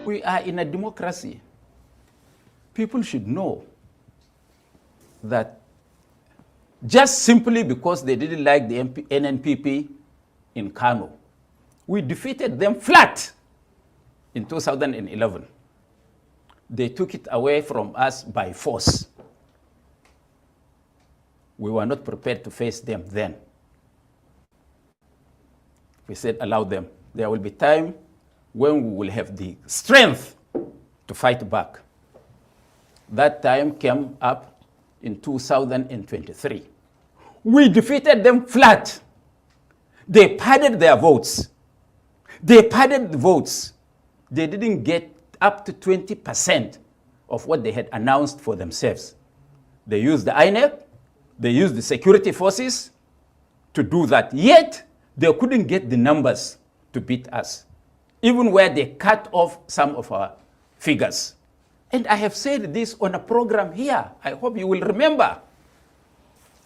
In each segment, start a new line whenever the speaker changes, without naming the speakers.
We are in a democracy. People should know that just simply because they didn't like the NNPP in Kano, we defeated them flat in 2011. They took it away from us by force. We were not prepared to face them then. We said, allow them. There will be time when we will have the strength to fight back. That time came up in 2023. We defeated them flat. They padded their votes. They padded the votes. They didn't get up to 20% of what they had announced for themselves. They used the INEC, they used the security forces to do that. Yet, they couldn't get the numbers to beat us, even where they cut off some of our figures. And I have said this on a program here. I hope you will remember.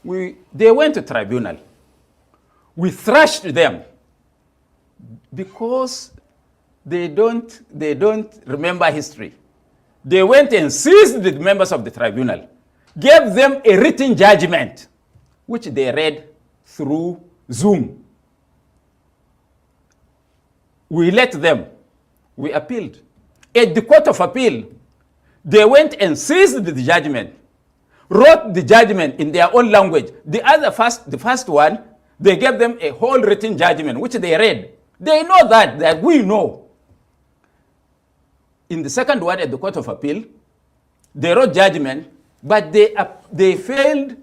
They went to tribunal. We thrashed them because they don't remember history. They went and seized the members of the tribunal, gave them a written judgment, which they read through Zoom. We let them. We appealed. At the Court of Appeal, they went and seized the judgment, wrote the judgment in their own language. The first one, they gave them a whole written judgment, which they read. They know that we know. In the second one at the Court of Appeal, they wrote judgment, but they failed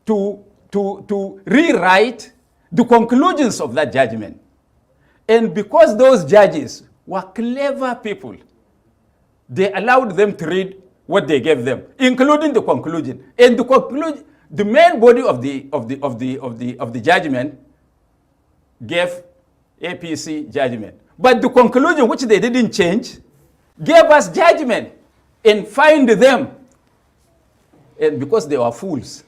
to rewrite the conclusions of that judgment. And because those judges were clever people, they allowed them to read what they gave them, including the conclusion. And the main body of the judgment gave APC judgment. But the conclusion, which they didn't change, gave us judgment and fined them. And because they were fools,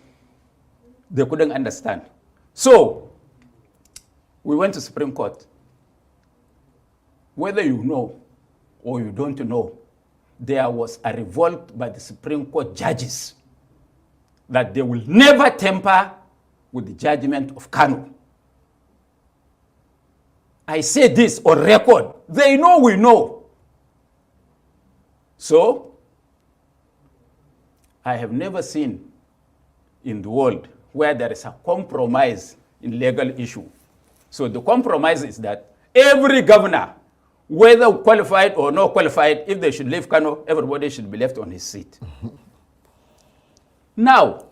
they couldn't understand. So, we went to Supreme Court. Whether you know or you don't know, there was a revolt by the Supreme Court judges that they will never tamper with the judgment of Kano. I say this on record. They know we know. So, I have never seen in the world where there is a compromise in legal issue. So the compromise is that every governor, whether qualified or not qualified, if they should leave Kano, everybody should be left on his seat. Now,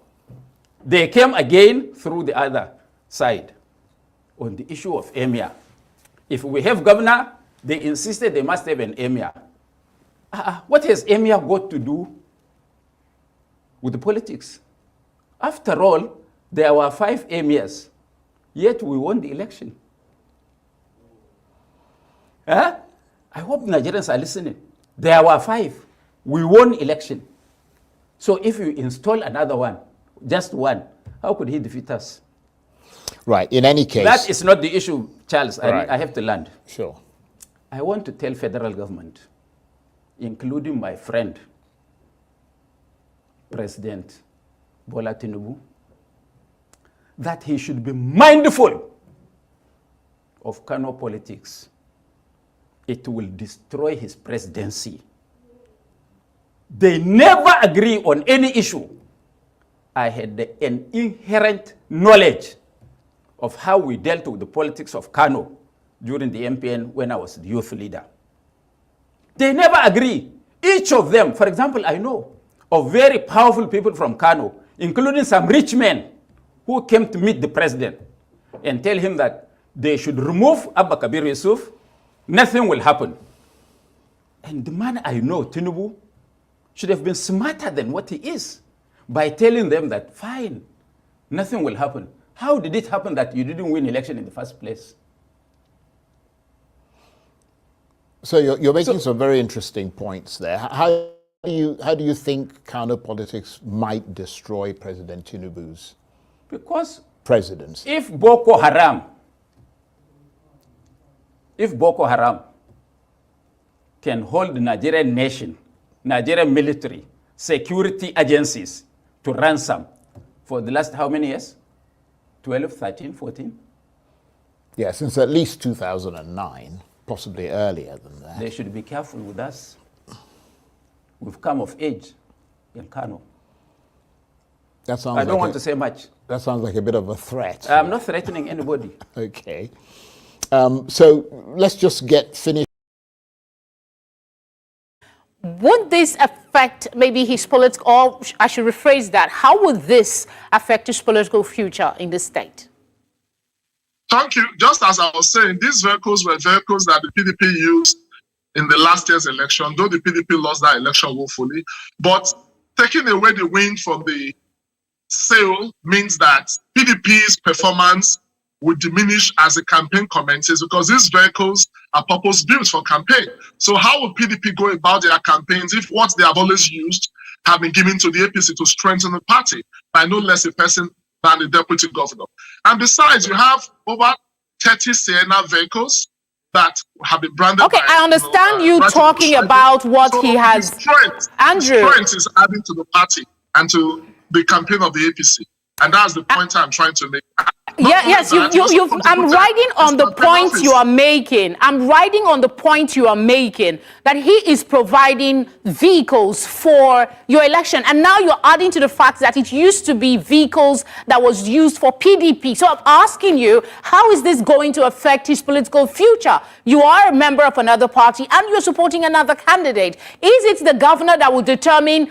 they came again through the other side on the issue of emir. If we have governor, they insisted they must have an emir. What has emir got to do with the politics? After all, there were 5 emirs, yet we won the election. I hope Nigerians are listening. There were 5. We won election. So if you install another one, just one, how could he defeat us?
Right, in any case.
That is not the issue, Charles.
Right.
I have to land.
Sure.
I want to tell federal government, including my friend, President Bola Tinubu, that he should be mindful of Kano politics. It will destroy his presidency. They never agree on any issue. I had an inherent knowledge of how we dealt with the politics of Kano during the MPN when I was the youth leader. They never agree. Each of them, for example, I know of very powerful people from Kano, including some rich men who came to meet the president and tell him that they should remove Abba Kabir Yusuf, nothing will happen. And the man I know, Tinubu, should have been smarter than what he is by telling them that, fine, nothing will happen. How did it happen that you didn't win election in the first place?
So you're making some very interesting points there. How do you think Kano politics might destroy President Tinubu's presidency?
If Boko Haram can hold the Nigerian nation, Nigerian military, security agencies to ransom for the last how many years? 12, 13, 14?
Yeah, since at least 2009, possibly earlier than that.
They should be careful with us. We've come of age in Kano.
That sounds
I don't want to say much.
That sounds like a bit of a threat.
I'm not threatening anybody.
Okay. So let's just get finished.
Would this affect maybe his political, or I should rephrase that, how would this affect his political future in the state?
Thank you. Just as I was saying, these vehicles were vehicles that the PDP used in the last year's election, though the PDP lost that election woefully. But taking away the wind from the sail means that PDP's performance would diminish as the campaign commences, because these vehicles are purpose-built for campaign. So how will PDP go about their campaigns if what they have always used have been given to the APC to strengthen the party by no less a person than the deputy governor? And besides, you have over 30 Sienna vehicles that have been branded.
Okay, I understand you talking about what he has. Andrew,
strength is adding to the party and to the campaign of the APC. And that's the point I'm trying to make.
Yes, I'm riding on the point you are making. I'm riding on the point you are making, that he is providing vehicles for your election. And now you're adding to the fact that it used to be vehicles that was used for PDP. So I'm asking you, how is this going to affect his political future? You are a member of another party and you're supporting another candidate. Is it the governor that will determine,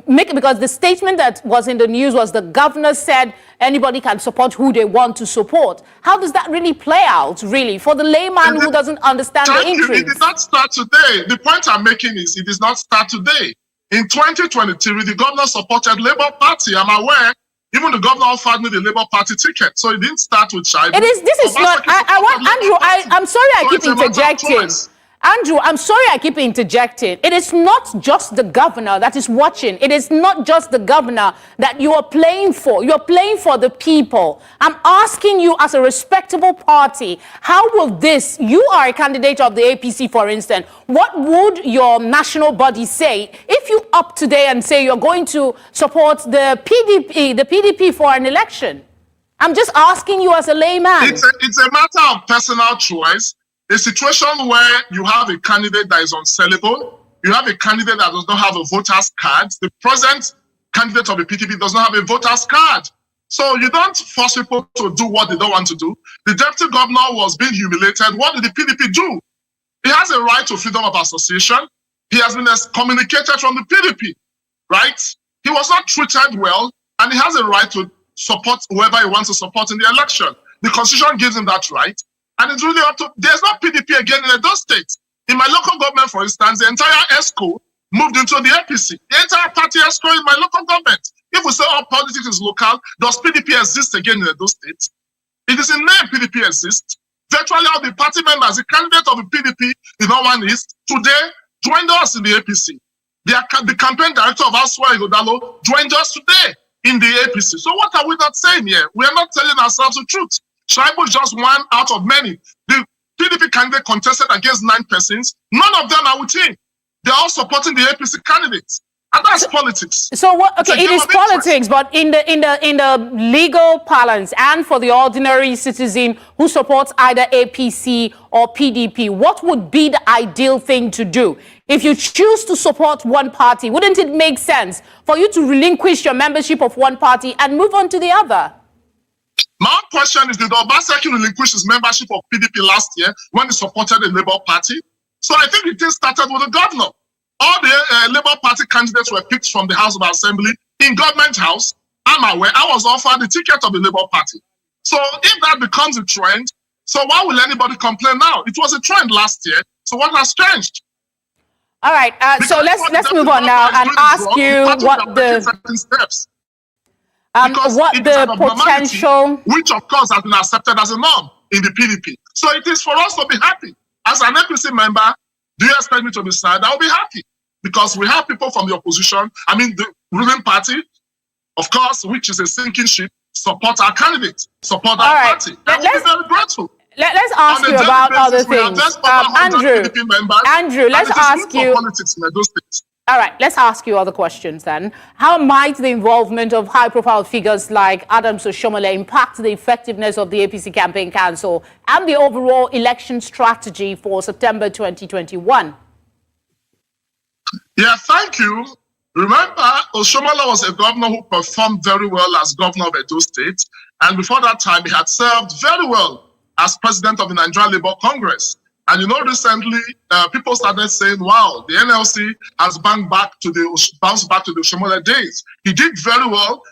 because the statement that was in the news was the governor said anybody can support who they want to support. How does that really play out, really, for the layman who doesn't understand the intrigue?
It did not start today. The point I'm making is it did not start today. In 2023, the governor supported Labour Party. I'm aware. Even the governor offered me the Labour Party ticket. So it didn't start with Shaibu.
This is not, I'm sorry I keep interjecting. Andrew, I'm sorry I keep interjecting. It is not just the governor that is watching. It is not just the governor that you are playing for. You're playing for the people. I'm asking you, as a respectable party, how will this, you are a candidate of the APC, for instance, what would your national body say if you up today and say you're going to support the PDP for an election? I'm just asking you as a layman.
It's a matter of personal choice. A situation where you have a candidate that is unsellable, you have a candidate that does not have a voter's card. The present candidate of the PDP does not have a voter's card. So you don't force people to do what they don't want to do. The deputy governor was being humiliated. What did the PDP do? He has a right to freedom of association. He has been excommunicated from the PDP, right? He was not treated well, and he has a right to support whoever he wants to support in the election. The Constitution gives him that right. And it's really up to, there's no PDP again in Edo State. In my local government, for instance, the entire ESCO moved into the APC. The entire party ESCO in my local government. If we say all politics is local, does PDP exist again in Edo State? It is in name PDP exists. Virtually all the party members, the candidate of the PDP in Northern East, today joined us in the APC. The campaign director of Aswa Igodalo joined us today in the APC. So what are we not saying here? We are not telling ourselves the truth. Shaibu is just one out of many. The PDP candidate contested against 9 persons. None of them are with him. They're all supporting the APC candidates. And that's politics.
So what? Okay, it is politics, but in the legal parlance and for the ordinary citizen who supports either APC or PDP, what would be the ideal thing to do? If you choose to support one party, wouldn't it make sense for you to relinquish your membership of one party and move on to the other?
My question is, did Obaseki relinquish his membership of PDP last year when he supported the Labour Party? So I think it started with the governor. All the Labour Party candidates were picked from the House of Assembly in Government House. I'm aware I was offered the ticket of the Labour Party. So if that becomes a trend, so why will anybody complain now? It was a trend last year. So what has changed?
All right. So let's move on now and ask you what the potential,
which of course has been accepted as a norm in the PDP. So it is for us to be happy. As an APC member, do you expect me to be sad? I'll be happy because we have people from the opposition, I mean the ruling party, of course, which is a sinking ship, support our candidate, support our party. And we'll be very grateful.
Let's ask you about other things. Andrew, let's ask you.
Politics in Edo State.
All right, let's ask you other questions then. How might the involvement of high-profile figures like Adams Oshiomhole impact the effectiveness of the APC Campaign Council and the overall election strategy for September 2021?
Yeah, thank you. Remember, Oshiomhole was a governor who performed very well as governor of Edo State. And before that time, he had served very well as president of the Nigerian Labour Congress. And recently, people started saying, wow, the NLC has bounced back to the Oshiomhole days. He did very well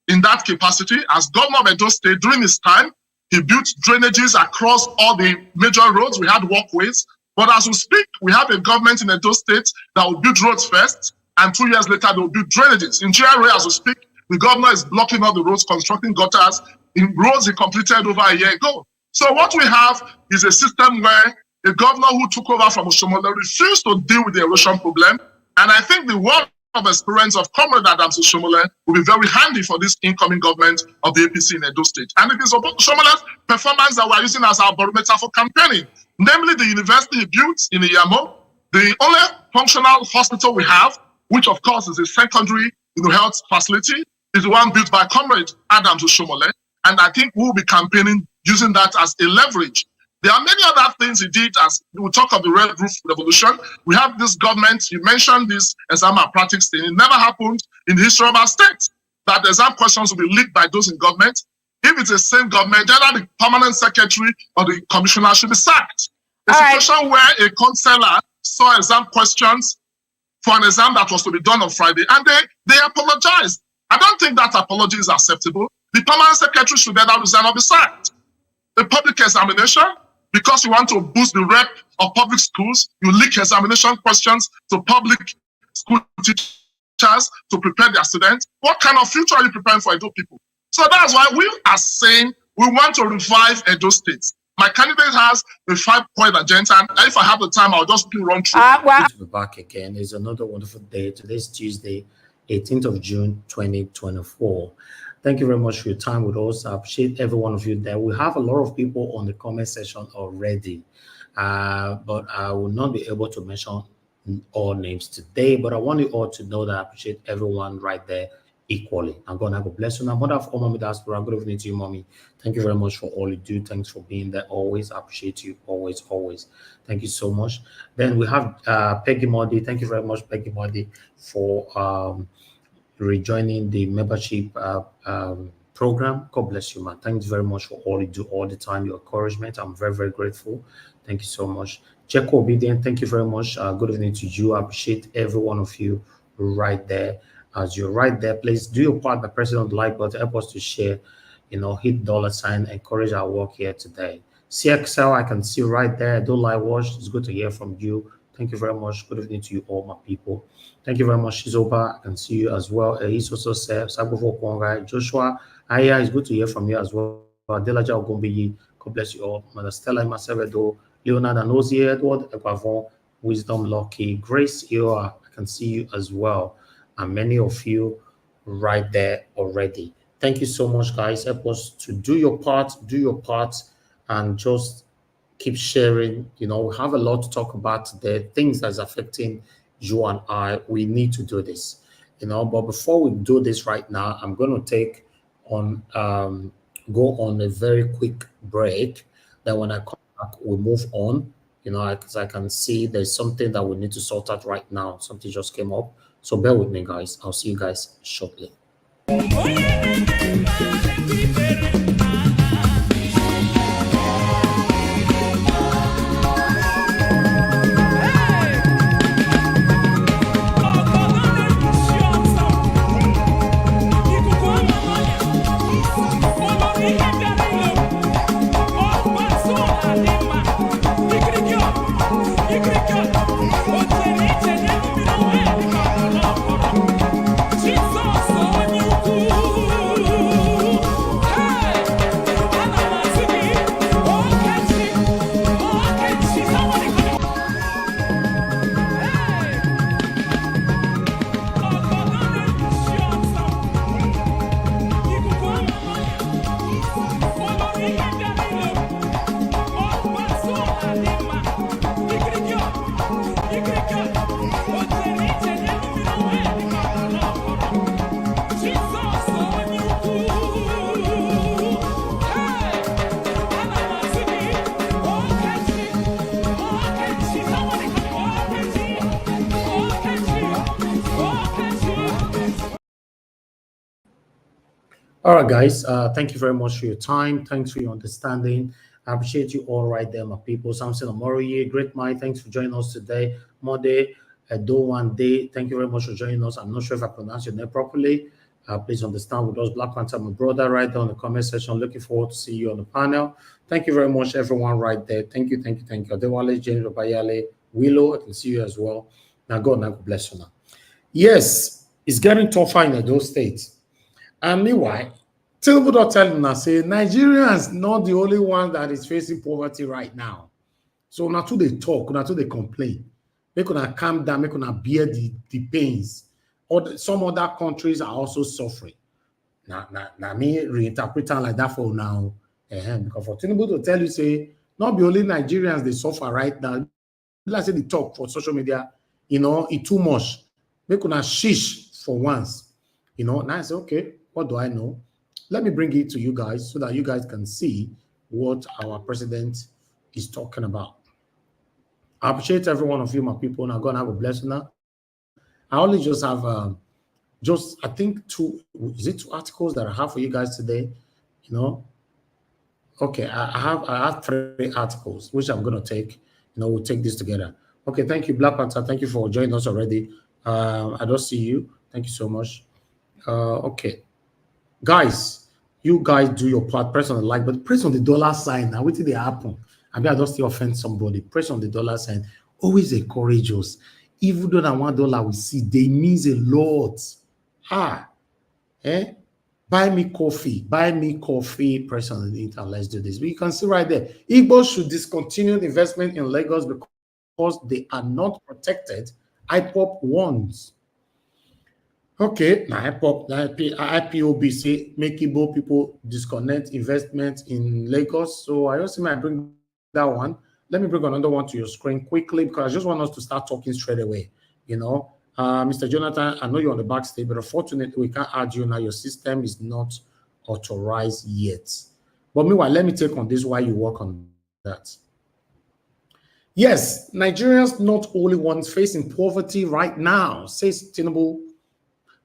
in that capacity as governor of Edo State. During his time, he built drainages across all the major roads. We had walkways. But as we speak, we have a government in Edo State that will build roads first, and 2 years later, they will build drainages. In GRA, as we speak, the governor is blocking all the roads, constructing gutters in roads he completed over a year ago. So what we have is a system where a governor who took over from Oshiomhole refused to deal with the erosion problem. And I think the word of experience of Comrade Adams Oshiomhole will be very handy for this incoming government of the APC in Edo State. And it is Oshiomole's performance that we're using as our barometer for campaigning, namely the university he built in Iyamo, the only functional hospital we have, which of course is a secondary health facility, is the one built by Comrade Adams Oshiomhole. And I think we'll be campaigning using that as a leverage. There are many other things he did. As we talk of the Red Roof Revolution, we have this government, you mentioned this exam malpractice thing. It never happened in the history of our state that the exam questions will be leaked by those in government. If it's the same government, either the permanent secretary or the commissioner should be sacked. A situation where a counselor saw exam questions for an exam that was to be done on Friday, and they apologized. I don't think that apology is acceptable. The permanent secretary should either resign or be sacked. The public examination, because you want to boost the rep of public schools, you leak examination questions to public school teachers to prepare their students. What kind of future are you preparing for Edo people? So that's why we are saying we want to revive Edo State. My candidate has a 5-point agenda, and if I have the time, I'll just run through.
Good to be back again. It's another wonderful day. Today's Tuesday, 18th of June, 2024. Thank you very much for your time with us. I appreciate every one of you there. We have a lot of people on the comment section already, but I will not be able to mention all names today. But I want you all to know that I appreciate everyone right there equally. I'm going to bless you. Now, mother of all mommy diaspora, good evening to you, mommy. Thank you very much for all you do. Thanks for being there always. I appreciate you always, always. Thank you so much. Then we have Peggy Modi. Thank you very much, Peggy Modi, for rejoining the membership program. God bless you, man. Thanks very much for all you do all the time, your encouragement. I'm very, very grateful. Thank you so much. Jeko Obedient, thank you very much. Good evening to you. I appreciate every one of you right there. As you're right there, please do your part by pressing on the like button. Help us to share, hit $sign, encourage our work here today. CXL, I can see right there. Do like watch. It's good to hear from you. Thank you very much. Good evening to you, all my people. Thank you very much, Shizoba. I can see you as well. He's also said, Joshua, Aya, it's good to hear from you as well. Adelaja Ogumbiyi, God bless you all. Mother Stella Masevedo, Leonard Anozie, Edward Equavon, Wisdom Lucky, Grace Ioa, I can see you as well. And many of you right there already. Thank you so much, guys. Help us to do your part, and just keep sharing. We have a lot to talk about today, things that's affecting you and I. We need to do this, but before we do this right now, I'm going to go on a very quick break. Then when I come back, we'll move on, because I can see there's something that we need to sort out right now. Something just came up. So bear with me, guys. I'll see you guys shortly. All right, guys. Thank you very much for your time. Thanks for your understanding. I appreciate you all right there, my people. Samson Omoriye, great mind. Thanks for joining us today. Mode, Edo One Day. Thank you very much for joining us. I'm not sure if I pronounced your name properly. Please understand with us, Black Panther, my brother, right there in the comment section. Looking forward to see you on the panel. Thank you very much, everyone, right there. Thank you, thank you, thank you. Adewale, James Obayale, Willow, I can see you as well. Now, God bless you now. Yes, it's getting tougher in Edo State. And meanwhile, Tinubu don't tell them now, say Nigerians not the only one that is facing poverty right now. So now to they talk, now to they complain. Make una calm down, make una bear the pains. Or some other countries are also suffering. Now me reinterpreting like that for now. Because for Tinubu to tell you, say, not be only Nigerians they suffer right now. Let's say the talk for social media, it's too much. Make una shish for once. Now I say, okay, what do I know? Let me bring it to you guys so that you guys can see what our president is talking about. I appreciate every one of you, my people. Now, God have a blessing now. I only just have, I think two articles that I have for you guys today? Okay, I have 3 articles, which I'm going to take. We'll take this together. Okay, thank you, Black Panther. Thank you for joining us already. I don't see you. Thank you so much. Okay. Guys, you guys do your part. Press on the like, but press on the dollar sign. Now, what did they happen? I don't still offend somebody. Press on the dollar sign. Always encourage us. Even though that $1 we see, they means a lot. Buy me coffee. Press on the internet. Let's do this. But you can see right there. Igbo should discontinue the investment in Lagos because they are not protected. IPOP warns. Okay, now IPOB say make Igbo people disconnect investment in Lagos. So I also might bring that one. Let me bring another one to your screen quickly because I just want us to start talking straight away. Mr. Jonathan, I know you're on the backstage, but unfortunately we can't add you now. Your system is not authorized yet. But meanwhile, let me take on this while you work on that. Yes, Nigerians not only ones facing poverty right now, says Tinubu.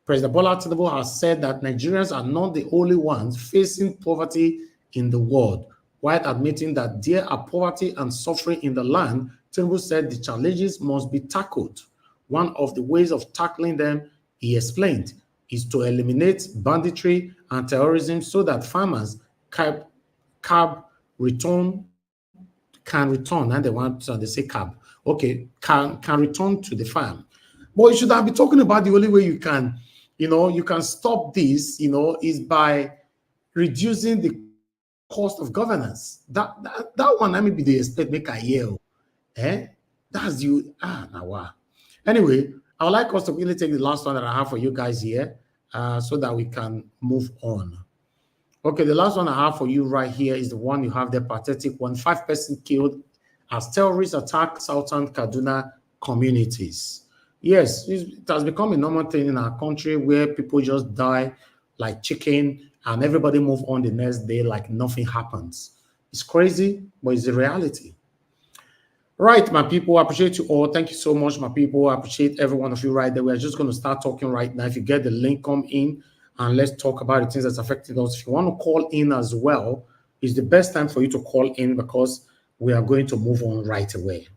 President Bola Tinubu has said that Nigerians are not the only ones facing poverty in the world. While admitting that there are poverty and suffering in the land, Tinubu said the challenges must be tackled. One of the ways of tackling them, he explained, is to eliminate banditry and terrorism so that farmers can return, and they say cab. Okay, can return to the farm. But you should not be talking about the only way you can. You can stop this, is by reducing the cost of governance. That one, let me be the expert make a yell. That's you. Wow. Anyway, I would like us to really take the last one that I have for you guys here, so that we can move on. Okay, the last one I have for you right here is the one you have, the pathetic one. 5 persons killed as terrorists attack southern Kaduna communities. Yes, it has become a normal thing in our country where people just die like chicken and everybody move on the next day like nothing happens. It's crazy, but it's the reality. Right, my people, I appreciate you all. Thank you so much, my people. I appreciate every one of you right there. We're just going to start talking right now. If you get the link, come in and let's talk about the things that's affecting us. If you want to call in as well, it's the best time for you to call in because we are going to move on right away.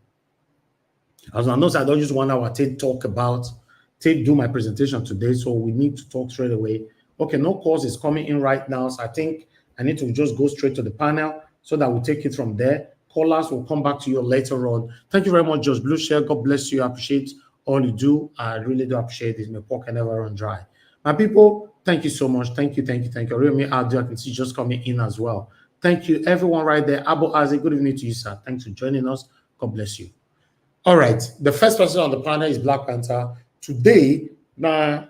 As I know, I don't just want our do my presentation today, so we need to talk straight away. Okay, no calls is coming in right now, so I think I need to just go straight to the panel so that we take it from there. Callers will come back to you later on. Thank you very much, Josh Blue Share. God bless you. I appreciate all you do. I really do appreciate it. My pocket never run dry. My people, thank you so much. Thank you. Really, I can see just coming in as well. Thank you, everyone right there. Abu Azi, good evening to you, sir. Thanks for joining us. God bless you. All right, the first person on the panel is Black Panther. Today, now,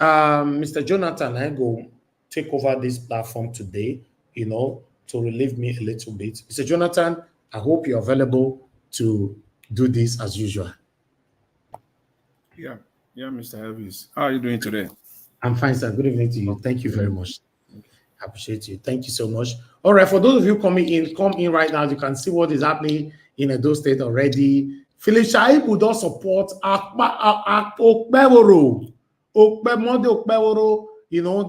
Mr. Jonathan, I go take over this platform today, to relieve me a little bit. Mr. Jonathan, I hope you're available to do this as usual.
Yeah, Mr. Elvis. How are you doing today?
I'm fine, sir. Good evening to you. Thank you very much. I appreciate you. Thank you so much. All right, for those of you coming in, come in right now. You can see what is happening in Edo State already. Philip Shaibu does support Okpeworo.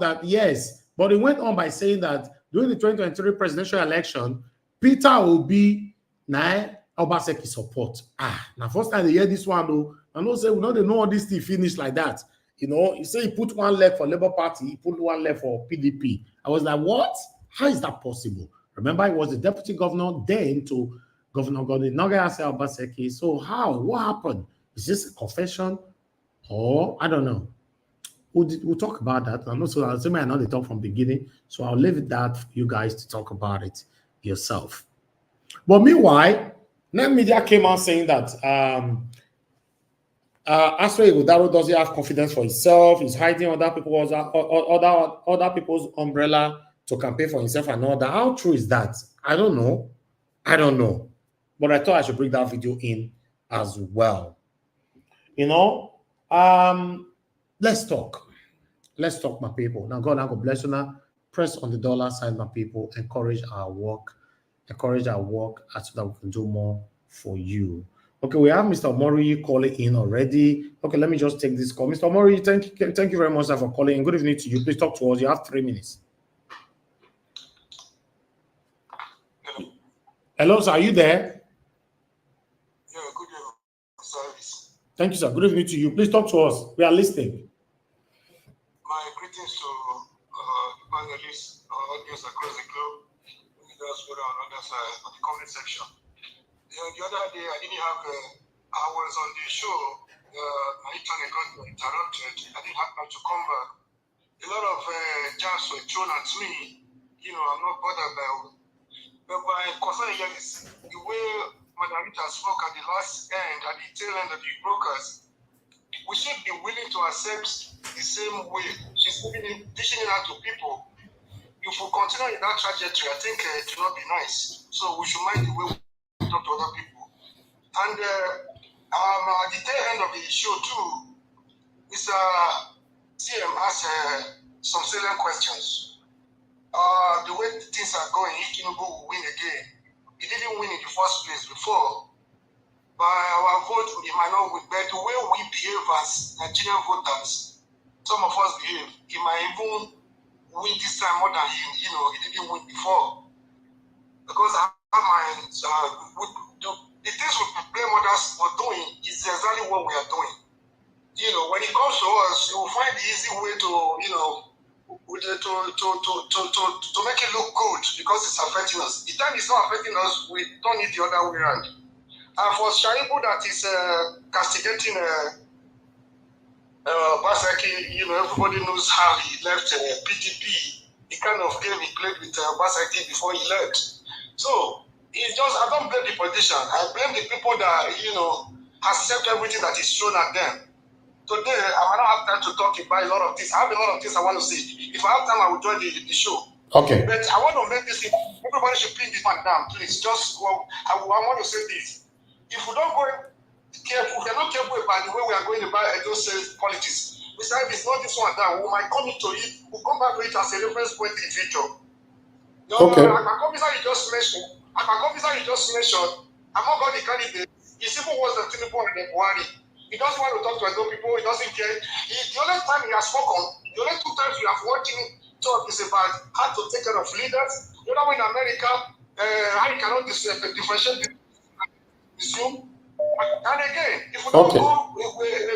That yes, But he went on by saying that during the 2023 presidential election, Peter Obi na Obaseki support. Now first time they hear this one though, I know say we know they know all this thing finish like that. You know, he say he put one leg for Labour Party, he put one leg for PDP. I was like, what? How is that possible? Remember, he was the deputy governor then to Governor Godwin Obaseki. So how? What happened? Is this a confession? Or I don't know. We'll talk about that. I'm also assuming I know they talk from the beginning, so I'll leave that for you guys to talk about it yourself. But meanwhile, net media came out saying that Aswe Ighodalo doesn't have confidence for himself. He's hiding other people's umbrella to campaign for himself and all that. How true is that? I don't know. But I thought I should bring that video in as well. You know, let's talk. Let's talk, my people. Now, God bless you now. Press on the dollar sign, my people. Encourage our work. Encourage our work so that we can do more for you. Okay, we have Mr. Mori calling in already. Okay, let me just take this call. Mr. Mori, thank you very much sir, for calling in. Good evening to you. Please talk to us. You have 3 minutes. Hello, sir. Are you there?
Yeah, good evening, service.
Thank you, sir. Good evening to you. Please talk to us. We are listening.
My greetings to the panelists, audience across the globe, leaders on the other side of the comment section. The other day, I didn't have, I was on the show, my internet got interrupted. I didn't have time to come back. A lot of jabs were thrown at me. You know, I'm not bothered by it. But my concern here is the way Madam Rita spoke at the last end, at the tail end of the brokers. We should be willing to accept the same way she's dishing it out to people. If we continue in that trajectory, I think it will not be nice. So we should mind the way we talk to other people. And at the tail end of the show too, Mr. CM asked some salient questions. The way things are going, if Tinubu will win again, he didn't win in the first place before. By our vote, he might not win. But the way we behave as Nigerian voters, some of us behave, he might even win this time more than he didn't win before. Because the things we blame others for doing is exactly what we are doing. You know, when it comes to us, you will find the easy way to, to make it look good because it's affecting us. The time it's not affecting us, we don't need the other way around. And for Shaibu that is castigating Basaki, everybody knows how he left PDP. The kind of game he played with Basaki before he left. So, it's just, I don't blame the politician. I blame the people that, accept everything that is thrown at them. Today, I might not have time to talk about a lot of things. I have a lot of things I want to say. If I have time, I will join the show.
Okay.
But I want to make this, everybody should pin this one down, please. Just, I want to say this. If we don't go careful, we are not careful about the way we are going about Edo State politics. Besides, it's not this one down. We might come into it, we'll come back to it as a reference point in the future.
Okay.
Officer you just mentioned, I'm not going to candidate. It's even worse than Tinubu and Buhari. He doesn't want to talk to Edo people, he doesn't care. The only time he has spoken, the only 2 times we have watched him talk is about how to take care of leaders. The other one in America, how you cannot differentiate Zoom. And again, if we don't go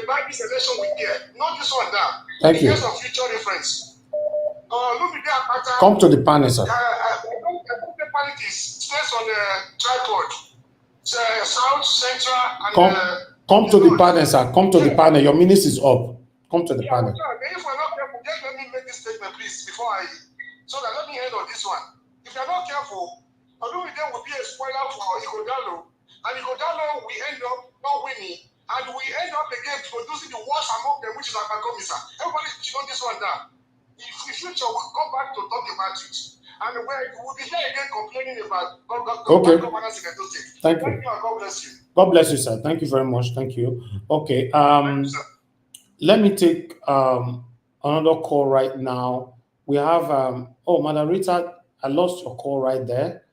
back this election with here, not this one down.
Thank you.
In case of future reference. Look at that.
Come to the panel, sir.
The politics stays on the tripod. South, Central, and
come to the panel, sir. Come to the panel. Your minutes is up. Come to the panel.
If we're not careful, just let me make this statement, please, so that let me end on this one. If you're not careful, although there will be a spoiler for Ighodalo. And Ighodalo, we end up not winning, and we end up again producing the worst among them, which is our commissar. Everybody should know this one down. In the future, we'll come back to talk about it. And we'll be here again complaining about governance in Edo State.
Thank you.
And God bless you.
God bless you, sir. Thank you very much. Thank you. Okay. Let me take another call right now. We have, Madam Rita, I lost your call right there.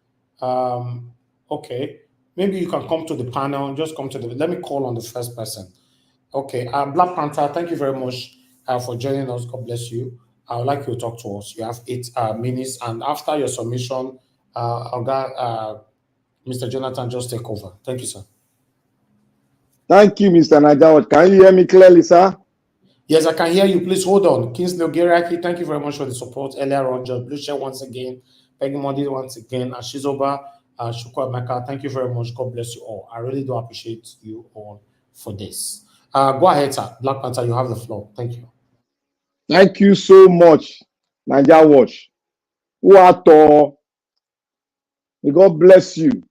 Okay. Maybe you can come to the panel. Just come to let me call on the first person. Okay. Black Panther, thank you very much for joining us. God bless you. I would like you to talk to us. You have 8 minutes, and after your submission, Mr. Jonathan, just take over. Thank you, sir.
Thank you, Mr. Najawat. Can you hear me clearly, sir?
Yes, I can hear you. Please hold on. Kingsley Ogeraki, thank you very much for the support earlier on. George Blucher once again. Peggy Mondi once again. Ashizoba, Shukwa Meka, thank you very much. God bless you all. I really do appreciate you all for this. Go ahead, sir. Black Panther, you have the floor. Thank you.
Thank you so much, Naija Watch. May God bless you.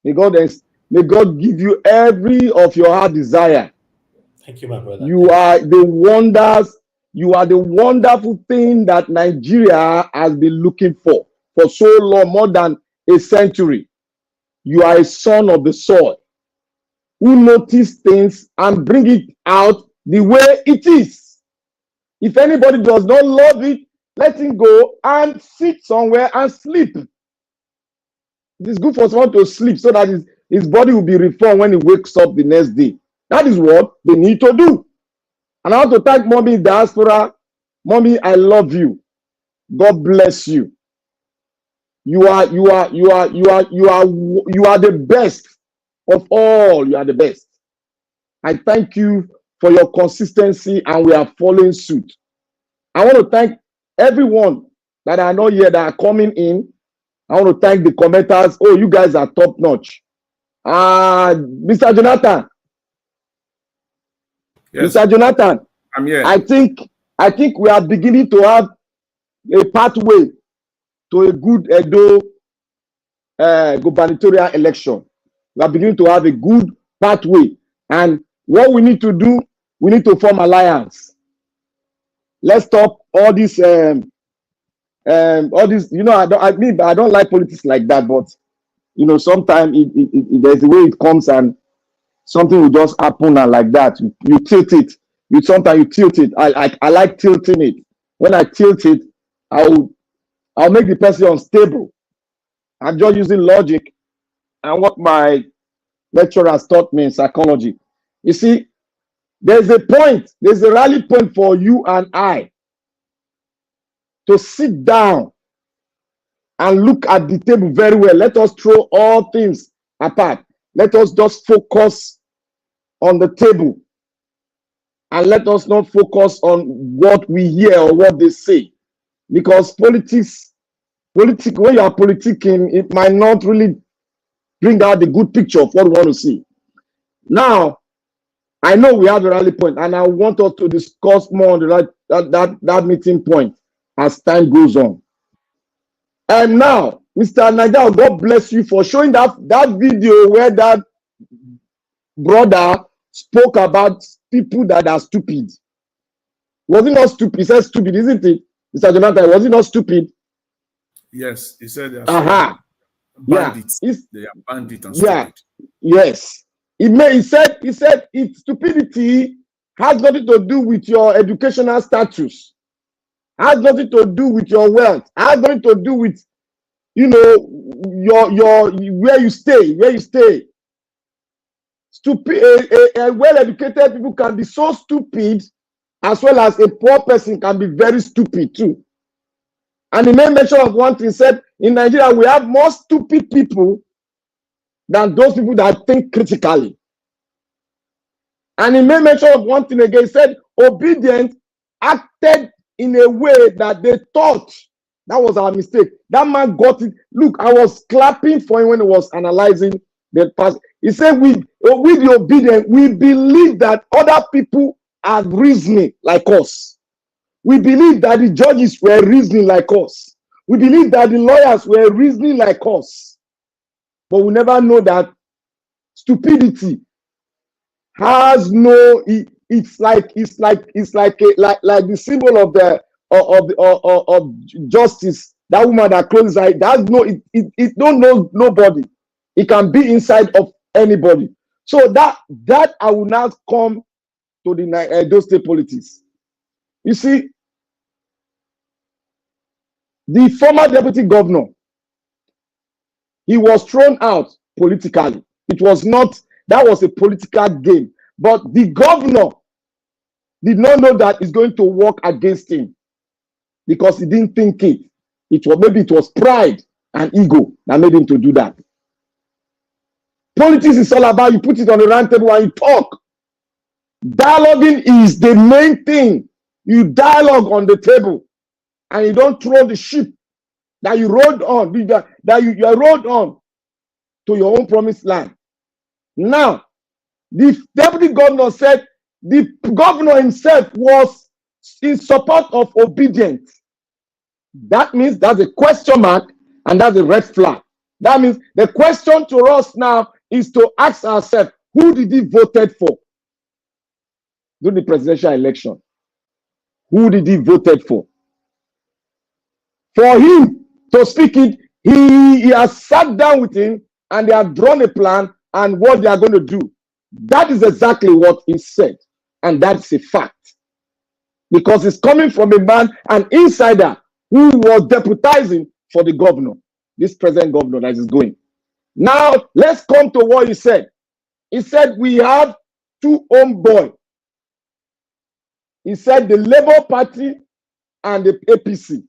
May God give you every of your heart desire.
Thank you, my brother.
You are the wonderful thing that Nigeria has been looking for so long, more than a century. You are a son of the soil who notice things and bring it out the way it is. If anybody does not love it, let him go and sit somewhere and sleep. It is good for someone to sleep so that his body will be reformed when he wakes up the next day. That is what they need to do. And I want to thank Mommy Diaspora. Mommy, I love you. God bless you. You are the best of all. You are the best. I thank you for your consistency, and we are following suit. I want to thank everyone that are not here, that are coming in. I want to thank the commenters. Oh, you guys are top notch. Mr. Jonathan.
Yes.
Mr. Jonathan,
I'm here.
I think we are beginning to have a pathway to a good Edo gubernatorial election. We are beginning to have a good pathway. And what we need to do, we need to form alliance. Let's stop all this, you know, I don't like politics like that, but, you know, sometimes there's a way it comes and something will just happen and like that. You tilt it. Sometimes you tilt it. I like tilting it. When I tilt it, I'll make the person unstable. I'm just using logic and what my lecturers taught me in psychology. You see, there's a rally point for you and I to sit down and look at the table very well. Let us throw all things apart. Let us just focus on the table. And let us not focus on what we hear or what they say. Because politics, when you are politicking, it might not really bring out the good picture of what we want to see. Now, I know we have a rally point, and I want us to discuss more on that meeting point as time goes on. And now, Mr. Naija, God bless you for showing that video where that brother spoke about people that are stupid. Was it not stupid? He said stupid, isn't it? Mr. Jonathan, was it not stupid?
Yes, he said they are bandits.
Yeah.
They are bandits and stupid.
Yes. He said its stupidity has nothing to do with your educational status, has nothing to do with your wealth, has nothing to do with, you know, your where you stay. Stupid, a well-educated people can be so stupid, as well as a poor person can be very stupid too. And he made mention of one thing. He said, in Nigeria, we have more stupid people than those people that think critically. And he made mention of one thing again. He said, obedience acted in a way that they thought. That was our mistake. That man got it. Look, I was clapping for him when he was analyzing the past. He said, with the obedience, we believe that other people are reasoning like us. We believe that the judges were reasoning like us. We believe that the lawyers were reasoning like us. But we never know that stupidity has no. It's like the symbol of justice. That woman that closes her eye, it don't know nobody. It can be inside of anybody. So that I will now come to the Edo State politics. You see, the former deputy governor, he was thrown out politically. It was not, that was a political game. But the governor did not know that it's going to work against him. because he didn't think it. Maybe it was pride and ego that made him to do that. Politics is all about you put it on the round table and you talk. Dialoguing is the main thing. You dialogue on the table and you don't throw the ship that you rode on, that you rode on to your own promised land. Now, the deputy governor said the governor himself was in support of obedience. That means that's a question mark and that's a red flag. That means the question to us now is to ask ourselves, who did he voted for during the presidential election? Who did he voted for? For him to speak it, he has sat down with him and they have drawn a plan and what they are going to do. That is exactly what he said. And that's a fact. Because it's coming from a man, an insider, who was deputizing for the governor, this present governor that is going. Now, let's come to what he said. He said, we have two homeboys. He said the Labour Party and the APC.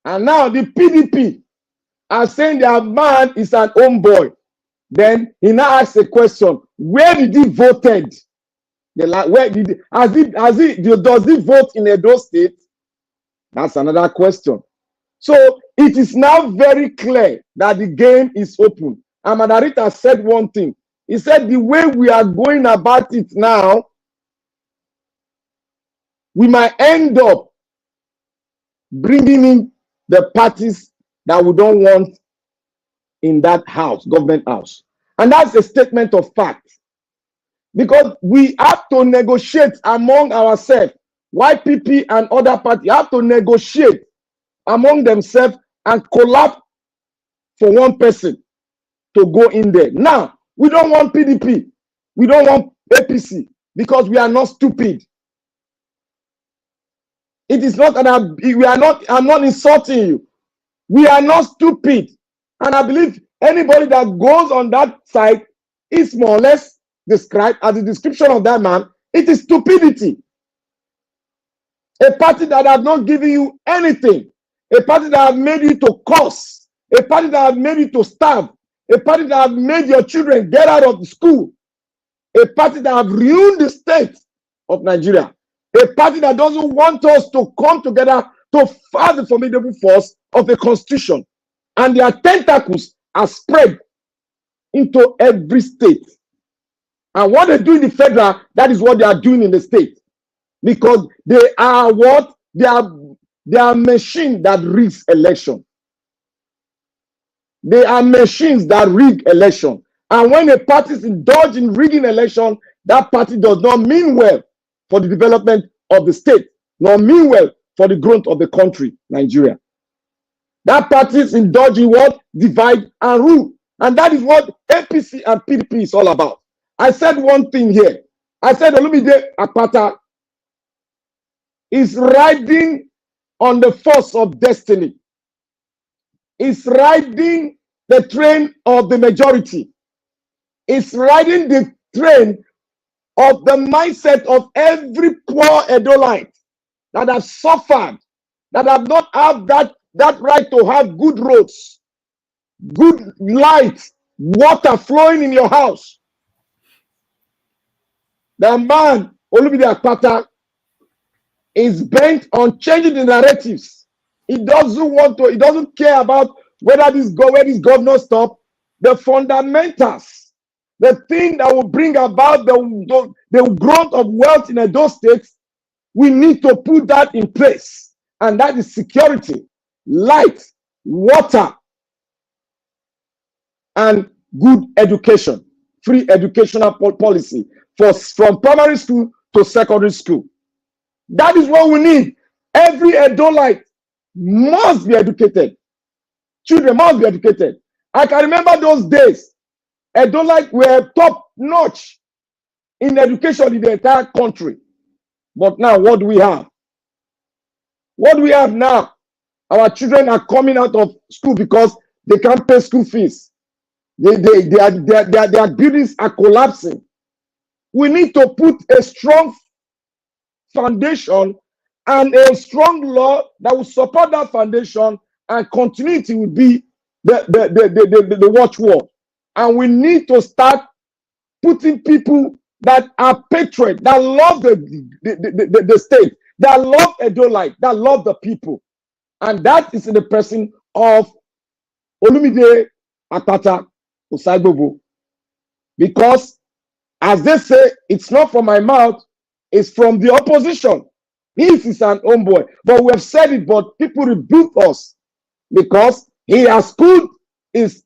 And now the PDP are saying their man is an homeboy. Then he now asks a question, where did he voted? Where did does he vote in Edo State? That's another question. So it is now very clear that the game is open. And Madarita said one thing. He said the way we are going about it now, we might end up bringing in the parties that we don't want in that house, government house. And that's a statement of fact. Because we have to negotiate among ourselves. YPP and other parties have to negotiate among themselves and collab for one person to go in there. Now, we don't want PDP. We don't want APC because we are not stupid. It is not that I'm not insulting you. We are not stupid. And I believe anybody that goes on that side is more or less described as the description of that man. It is stupidity. A party that has not given you anything. A party that has made you to curse. A party that has made you to starve. A party that has made your children get out of the school. A party that has ruined the state of Nigeria. A party that doesn't want us to come together to fight the formidable force of the constitution. And their tentacles are spread into every state. And what they do in the federal, that is what they are doing in the state. Because they are what? They are machines that rigs election. They are machines that rig election. And when a party is indulged in rigging election, that party does not mean well for the development of the state, nor mean well for the growth of the country, Nigeria. That party is indulged in what? Divide and rule. And that is what APC and PDP is all about. I said one thing here. I said Olumide Akpata is riding on the force of destiny. Is riding the train of the majority. Is riding the train of the mindset of every poor Edolite that have suffered, that have not had that right to have good roads, good light, water flowing in your house. The man, Olumide Akpata, is bent on changing the narratives. He doesn't care about where this governor stop. The fundamentals, the thing that will bring about the growth of wealth in Edo State, we need to put that in place. And that is security, light, water, and good education, free educational policy from primary school to secondary school. That is what we need. Every Edolite must be educated. Children must be educated. I can remember those days. Edolite were top notch in education in the entire country. But now, what do we have? What do we have now? Our children are coming out of school because they can't pay school fees. Their buildings are collapsing. We need to put a strong foundation and a strong law that will support that foundation, and continuity will be the watchword. And we need to start putting people that are patriots, that love the state, that love Edo Light, that love the people. And that is in the person of Olumide Akpata Osagbobo. Because, as they say, it's not from my mouth, it's from the opposition. He is an homeboy. But we have said it, but people rebuke us because he has schooled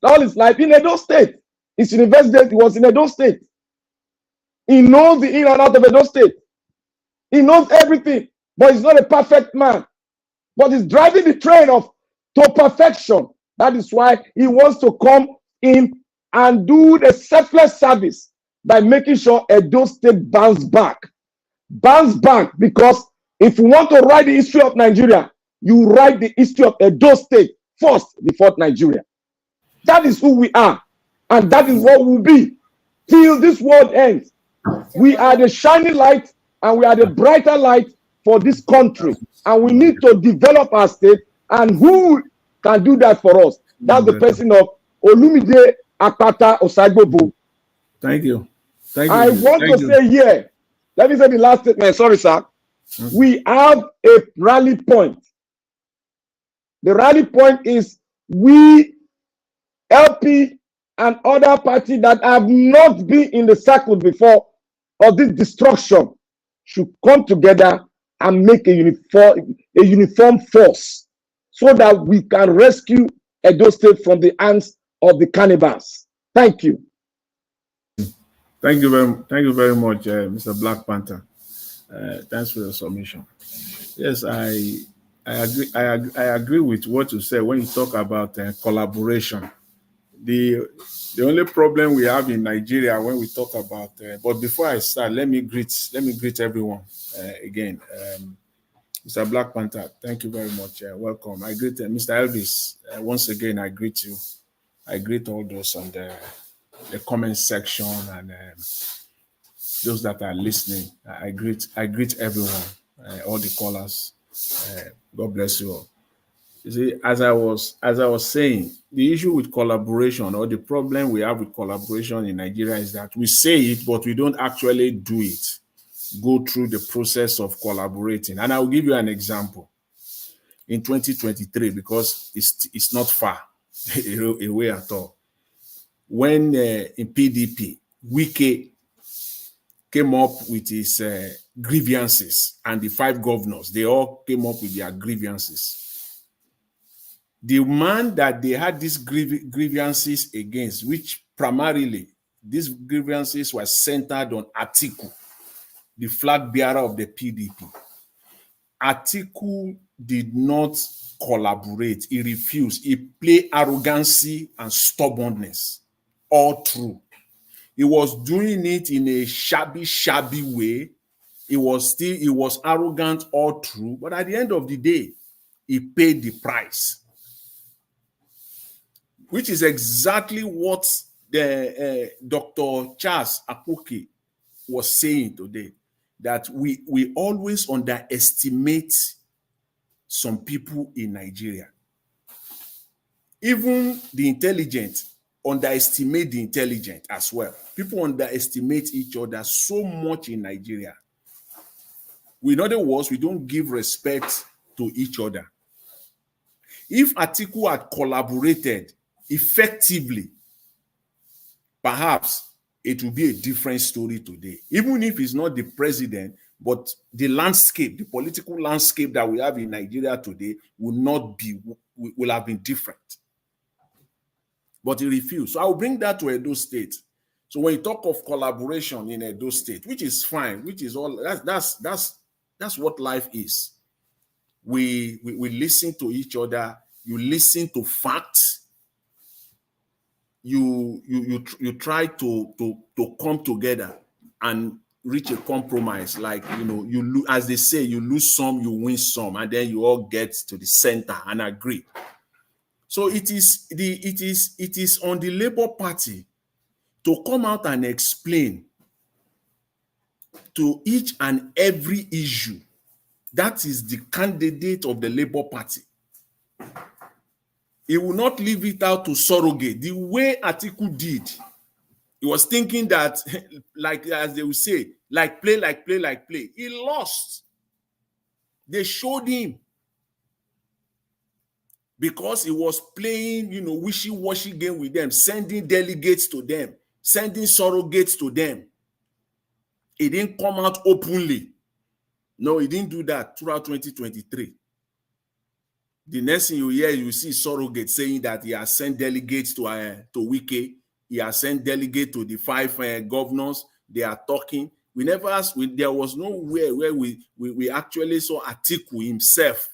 all his life in Edo State. His university, he was in Edo State. He knows the in and out of Edo State. He knows everything, but he's not a perfect man. But he's driving the train to perfection. That is why he wants to come in and do the selfless service by making sure Edo State bounce back. Bounce back, because if you want to write the history of Nigeria, you write the history of Edo State first before Nigeria. That is who we are, and that is what we'll be till this world ends. We are the shining light, and we are the brighter light for this country, and we need to develop our state. And who can do that for us? That's the person of Olumide Akpata Osagbobo.
Thank you. Thank you.
I want to say here, let me say the last statement. Sorry, sir.
Okay.
We have a rally point. The rally point is we, LP, and other parties that have not been in the circle before of this destruction should come together and make a uniform force so that we can rescue Edo State from the hands of the cannibals. Thank you.
Thank you very much, Mr. Black Panther. Thanks for your submission. Yes, I agree with what you said when you talk about collaboration. The only problem we have in Nigeria when we talk about, but before I start, let me greet everyone again. Mr. Black Panther, thank you very much. Welcome. I greet Mr. Elvis. Once again, I greet you. I greet all those on the comment section and those that are listening. I greet everyone, all the callers. God bless you all. You see, as I was saying, the issue with collaboration, or the problem we have with collaboration in Nigeria, is that we say it, but we don't actually do it. Go through the process of collaborating. And I'll give you an example. In 2023, because it's not far away at all. When in PDP, Wike came up with his grievances, and the 5 governors, they all came up with their grievances. The man that they had these grievances against, which primarily these grievances were centered on Atiku, the flag bearer of the PDP. Atiku did not collaborate. He refused. He played arrogancy and stubbornness all through. He was doing it in a shabby way. He was arrogant all through. But at the end of the day, he paid the price, which is exactly what the Dr. Charles Apoke was saying today, that we always underestimate some people in Nigeria. Even the intelligent underestimate the intelligent as well. People underestimate each other so much in Nigeria. In other words, we don't give respect to each other. If Atiku had collaborated effectively, perhaps it will be a different story today. Even if he's not the president, but the landscape, the political landscape that we have in Nigeria today will have been different. But he refused. So I will bring that to Edo State. So when you talk of collaboration in Edo State, which is fine, which is all, that's what life is. We listen to each other. You listen to facts. You try to come together and reach a compromise. Like, as they say, you lose some, you win some, and then you all get to the center and agree. So it is on the Labour Party to come out and explain to each and every issue That is the candidate of the Labour Party. He will not leave it out to surrogate. The way Atiku did, he was thinking that, like as they will say, like play, like play, like play. He lost. They showed him. Because he was playing, wishy-washy game with them, sending delegates to them, sending surrogates to them. He didn't come out openly. No, he didn't do that throughout 2023. The next thing you hear, you see surrogates saying that he has sent delegates to Wike. He has sent delegates to the 5 governors. They are talking. We never asked. There was nowhere where we actually saw Atiku himself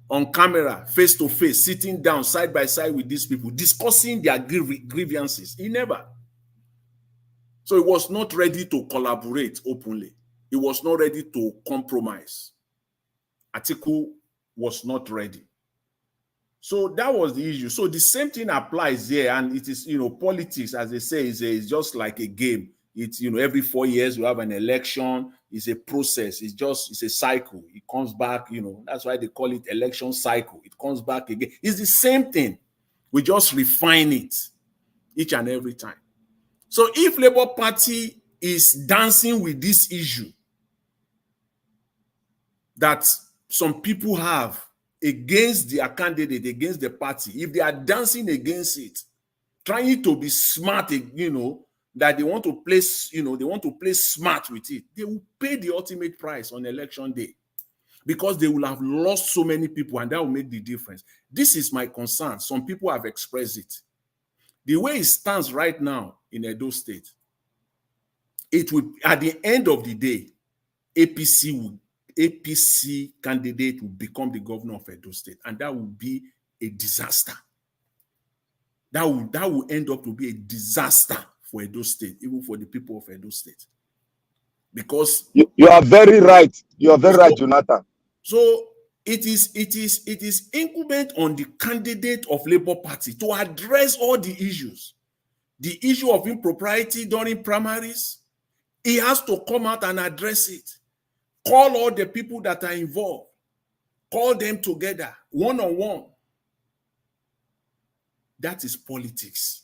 on camera, face to face, sitting down side by side with these people, discussing their grievances. He never. So he was not ready to collaborate openly. He was not ready to compromise. Atiku was not ready. So that was the issue. So the same thing applies here, and it is, politics, as they say, is just like a game. It's, every 4 years we have an election. It's a process. It's a cycle. It comes back, that's why they call it election cycle. It comes back again. It's the same thing. We just refine it each and every time. So if Labour Party is dancing with this issue that some people have against their candidate, against the party, if they are dancing against it, trying to be smart, that they want to place, they want to play smart with it, they will pay the ultimate price on election day because they will have lost so many people, and that will make the difference. This is my concern. Some people have expressed it. The way it stands right now in Edo State, it will, at the end of the day, APC candidate will become the governor of Edo State, and that will be a disaster. That will end up to be a disaster for Edo State, even for the people of Edo State. Because
you are very right. You are very right, Jonathan.
So it is incumbent on the candidate of Labour Party to address all the issues. The issue of impropriety during primaries, he has to come out and address it. Call all the people that are involved. Call them together, one-on-one. That is politics.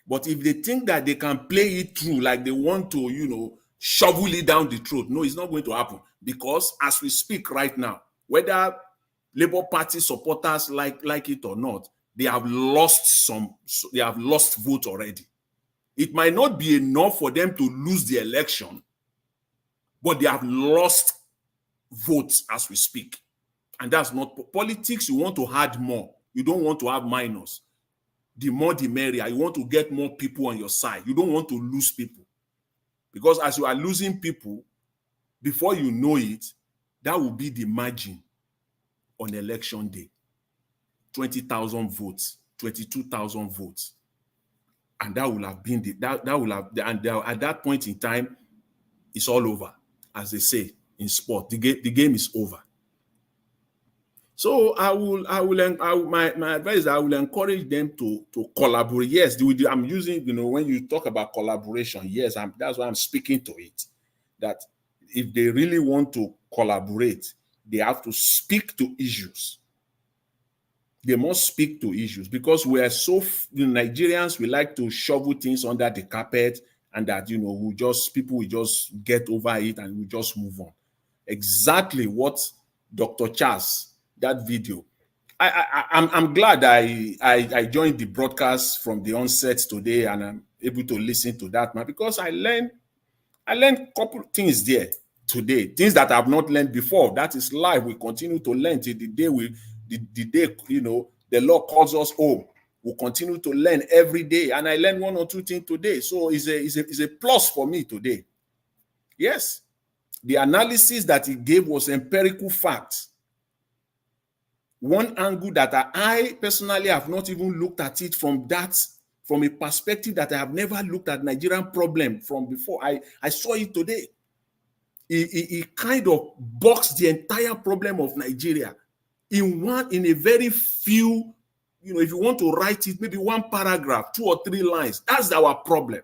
But if they think that they can play it through, like they want to, shovel it down the throat, no, it's not going to happen. Because as we speak right now, whether Labour Party supporters like it or not, they have lost vote already. It might not be enough for them to lose the election, but they have lost votes as we speak. And that's not politics. You want to add more. You don't want to have minus. The more the merrier. You want to get more people on your side. You don't want to lose people. Because as you are losing people, before you know it, that will be the margin on election day. 20,000 votes, 22,000 votes. And that will have been at that point in time, it's all over. As they say in sport, the game is over. So my advice is I will encourage them to collaborate. Yes, I'm using, when you talk about collaboration, yes, that's why I'm speaking to it. That if they really want to collaborate, they have to speak to issues. They must speak to issues because we are so, Nigerians, we like to shovel things under the carpet, and that, people will just get over it and we just move on. Exactly what Dr. Charles, that video. I'm glad I joined the broadcast from the onset today, and I'm able to listen to that, man, because I learned a couple things there today, things that I've not learned before. That is life. We continue to learn till the day the Lord calls us home. We'll continue to learn every day, and I learned one or two things today. So it's a plus for me today. Yes, the analysis that he gave was empirical facts. One angle that I personally have not even looked at it from a perspective that I have never looked at Nigerian problem from before. I saw it today. He kind of boxed the entire problem of Nigeria in a very few, if you want to write it, maybe one paragraph, 2 or 3 lines. That's our problem.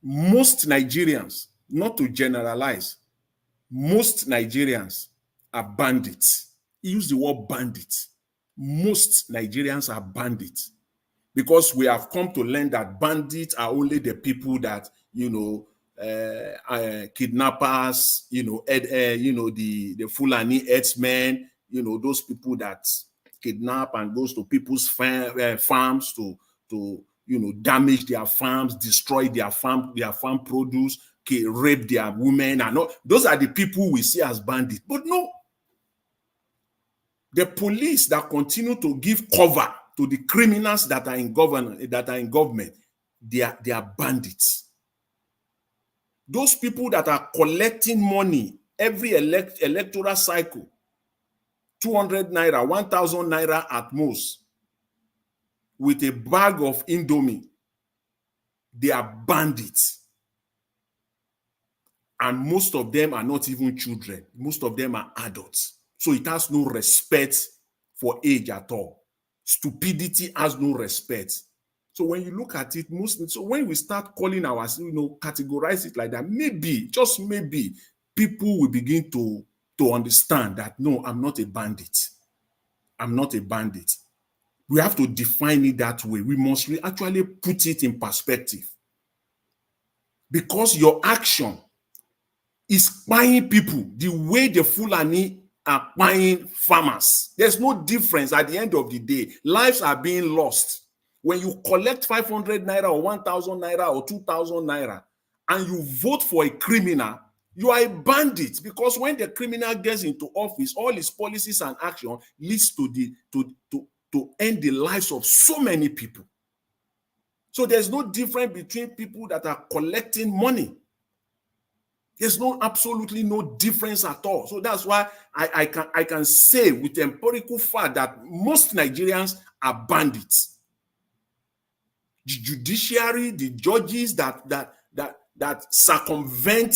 Most Nigerians, not to generalize, most Nigerians are bandits. He used the word bandits. Most Nigerians are bandits because we have come to learn that bandits are only the people that, kidnappers, the Fulani herdsmen, those people that kidnap and goes to people's farms to damage their farms, destroy their farm produce, rape their women, and all. Those are the people we see as bandits. But no, the police that continue to give cover to the criminals that are in government, they are bandits. Those people that are collecting money every electoral cycle, 200 naira, 1,000 naira at most, with a bag of Indomie, they are bandits. And most of them are not even children. Most of them are adults. So it has no respect for age at all. Stupidity has no respect. So when you look at it, so when we start calling categorize it like that, maybe, just maybe, people will begin to understand that, no, I'm not a bandit. I'm not a bandit. We have to define it that way. We must actually put it in perspective. Because your action is buying people the way the Fulani are buying farmers. There's no difference at the end of the day. Lives are being lost. When you collect 500 naira or 1,000 naira or 2,000 naira and you vote for a criminal, you are a bandit, because when the criminal gets into office, all his policies and action leads to end the lives of so many people. So there's no difference between people that are collecting money. There's absolutely no difference at all. So that's why I can say with empirical fact that most Nigerians are bandits. The judiciary, the judges that circumvent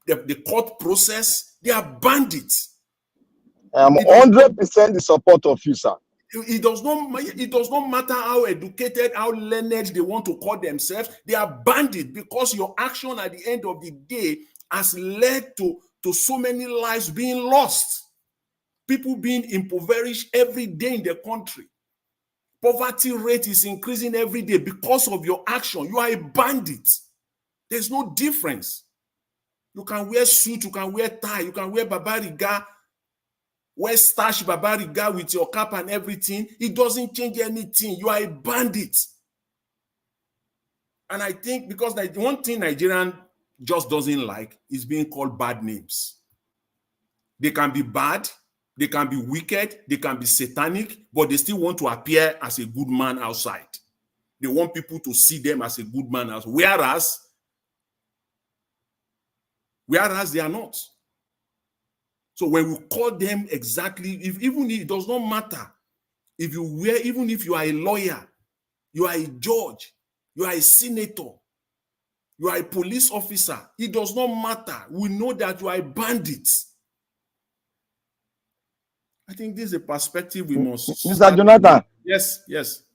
the court process, they are bandits.
I'm 100% the support of you, sir.
It does not matter how educated, how learned they want to call themselves. They are bandits because your action at the end of the day has led to so many lives being lost. People being impoverished every day in the country. Poverty rate is increasing every day because of your action. You are a bandit. There's no difference. You can wear suit, you can wear tie, you can wear babariga, wear stash babariga with your cap and everything. It doesn't change anything. You are a bandit. And I think because one thing Nigerian just doesn't like is being called bad names. They can be bad, they can be wicked, they can be satanic, but they still want to appear as a good man outside. They want people to see them as a good man outside, whereas they are not. So when we call them exactly, even if it does not matter, even if you are a lawyer, you are a judge, you are a senator, you are a police officer, it does not matter. We know that you are a bandit. I think this is a perspective we must.
Mr. Jonathan.
Yes.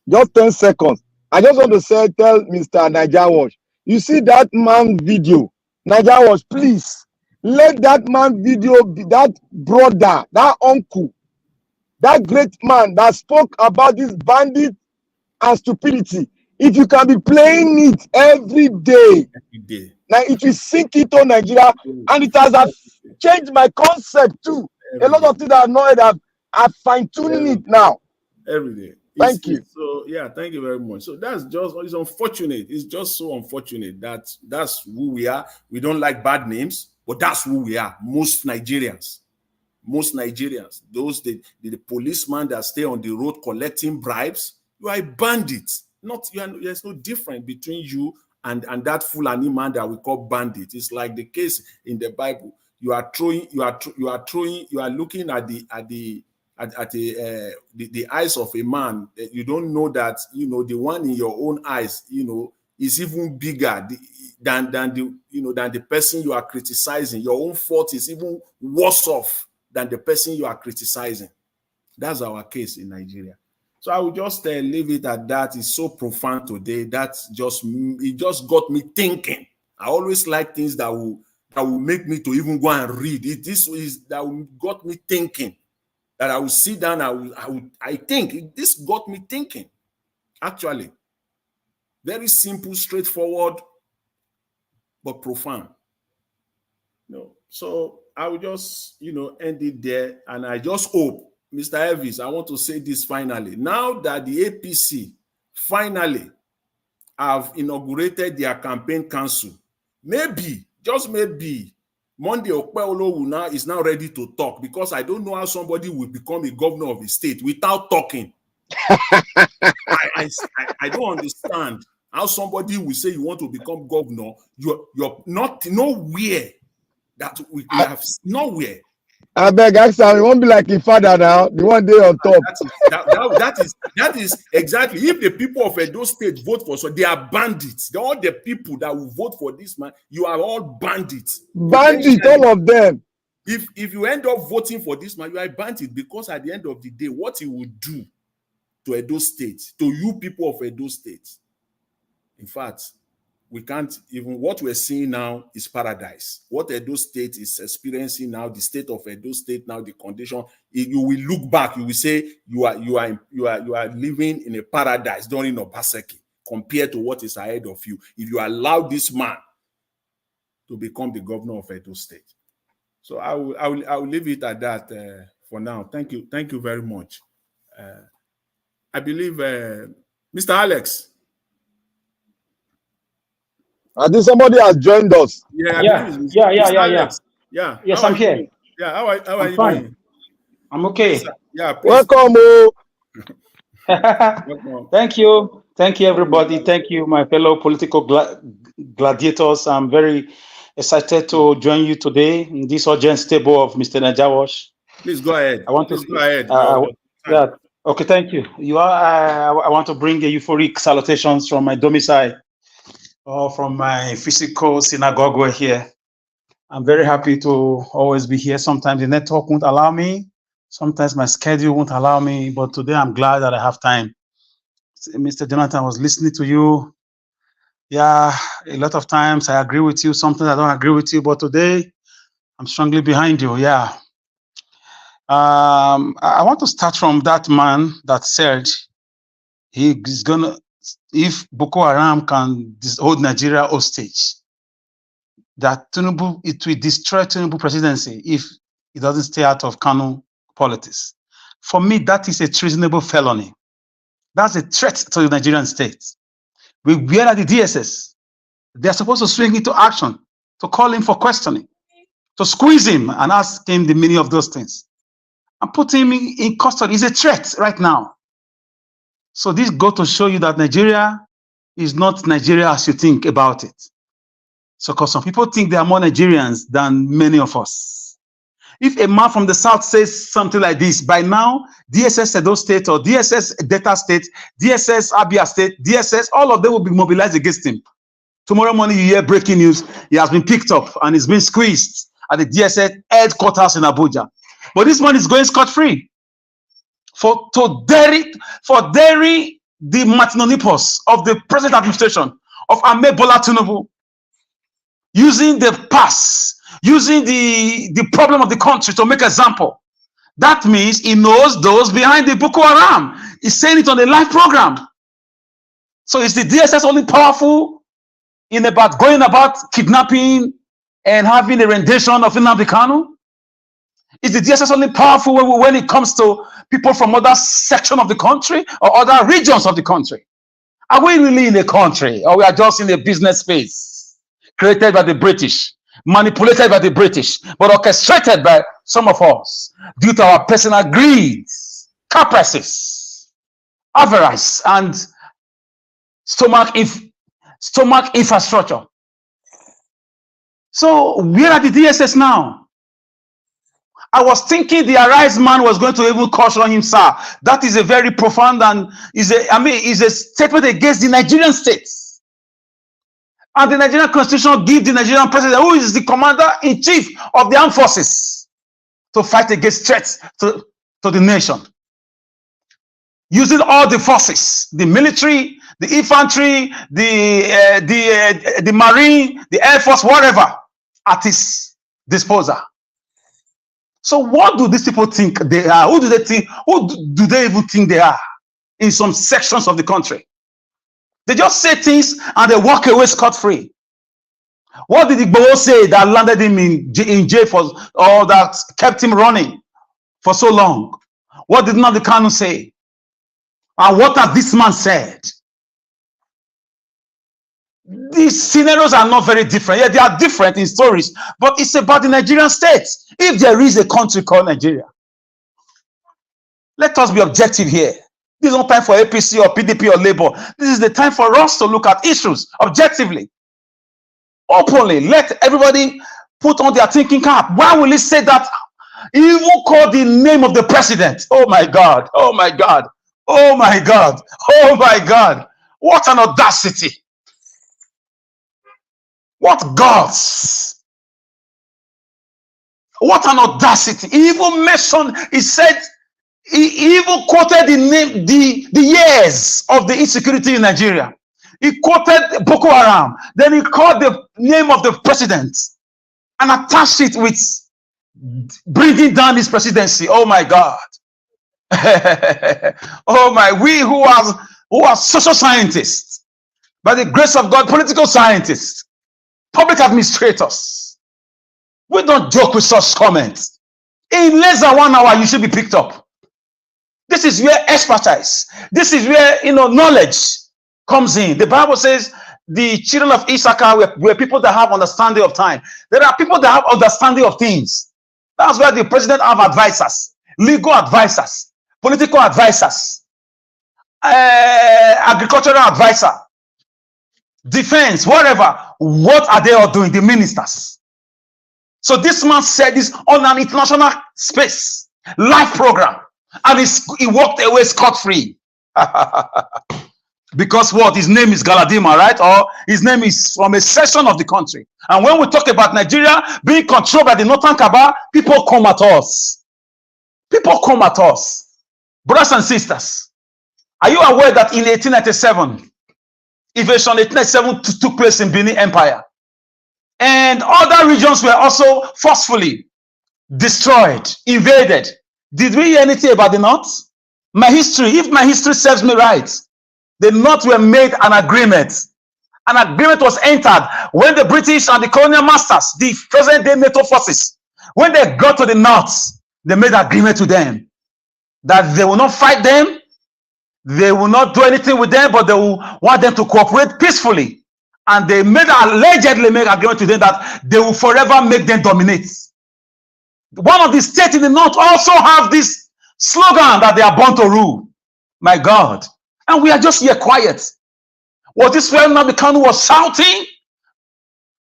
Just 10 seconds. I just want to tell Mr. Nigerian, you see that man video, Nigerian, please let that man video be that brother, that uncle, that great man that spoke about this bandit and stupidity. If you can be playing it every day, now it will sink into Nigeria, and it has changed my concept too. A lot of things that I know that are fine-tuning it now.
Every day.
Thank you.
So yeah, thank you very much. So it's unfortunate. It's just so unfortunate that that's who we are. We don't like bad names, but that's who we are. Most Nigerians, those the policemen that stay on the road collecting bribes, you are a bandit. There's no difference between you and that Fulani man that we call bandit. It's like the case in the Bible. You are looking at the eyes of a man. You don't know that the one in your own eyes is even bigger than the person you are criticizing. Your own fault is even worse off than the person you are criticizing. That's our case in Nigeria. So I will just leave it at that. It's so profound today. It just got me thinking. I always like things that will that will make me to even go and read it. This is that got me thinking. That I will sit down. I think this got me thinking. Actually, very simple, straightforward, but profound. So I will just end it there, and I just hope, Mr. Elvis, I want to say this finally. Now that the APC finally have inaugurated their campaign council, maybe, just maybe, Monday Okpeolo is now ready to talk, because I don't know how somebody will become a governor of a state without talking. I don't understand how somebody will say you want to become governor. You're not nowhere that we have nowhere.
I beg, actually, it won't be like your father now. The one day on top.
That is exactly. If the people of Edo State vote for, so they are bandits. All the people that will vote for this man, you are all bandits.
Bandits, all of them.
If you end up voting for this man, you are a bandit, because at the end of the day, what he will do to Edo State, to you people of Edo State, in fact, we can't even, what we're seeing now is paradise. What Edo State is experiencing now, the state of Edo State now, the condition, you will look back, you will say you are living in a paradise during Obaseki compared to what is ahead of you, if you allow this man to become the governor of Edo State. So I will leave it at that for now. Thank you very much. I believe Mr. Alex.
I think somebody has joined us.
Yeah.
Yes, I'm here.
Yeah, how are you
fine.
doing?
I'm okay.
Yeah,
welcome.
Thank you, everybody. Thank you, my fellow political gladiators. I'm very excited to join you today in this audience table of Mr. Najawash.
Please go ahead.
Go ahead. Yeah. Okay. Thank you. I want to bring a euphoric salutations from my domicile, or from my physical synagogue here. I'm very happy to always be here. Sometimes the network won't allow me. Sometimes my schedule won't allow me. But today I'm glad that I have time. Mr. Jonathan, I was listening to you. Yeah, a lot of times I agree with you. Sometimes I don't agree with you. But today I'm strongly behind you. Yeah. I want to start from that man that said he's gonna, if Boko Haram can hold Nigeria hostage, that Tinubu, it will destroy Tinubu presidency if it doesn't stay out of Kano politics. For me, that is a treasonable felony. That's a threat to the Nigerian state. Where are the DSS? They're supposed to swing into action, to call him for questioning, to squeeze him and ask him the meaning of those things. And put him in custody. It's a threat right now. So this goes to show you that Nigeria is not Nigeria as you think about it. So because some people think they are more Nigerians than many of us. If a man from the south says something like this, by now, DSS Edo State or DSS Delta State, DSS Abia State, DSS, all of them will be mobilized against him. Tomorrow morning you hear breaking news, he has been picked up and he's been squeezed at the DSS headquarters in Abuja. But this man is going scot-free. For dairy the Martinonipos of the present administration of Ahmed Bola Tinubu, using the past, using the problem of the country to make example. That means he knows those behind the Boko Haram. He's saying it on a live program. So is the DSS only powerful in about going about kidnapping and having a rendition of Nnamdi Kanu? Is the DSS only powerful when it comes to people from other sections of the country or other regions of the country? Are we really in a country, or we are just in a business space created by the British, manipulated by the British, but orchestrated by some of us due to our personal greed, caprices, avarice, and stomach infrastructure? So where are the DSS now? I was thinking the Arise man was going to even caution him, sir. That is a very profound and is a statement against the Nigerian state. And the Nigerian constitution gives the Nigerian president, who is the commander-in-chief of the armed forces, to fight against threats to the nation. Using all the forces, the military, the infantry, the marine, the air force, whatever, at his disposal. So what do these people think they are? Who do they think? Who do they even think they are in some sections of the country? They just say things and they walk away scot-free. What did Igboho say that landed him in jail for, or that kept him running for so long? What did Nnamdi Kanu say? And what has this man said? These scenarios are not very different. Yeah, they are different in stories, but it's about the Nigerian state. If there is a country called Nigeria, let us be objective here. This is not time for APC or PDP or Labour. This is the time for us to look at issues objectively, openly. Let everybody put on their thinking cap. Why will he say that? He even called the name of the president. Oh my God. Oh my God. Oh my God. Oh my God. What an audacity. What gods? What an audacity. He even mentioned, he said, he even quoted the name, the years of the insecurity in Nigeria. He quoted Boko Haram. Then he called the name of the president and attached it with bringing down his presidency. Oh my God. Oh my, we who are social scientists, by the grace of God, political scientists, public administrators, we don't joke with such comments. In less than 1 hour, you should be picked up. This is where expertise, this is where knowledge comes in. The Bible says the children of Issachar were people that have understanding of time. There are people that have understanding of things. That's why the president have advisors, legal advisors, political advisors, agricultural advisor, defense, whatever. What are they all doing? The ministers. So this man said this on an international space, live program, and he walked away scot-free. Because what? His name is Galadima, right? Or his name is from a section of the country. And when we talk about Nigeria being controlled by the Northern Cabal, people come at us. People come at us. Brothers and sisters, are you aware that in 1897, invasion 1897 took place in Benin Empire? And other regions were also forcefully destroyed, invaded. Did we hear anything about the North? My history, if my history serves me right, the North were made an agreement. An agreement was entered when the British and the colonial masters, the present day NATO forces, when they got to the North, they made an agreement with them that they will not fight them, they will not do anything with them, but they will want them to cooperate peacefully. And they allegedly made an agreement with them that they will forever make them dominate. One of the states in the North also have this slogan that they are born to rule. My God. And we are just here quiet. Was this where Nnamdi Kanu was shouting?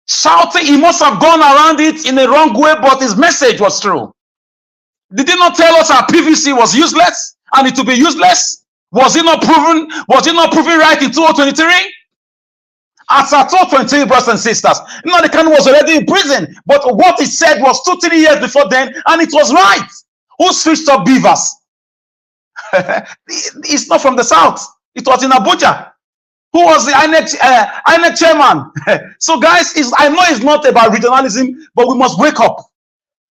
Shouting, he must have gone around it in a wrong way, but his message was true. Did he not tell us our PVC was useless and it to be useless? Was it not proven? Was it not proven right in 2023? As at 2023, brothers and sisters, Nnamdi Kanu was already in prison, but what he said was 2-3 years before then, and it was right. Who switched up beavers? It's not from the south. It was in Abuja. Who was the INEC chairman? So guys, I know it's not about regionalism, but we must wake up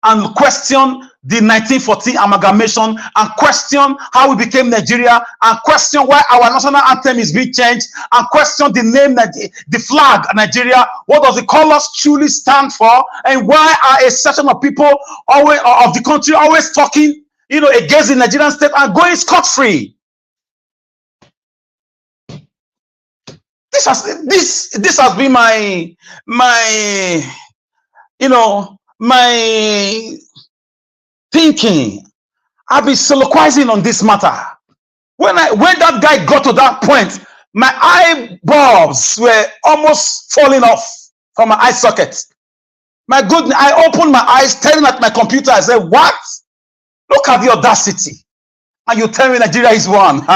and question the 1914 amalgamation, and question how we became Nigeria, and question why our national anthem is being changed, and question the name, the flag Nigeria. What does the colors truly stand for, and why are a section of people always of the country always talking, against the Nigerian state and going scot-free? This has been my thinking. I've been soliloquizing on this matter. When that guy got to that point, my eye bulbs were almost falling off from my eye socket. My goodness, I opened my eyes, staring at my computer. I said, what? Look at the audacity. And you tell me Nigeria is one.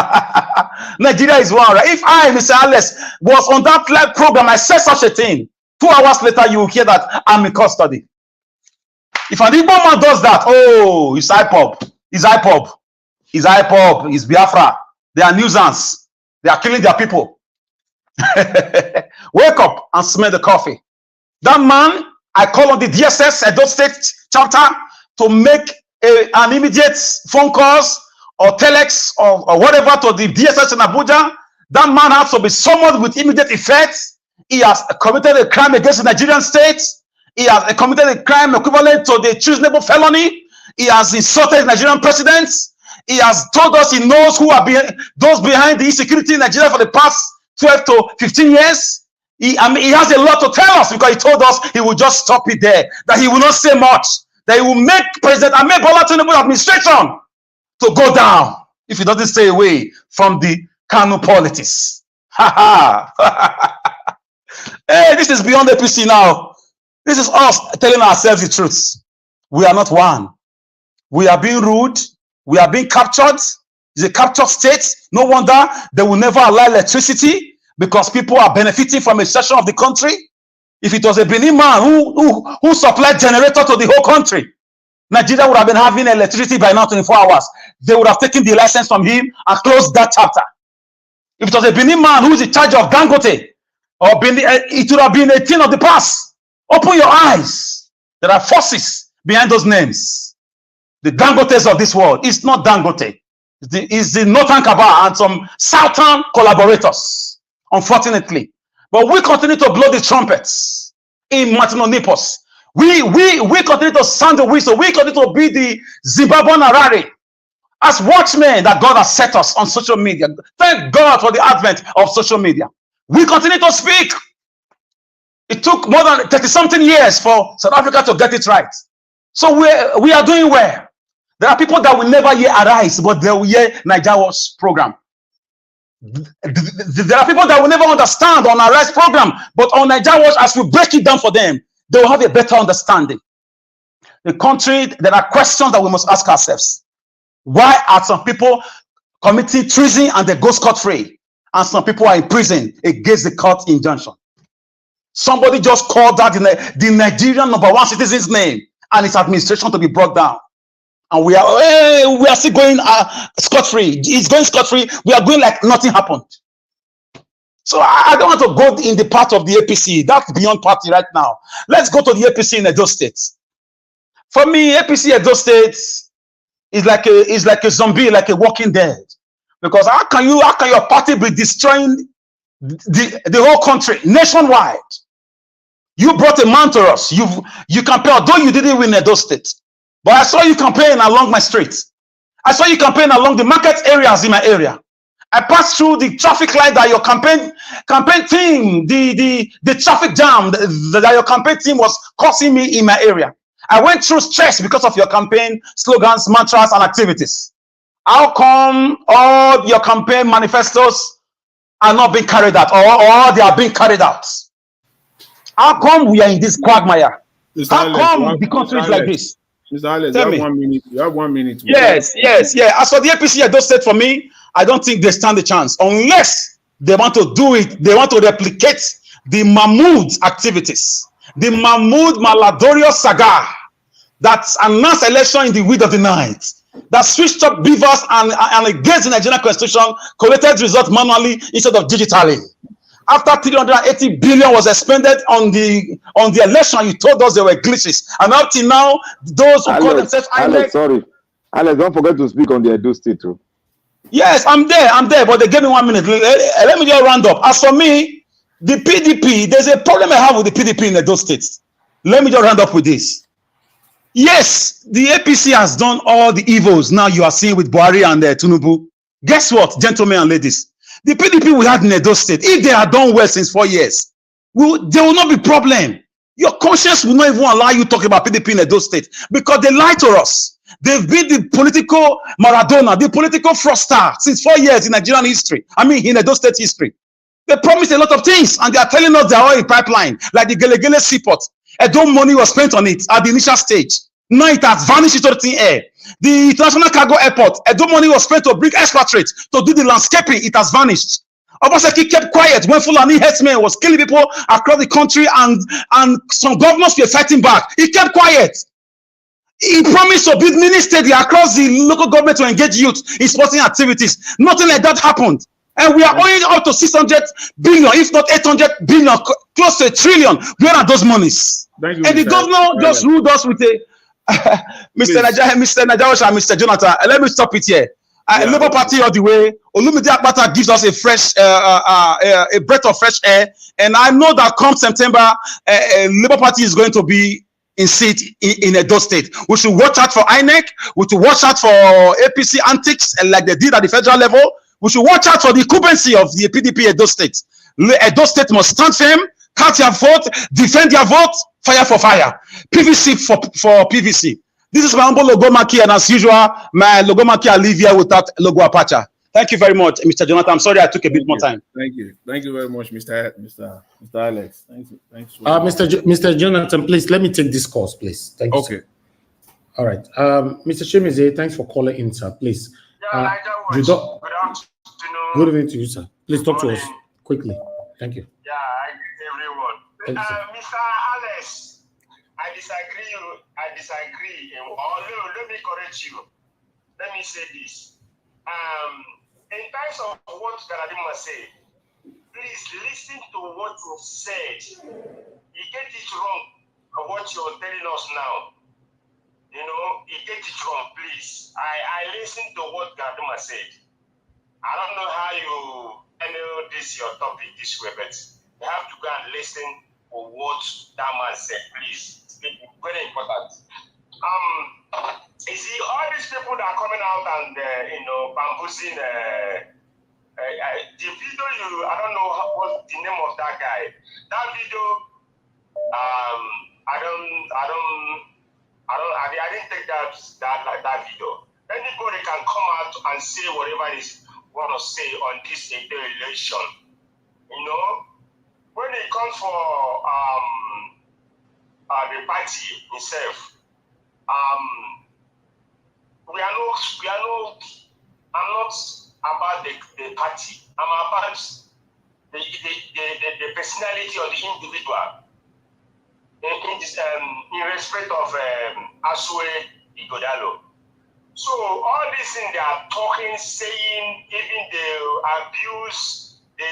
Nigeria is one, right? If I, Mr. Alex, was on that live program, I said such a thing, 2 hours later, you will hear that I'm in custody. If an Igbo man does that, oh, it's IPOB. It's IPOB. It's IPOB. It's Biafra. They are nuisance. They are killing their people. Wake up and smell the coffee. That man, I call on the DSS, Edo State chapter, to make an immediate phone calls or telex or whatever to the DSS in Abuja. That man has to be summoned with immediate effect. He has committed a crime against the Nigerian state. He has committed a crime equivalent to the treasonable felony. He has insulted the Nigerian president. He has told us he knows who are those behind the insecurity in Nigeria for the past 12 to 15 years. He has a lot to tell us, because he told us he will just stop it there, that he will not say much, that he will make President Ahmed Bola Tinubu administration to go down if he doesn't stay away from the Kano politics. Ha ha. Hey, this is beyond APC now. This is us telling ourselves the truth. We are not one. We are being ruled. We are being captured. It's a captured state. No wonder they will never allow electricity, because people are benefiting from a section of the country. If it was a Benin man who supplied generator to the whole country, Nigeria would have been having electricity by now 24 hours. They would have taken the license from him and closed that chapter. If it was a Benin man who is in charge of Dangote, or Benin, it would have been a thing of the past. Open your eyes. There are forces behind those names. The Dangotes of this world. It's not Dangote. It's the Northern Cabal and some Southern collaborators, unfortunately. But we continue to blow the trumpets in Martinonipos. We continue to sound the whistle. We continue to be the Zimbabwean Harare as watchmen that God has set us on social media. Thank God for the advent of social media. We continue to speak. It took more than 30-something years for South Africa to get it right. So we are doing well. There are people that will never hear Arise, but they will hear Nigeria's program. There are people that will never understand on Arise program, but on Nigeria, as we break it down for them, they will have a better understanding. The country, there are questions that we must ask ourselves. Why are some people committing treason and they go scot-free, and some people are in prison against the court injunction? Somebody just called that the Nigerian #1 citizen's name and its administration to be brought down. And we are still going scot-free. It's going scot-free. We are going like nothing happened. So I don't want to go in the part of the APC. That's beyond party right now. Let's go to the APC in Edo State. For me, APC Edo State is like a zombie, like a walking dead. Because how can your party be destroying the whole country nationwide? You brought a man to us. You campaign, although you didn't win Edo State. But I saw you campaign along my street. I saw you campaign along the market areas in my area. I passed through the traffic light that your campaign team, the traffic jam that your campaign team was causing me in my area. I went through stress because of your campaign slogans, mantras, and activities. How come all your campaign manifestos are not being carried out, or they are being carried out? How come we are in this quagmire? How come the country is like this?
Mr. Alex, you have 1 minute. You have 1 minute.
Yes. As for the APC Edo State, for me, I don't think they stand a chance unless they want to do it. They want to replicate the Mahmoud activities, the Mahmoud Maladorio saga that announced election in the wheat of the night, that switched up beavers and against the Nigerian constitution, collected results manually instead of digitally. After 380 billion was expended on the election, you told us there were glitches, and up till now, those who call themselves
Alex, sorry, Alex, don't forget to speak on the Edo State too.
Yes, I'm there, but they gave me 1 minute. Let me just round up. As for me, the PDP, there's a problem I have with the PDP in Edo State. Let me just round up with this. Yes, the APC has done all the evils now you are seeing with Buhari and Tinubu. Guess what, gentlemen and ladies? The PDP we had in Edo State, if they had done well since 4 years, there will not be problem. Your conscience will not even allow you to talk about PDP in Edo State because they lied to us. They've been the political Maradona, the political fraudster since 4 years in Nigerian history. In Edo State history. They promised a lot of things and they are telling us they are all in pipeline, like the Gelegele seaport. Edo money was spent on it at the initial stage. Now it has vanished into the thin air. The International Cargo Airport, Edo money was spent to bring expatriates to do the landscaping. It has vanished. Obaseki kept quiet when Fulani herdsmen was killing people across the country and some governors were fighting back. He kept quiet. He promised to build mini stadia across the local government to engage youth in sporting activities. Nothing like that happened. And we are owing up to 600 billion, if not 800 billion, close to $1 trillion. Where are those monies?
Thank you,
And the
Mr.
governor just ruled us with a Mr. Najawash and Mr. Jonathan. Let me stop it here.
Yeah,
Labour Party all the way. Olumide Akpata gives us a fresh, a breath of fresh air. And I know that come September, Labour Party is going to be in seat in Edo State. We should watch out for INEC. We should watch out for APC antics, like they did at the federal level. We should watch out for the incumbency of the PDP Edo State. Edo State must stand firm, count your vote, defend your vote, fire for fire, PVC for PVC. This is my humble logo marquee, and as usual, my logo marquee I leave here without logo apache. Thank you very much, Mr. Jonathan. I'm sorry I took a bit more time.
Thank you very much, Mr. Alex. Thanks.
Mr. Jonathan, please let me take this course, please. Thank you.
Okay.
Sir. All right. Mr. Shemize, thanks for calling in, sir. Please.
Good afternoon.
Good evening to you, sir. Please talk to us quickly. Thank you.
Yeah, I greet everyone.
Thank you,
Mr. Alex, I disagree. Let me correct you. Let me say this. In terms of what Galadima said, please listen to what you said. You get it wrong. What you're telling us now. You know, you get it wrong, please. I listened to what Galadima said. I don't know how you handle this your topic this way, but you have to go and listen to what that man said, please. It's very important. You see, all these people that are coming out and bamboozling the video. I don't know what's the name of that guy. That video, I didn't take that video. Anybody can come out and say whatever is want to say on this election. You know, when it comes for the party itself, I'm not about the party. I'm about the personality of the individual in respect of Asue Igodalo. So all these things they are talking, saying, even the abuse, the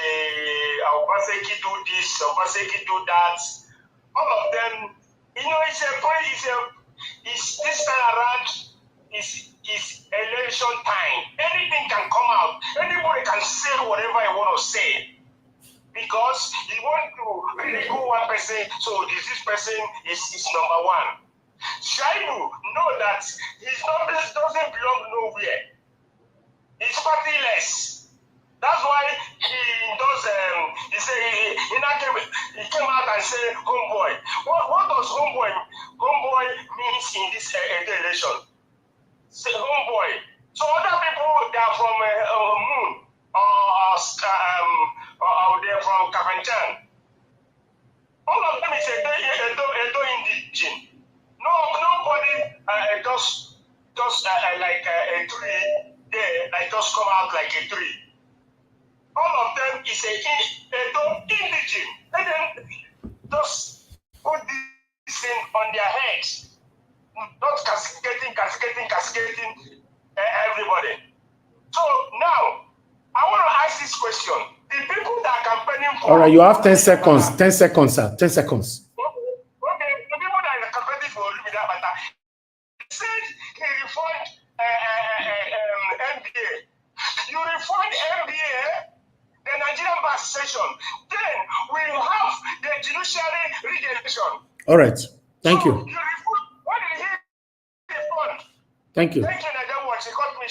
Obaseki do this, Obaseki do that, all of them, you know, it's this time around, it's election time. Anything can come out. Anybody can say whatever I want to say. Because you want to really go one person, so this person is number one. Shaibu know that his numbers doesn't belong nowhere. He's partyless. That's why he does. He say he came out and said homeboy. What does homeboy means in this election? Say homeboy. So other people they are from Moon or they're from Kafanchan. All of them is Edo indigenous. Nobody just like a tree there, like just come out like a tree. All of them is Edo indigenous. And then just put this thing on their heads. Not cascading everybody. So now, I want to ask this question. The people that are campaigning for...
All right, you have 10 seconds. 10 seconds, sir. 10 seconds.
Said he reformed MBA. You reformed MBA, the Nigerian bar session. Then we have the judiciary regeneration.
All right. Thank you.
You reformed. What did he reform?
Thank you.
Thank you, Nigerian watch. He got me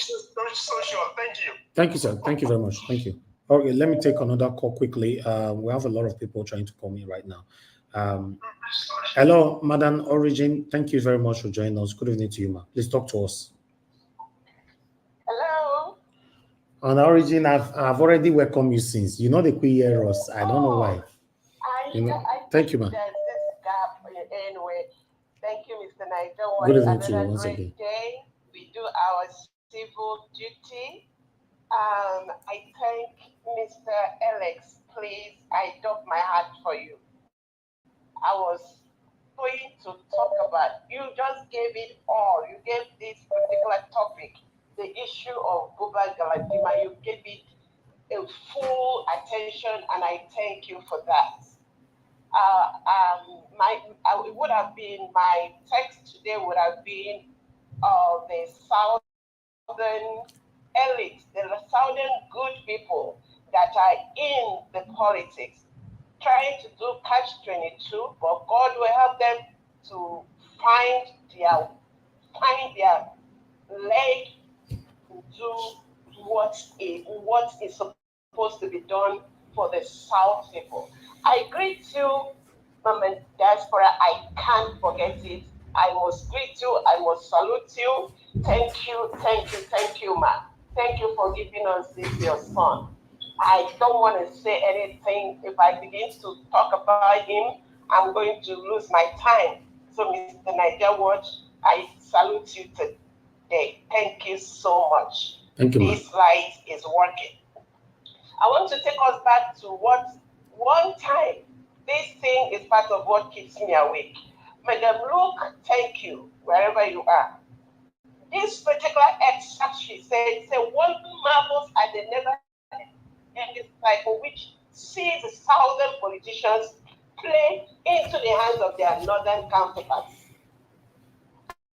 so short. Thank you.
Thank you, sir. Thank you very much. Thank you. Okay, let me take another call quickly. We have a lot of people trying to call me right now. Hello, Madam Origin. Thank you very much for joining us. Good evening to you, ma. Please talk to us.
Hello.
On Origin, I've already welcomed you since. You know the queer us. I don't know why. Thank you, ma.
There's this gap anyway. Thank you, Mr. Nigel.
Good evening to you once again.
Day. We do our civil duty. I thank Mr. Alex. Please, I doff my hat for you. I was going to talk about, you just gave it all. You gave this particular topic, the issue of Buba Galadima. You gave it a full attention, and I thank you for that. it would have been, my text today would have been the southern elite, the southern good people that are in the politics, trying to do catch-22, but God will help them to find their leg to do what is supposed to be done for the South people. I greet you, Mama Diaspora. I can't forget it. I must greet you. I must salute you. Thank you, ma. Thank you for giving us this, your son. I don't want to say anything. If I begin to talk about him, I'm going to lose my time. So, Mr. Niger Watch, I salute you today. Thank you so much.
Thank you,
This light is working. I want to take us back to what one time, this thing is part of what keeps me awake. Madam Luke, thank you, wherever you are. This particular extract, she said, one marvels at the never-ending cycle which sees the southern politicians play into the hands of their northern counterparts.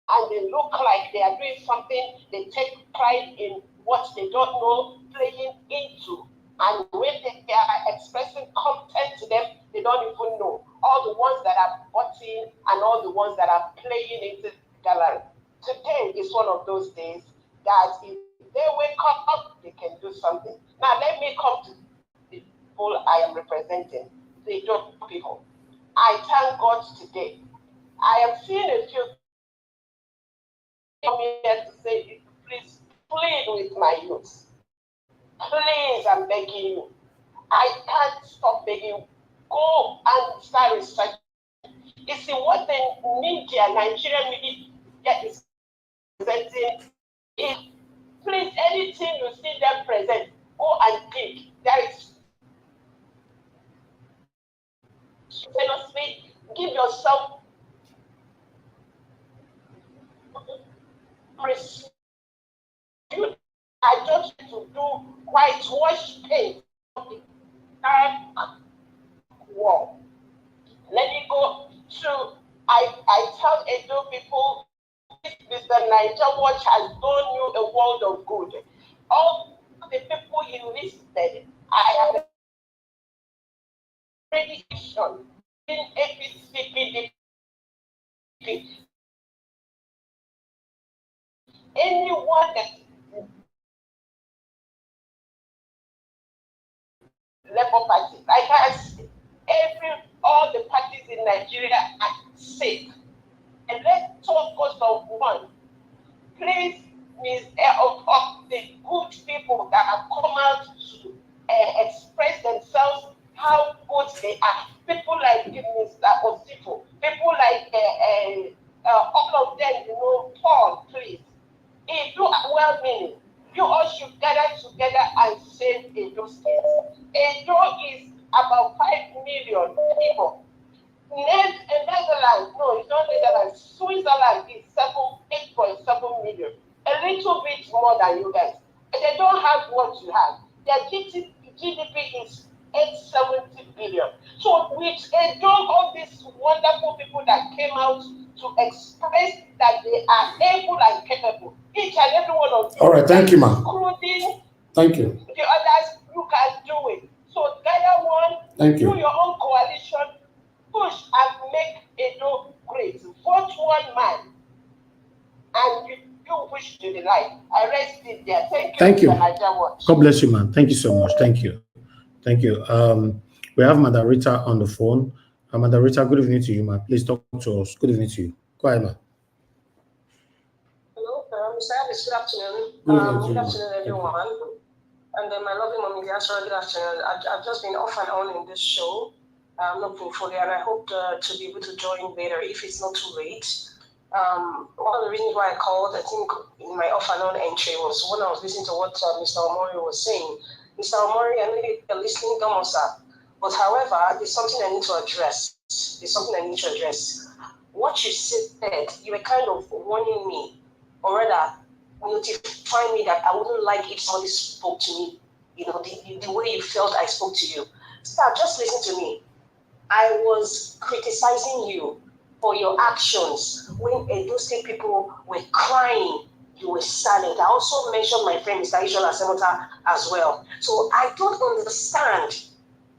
And they look like they are doing something, they take pride in what they don't know, playing into. And when they are expressing content to them, they don't even know. All the ones that are botting and all the ones that are playing into the gallery. Today is one of those days that if they wake up, they can do something. Now let me come to the people I am representing, the Edo people. I thank God today. I have seen a few come here to say, please plead with my youth. Please, I'm begging you. I can't stop begging you. Go and start researching. You see what the media, Nigerian media is presenting is, please, anything you see them present, go and dig. There is, seriously, give yourself respect. I just to do whitewash paint on the dark wall. Let me go to, I tell Edo people, Mr. Niger Watch has done you a world of good. All the people he listed, I have already shown in APC, PDP. Anyone that Labour Party, like I said, all the parties in Nigeria are safe. And let's focus on one. Please, of the good people that have come out to express themselves, how good they are. People like Mr. Osifo, people like all of them, Paul, please. If you are well-meaning, you all should gather together and save Edo State. Edo is about 5 million people. Netherlands, no, it's not Netherlands. Switzerland is 8.7 million. A little bit more than you guys. And they don't have what you have. Their GDP is 870 billion. So with Edo, all these wonderful people that came out to express that they are able and capable, each and every one of you.
All right, thank you, ma'am.
Including
thank you.
the others, you can do it. So gather one,
Thank you.
do your own coalition, push and make Edo great. Vote one man, and you wish to the light. I rest it there. Thank you.
God bless you, man. Thank you so much. Thank you. Thank you. We have Madam Rita on the phone. Madam Rita, good evening to you, man. Please talk to us. Good evening to you. Go ahead, man.
Hello, Mr. Ellis, good afternoon.
Good
afternoon, everyone. And then my lovely mommy, good afternoon. I've just been off and on in this show. I'm not portfolio, and I hope to be able to join later if it's not too late. One of the reasons why I called, I think, in my off and on entry was when I was listening to what Mr. Omori was saying. Mr. Omori, I know you're listening, Gamosa. But however, there's something I need to address. What you said, you were kind of warning me, or rather, notifying me that I wouldn't like if somebody spoke to me, the way you felt I spoke to you. Sir, just listen to me. I was criticizing you for your actions when Edo State people were crying. You were silent. I also mentioned my friend Mr. Ishola Semota as well. So I don't understand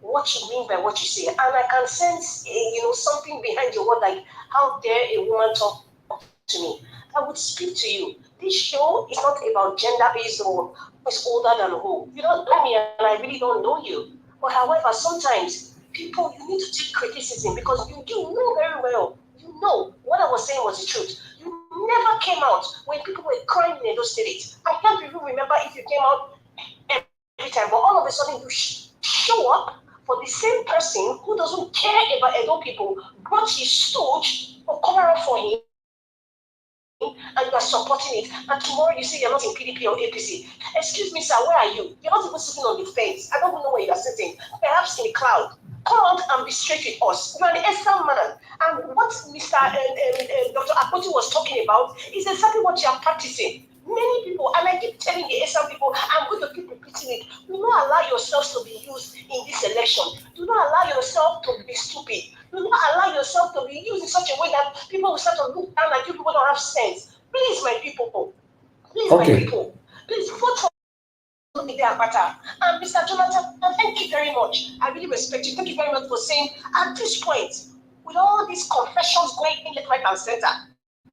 what you mean by what you say, and I can sense, something behind your word. Like, how dare a woman talk to me? I would speak to you. This show is not about gender-based or who's older than who. You don't know me, and I really don't know you. But however, sometimes people, you need to take criticism because you know very well. You know what I was saying was the truth. You never came out when people were crying in Edo State. I can't even remember if you came out every time, but all of a sudden you show up for the same person who doesn't care about Edo people, brought his stooge or cover up for him, and you are supporting it. And tomorrow you say you're not in PDP or APC. Excuse me, sir, where are you? You're not even sitting on the fence. I don't even know where you are sitting. Perhaps in the cloud. Come out and be straight with us. You are the Esther man. And what Mr. Dr. Akpoti was talking about is exactly what you are practicing. Many people, and I keep telling the Esther people, I'm going to keep repeating it. Do not allow yourselves to be used in this election. Do not allow yourself to be stupid. Do not allow yourself to be used in such a way that people will start to look down like you people don't have sense. Please, my people. Please, my people. Please vote for and Mr. Jonathan, thank you very much. I really respect you. Thank you very much for saying at this point, with all these confessions going in left, right, and center,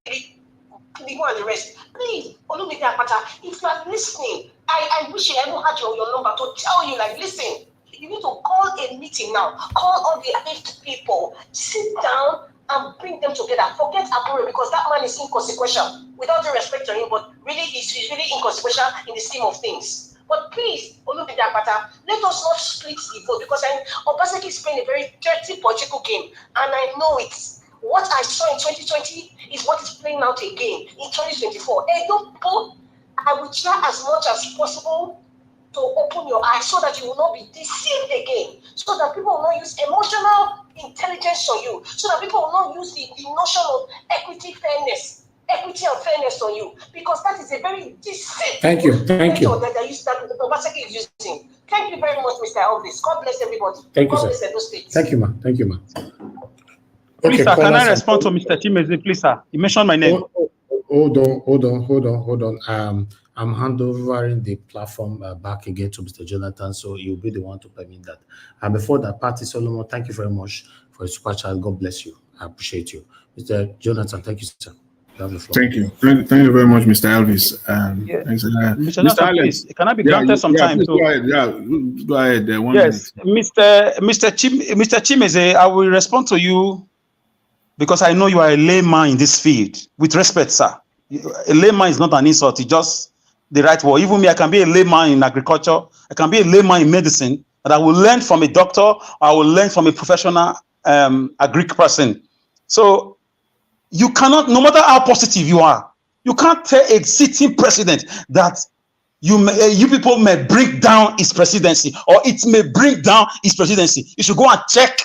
Tinubu and the rest, please, Olumide Akpata, if you are listening, I wish I ever had your number to tell you, like, listen, you need to call a meeting now. Call all the active people, sit down and bring them together. Forget Abure because that man is inconsequential. Without due respect to him, but really, he's really inconsequential in the scheme of things. But please, Olumide Akpata, let us not split the vote because Obaseki is playing a very dirty political game, and I know it. What I saw in 2020 is what is playing out again in 2024. I will try as much as possible to open your eyes so that you will not be deceived again, so that people will not use emotional intelligence on you, so that people will not use the notion of equity and fairness on you, because that is a very deceitful
Thank you.
that Obaseki is using. Thank you very much, Mr. Elvis. God bless everybody.
Thank you,
God
sir.
bless Edo State.
Thank you, ma. Thank you, ma.
Please, sir, can I respond to Mr. Chimeze, please, sir? You mentioned my name.
Hold on. I'm handovering the platform back again to Mr. Jonathan, so you'll be the one to permit that. And before that, Patty Solomon, thank you very much for your super chat. God bless you. I appreciate you. Mr. Jonathan, thank you, sir. You have the floor.
Thank you. Thank you very much, Mr. Elvis. Thanks,
Mr. Jonathan,
Alex,
please, can I be granted some time?
Go ahead. Yeah, go ahead.
Yes, Mr. Chimeze, I will respond to you because I know you are a layman in this field. With respect, sir. A layman is not an insult, it's just the right word. Even me, I can be a layman in agriculture, I can be a layman in medicine, but I will learn from a doctor, I will learn from a professional Greek person. So you cannot, no matter how positive you are, you can't tell a sitting president that you people may bring down his presidency, or it may bring down his presidency. You should go and check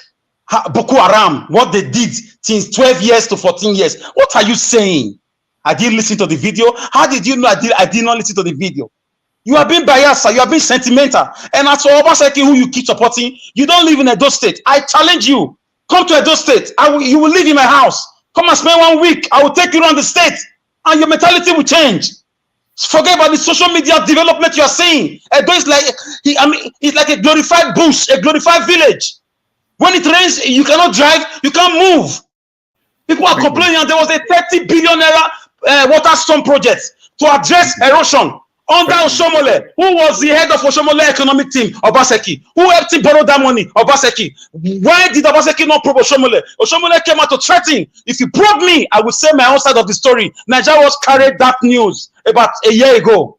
Boko Haram, what they did since 12 years to 14 years. What are you saying? I didn't listen to the video. How did you know I did not listen to the video? You are being biased, sir. You are being sentimental. And as for Obaseki, who you keep supporting, you don't live in Edo State. I challenge you. Come to Edo State. You will live in my house. Come and spend 1 week. I will take you around the state. And your mentality will change. Forget about the social media development you are seeing. Edo is like, it's like a glorified bush, a glorified village. When it rains, you cannot drive, you can't move. People are complaining, and there was a 30 billion water storm project to address erosion under Oshomole. Who was the head of Oshomole economic team? Obaseki. Who helped him borrow that money? Obaseki. Why did Obaseki not probe Oshomole? Oshomole came out to threaten. If you probe me, I will say my own side of the story. Nigeria was carried that news about a year ago.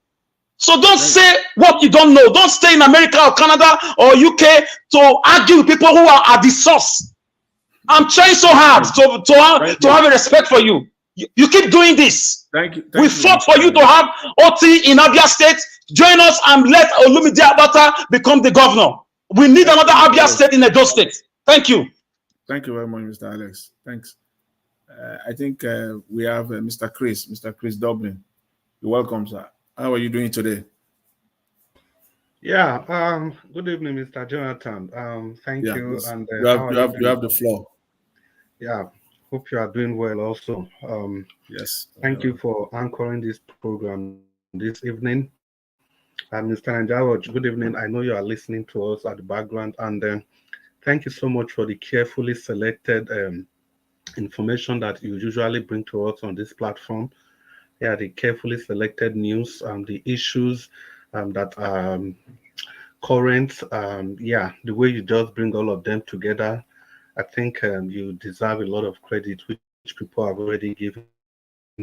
So don't say what you don't know. Don't stay in America or Canada or UK to argue with people who are at the source. I'm trying so hard to have a respect for you. You keep doing this.
Thank you.
We fought for you to have OT in Abia State. Join us and let Olumide Akpata become the governor. We need another Abia State in Edo State. Thank you.
Thank you very much, Mr. Alex. Thanks. I think we have Mr. Chris Dublin. You're welcome, sir. How are you doing today?
Yeah, good evening, Mr. Jonathan. Thank
Yeah,
you.
yes.
And
You have
how are
you
you
have you
doing?
have the floor.
Yeah, hope you are doing well also.
Yes.
Thank you for anchoring this program this evening. Mr. Nanjawa, good evening. I know you are listening to us at the background, and thank you so much for the carefully selected information that you usually bring to us on this platform. Yeah, the carefully selected news, the issues that are current. Yeah, the way you just bring all of them together, I think you deserve a lot of credit, which people have already given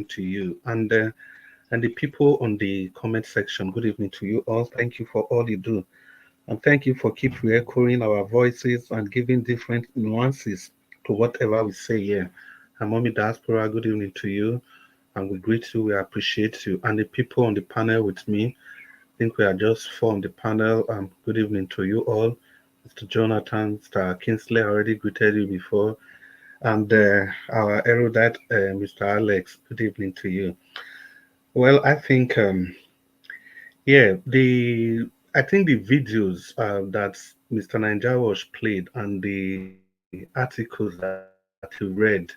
to you. And the people on the comment section, good evening to you all. Thank you for all you do. And thank you for keep re-echoing our voices and giving different nuances to whatever we say here. And Mommy Diaspora, good evening to you. And we greet you, we appreciate you. And the people on the panel with me, I think we are just four on the panel. Good evening to you all. Mr. Jonathan, Mr. Kingsley, I already greeted you before. And our erudite, Mr. Alex, good evening to you. Well, I think, yeah, I think the videos that Mr. Ninja played and the articles that he read,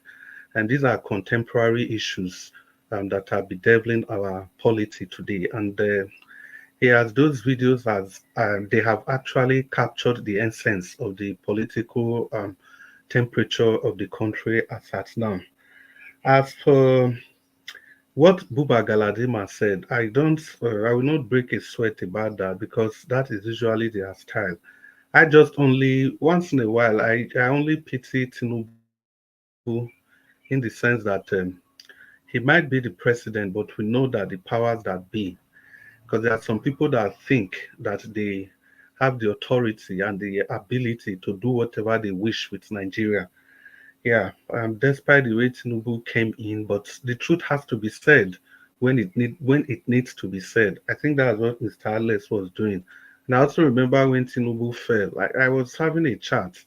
and these are contemporary issues that are bedeviling our polity today. And as those videos they have actually captured the essence of the political temperature of the country as at now. As for what Buba Galadima said, I will not break a sweat about that because that is usually their style. I just only, once in a while, I only pity Tinubu in the sense that he might be the president, but we know that the powers that be, because there are some people that think that they have the authority and the ability to do whatever they wish with Nigeria. Yeah, despite the way Tinubu came in, but the truth has to be said when it needs to be said. I think that's what Mr. Alex was doing. And I also remember when Tinubu fell, like I was having a chat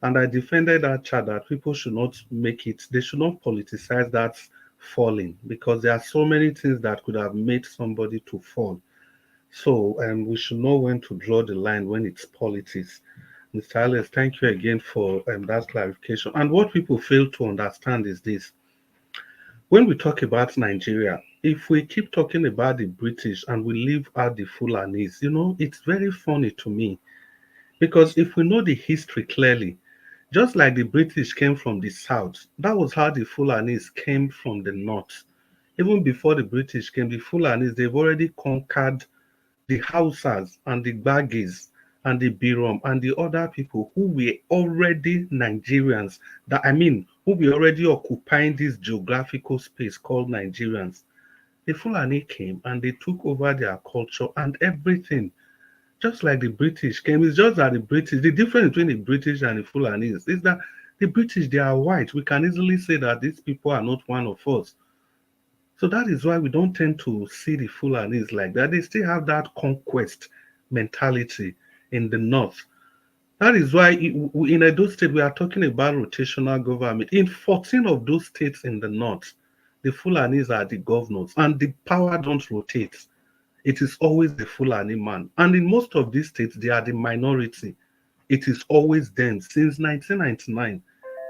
and I defended that chat that people should not make it, they should not politicize that falling because there are so many things that could have made somebody to fall. So we should know when to draw the line when it's politics. Mr. Alex, thank you again for that clarification. And what people fail to understand is this. When we talk about Nigeria, if we keep talking about the British and we leave out the Fulanis, it's very funny to me. Because if we know the history clearly, just like the British came from the south, that was how the Fulanis came from the north. Even before the British came, the Fulanis, they've already conquered the Hausas and the Bagis and the Birom and the other people who were already Nigerians, who were already occupying this geographical space called Nigerians. The Fulani came and they took over their culture and everything, just like the British came. It's just that the difference between the British and the Fulanis is that the British, they are white. We can easily say that these people are not one of us. So that is why we don't tend to see the Fulanis like that. They still have that conquest mentality in the north. That is why in Edo State, we are talking about rotational government. In 14 of those states in the north, the Fulanis are the governors and the power don't rotate. It is always the Fulani man. And in most of these states, they are the minority. It is always them since 1999.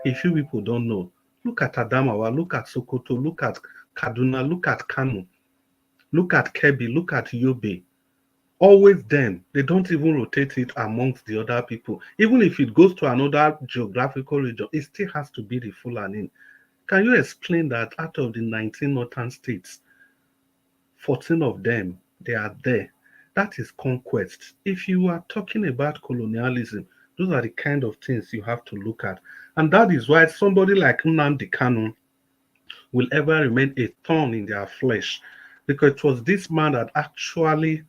A few people don't know. Look at Adamawa, look at Sokoto, look at Kaduna, look at Kano, look at Kebbi, look at Yobe. Always them. They don't even rotate it amongst the other people. Even if it goes to another geographical region, it still has to be the Fulani. Can you explain that out of the 19 northern states, 14 of them, they are there? That is conquest. If you are talking about colonialism, those are the kind of things you have to look at. And that is why somebody like Nnamdi Kanu will ever remain a thorn in their flesh. Because it was this man that actually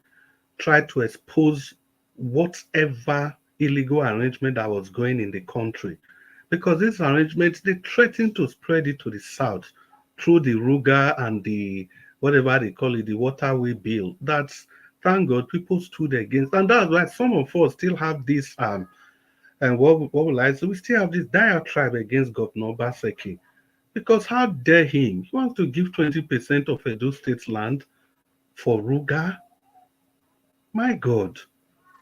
tried to expose whatever illegal arrangement that was going in the country. Because these arrangements, they threatened to spread it to the south through the Ruga and the whatever they call it, the waterway bill. That's, thank God, people stood against. And that's why some of us still have this and what will I say? We still have this diatribe against Governor Obaseki. Because how dare him? He wants to give 20% of Edo State's land for Ruga. My God.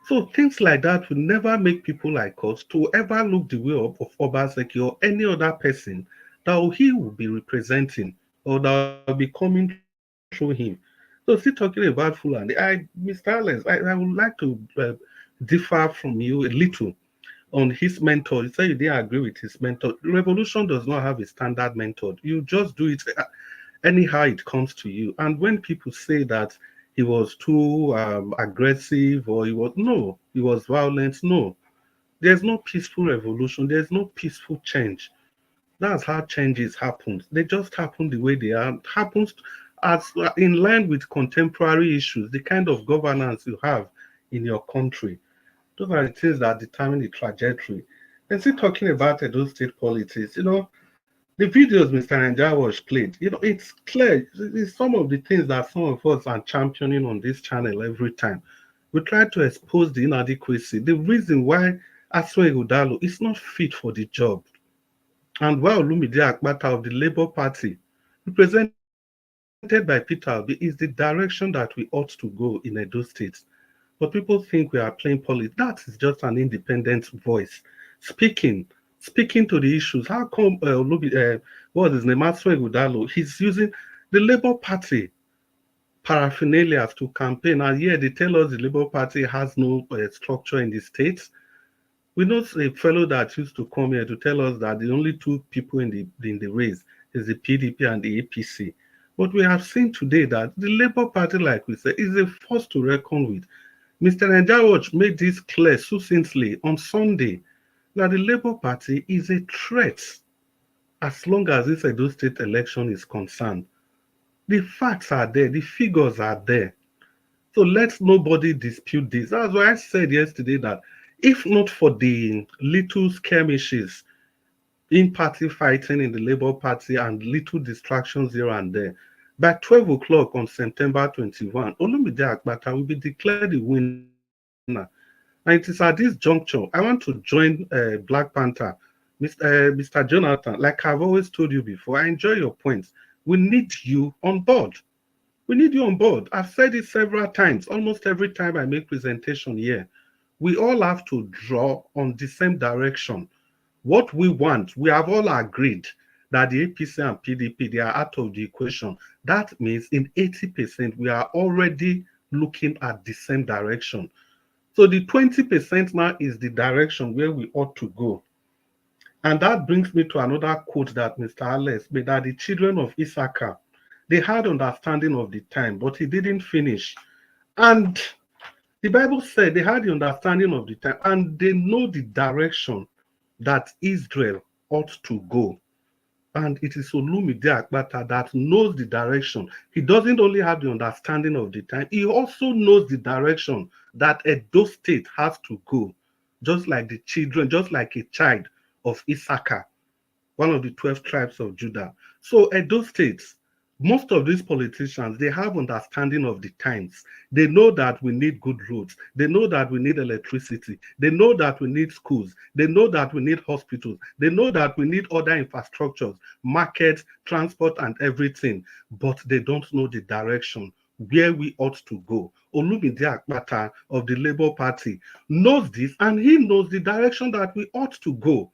So things like that will never make people like us to ever look the way of Obaseki or any other person that he will be representing or that will be coming through him. So still talking about Fulani, Mr. Alex, I would like to differ from you a little on his method. You say you didn't agree with his method. Revolution does not have a standard method. You just do it anyhow it comes to you. And when people say that he was too aggressive or he was violent. No, there's no peaceful revolution. There's no peaceful change. That's how changes happen. They just happen the way they are. It happens as in line with contemporary issues, the kind of governance you have in your country. Those are the things that determine the trajectory. And still talking about Edo State politics, the videos Mr. Njawash played, it's clear. It's some of the things that some of us are championing on this channel every time. We try to expose the inadequacy, the reason why Aswe Udalo is not fit for the job. And while Olumide Akpata of the Labour Party, represented by Peter Obi, is the direction that we ought to go in Edo State. But people think we are playing politics. That is just an independent voice speaking to the issues. How come what is his name, Aswe Udalo, he's using the Labour Party paraphernalia to campaign, and yet they tell us the Labour Party has no structure in the states. We know a fellow that used to come here to tell us that the only two people in the race is the PDP and the APC. But we have seen today that the Labour Party, like we said, is a force to reckon with. Mr. Njawash made this clear succinctly on Sunday that the Labour Party is a threat as long as this Edo State election is concerned. The facts are there, the figures are there. So let nobody dispute this. That's why I said yesterday that if not for the little skirmishes in party fighting in the Labour Party and little distractions here and there, by 12 o'clock on September 21, Olumide Akpata will be declared the winner. And it is at this juncture, I want to join Black Panther, Mr. Jonathan. Like I've always told you before, I enjoy your points. We need you on board. We need you on board. I've said it several times, almost every time I make presentation here. We all have to draw on the same direction. What we want, we have all agreed that the APC and PDP, they are out of the equation. That means in 80%, we are already looking at the same direction. So the 20% now is the direction where we ought to go. And that brings me to another quote that Mr. Alex made, that the children of Issachar, they had understanding of the time, but he didn't finish. And the Bible said they had the understanding of the time, and they know the direction that Israel ought to go. And it is Olumide Akpata that knows the direction. He doesn't only have the understanding of the time, he also knows the direction that Edo State has to go. Just like the children, just like a child of Issachar, one of the 12 tribes of Judah. So Edo State, most of these politicians, they have understanding of the times. They know that we need good roads. They know that we need electricity. They know that we need schools. They know that we need hospitals. They know that we need other infrastructures, markets, transport, and everything. But they don't know the direction where we ought to go. Olumide Akpata of the Labour Party knows this, and he knows the direction that we ought to go.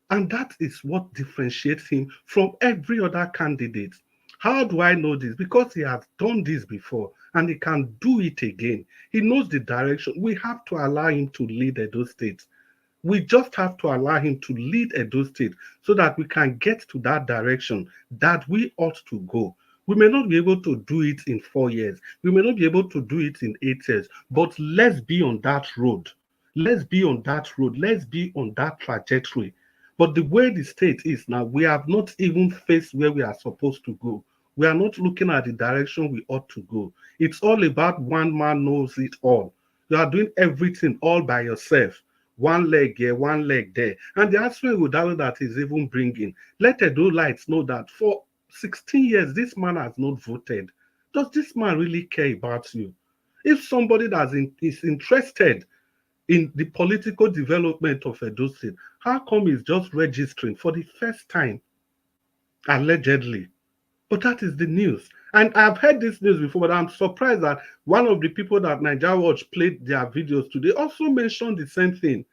And that is what differentiates him from every other candidate. How do I know this? Because he has done this before and he can do it again. He knows the direction. We have to allow him to lead Edo State. We just have to allow him to lead Edo State so that we can get to that direction that we ought to go. We may not be able to do it in 4 years. We may not be able to do it in 8 years, but let's be on that road. Let's be on that road. Let's be on that trajectory. But the way the state is now, we have not even faced where we are supposed to go. We are not looking at the direction we ought to go. It's all about one man knows it all. You are doing everything all by yourself. One leg here, one leg there. And the answer that is even bringing, let Edo Lights know that for 16 years, this man has not voted. Does this man really care about you? If somebody that is interested in the political development of Edo State, how come he's just registering for the first time, allegedly? But that is the news. And I've heard this news before, but I'm surprised that one of the people that Nigeria Watch played their videos today also mentioned the same thing.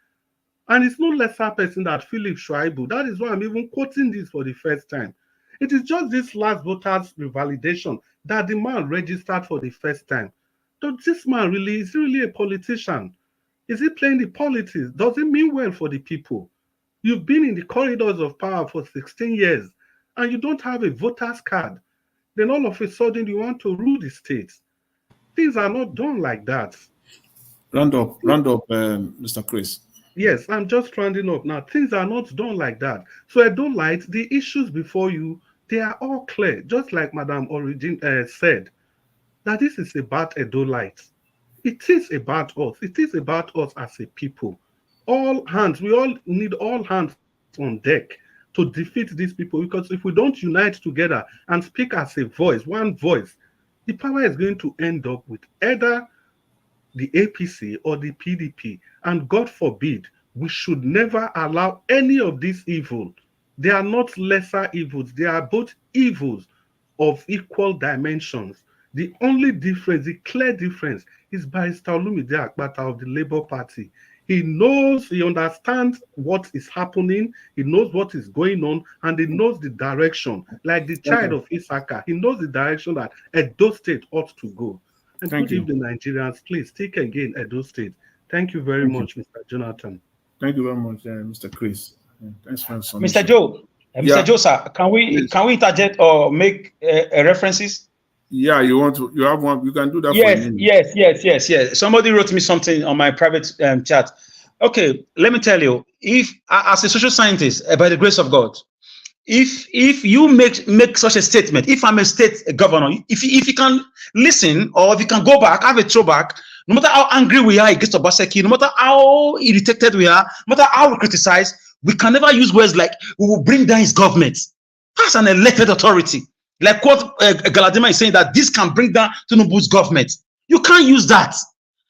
And it's no lesser person than Philip Shaibu. That is why I'm even quoting this for the first time. It is just this last voters revalidation that the man registered for the first time. Does this man really, is he really a politician? Is he playing the politics? Does it mean well for the people? You've been in the corridors of power for 16 years and you don't have a voter's card. Then all of a sudden you want to rule the state. Things are not done like that.
Round up, Mr. Chris.
Yes, I'm just rounding up now. Things are not done like that. So I don't like the issues before you. They are all clear, just like Madam Origin said, that this is about Edo Light. It is about us. It is about us as a people. All hands, we all need all hands on deck to defeat these people, because if we don't unite together and speak as a voice, one voice, the power is going to end up with either the APC or the PDP. And God forbid, we should never allow any of these evil. They are not lesser evils. They are both evils of equal dimensions. The only difference, the clear difference, is Barrister Olumide Akpata of the Labour Party. He knows, he understands what is happening, he knows what is going on, and he knows the direction. Like the child of Issachar, he knows the direction that Edo State ought to go. And good evening, Nigerians. Please take again Edo State. Thank you very much, Mr. Jonathan.
Thank you very much, Mr. Chris. Thanks for your
Mr. Joe, Mr. Joe, sir, can we interject or make references?
Yeah, you want to? You have one. You can do that.
Yes. Somebody wrote me something on my private chat. Okay, let me tell you. If as a social scientist, by the grace of God, if you make such a statement, if I'm a state governor, if you can listen, or if you can go back, have a throwback, no matter how angry we are against Obaseki, no matter how irritated we are, no matter how we criticize, we can never use words like we will bring down his government. That's an elected authority. Like what Galadima is saying, that this can bring down Tinubu's government. You can't use that.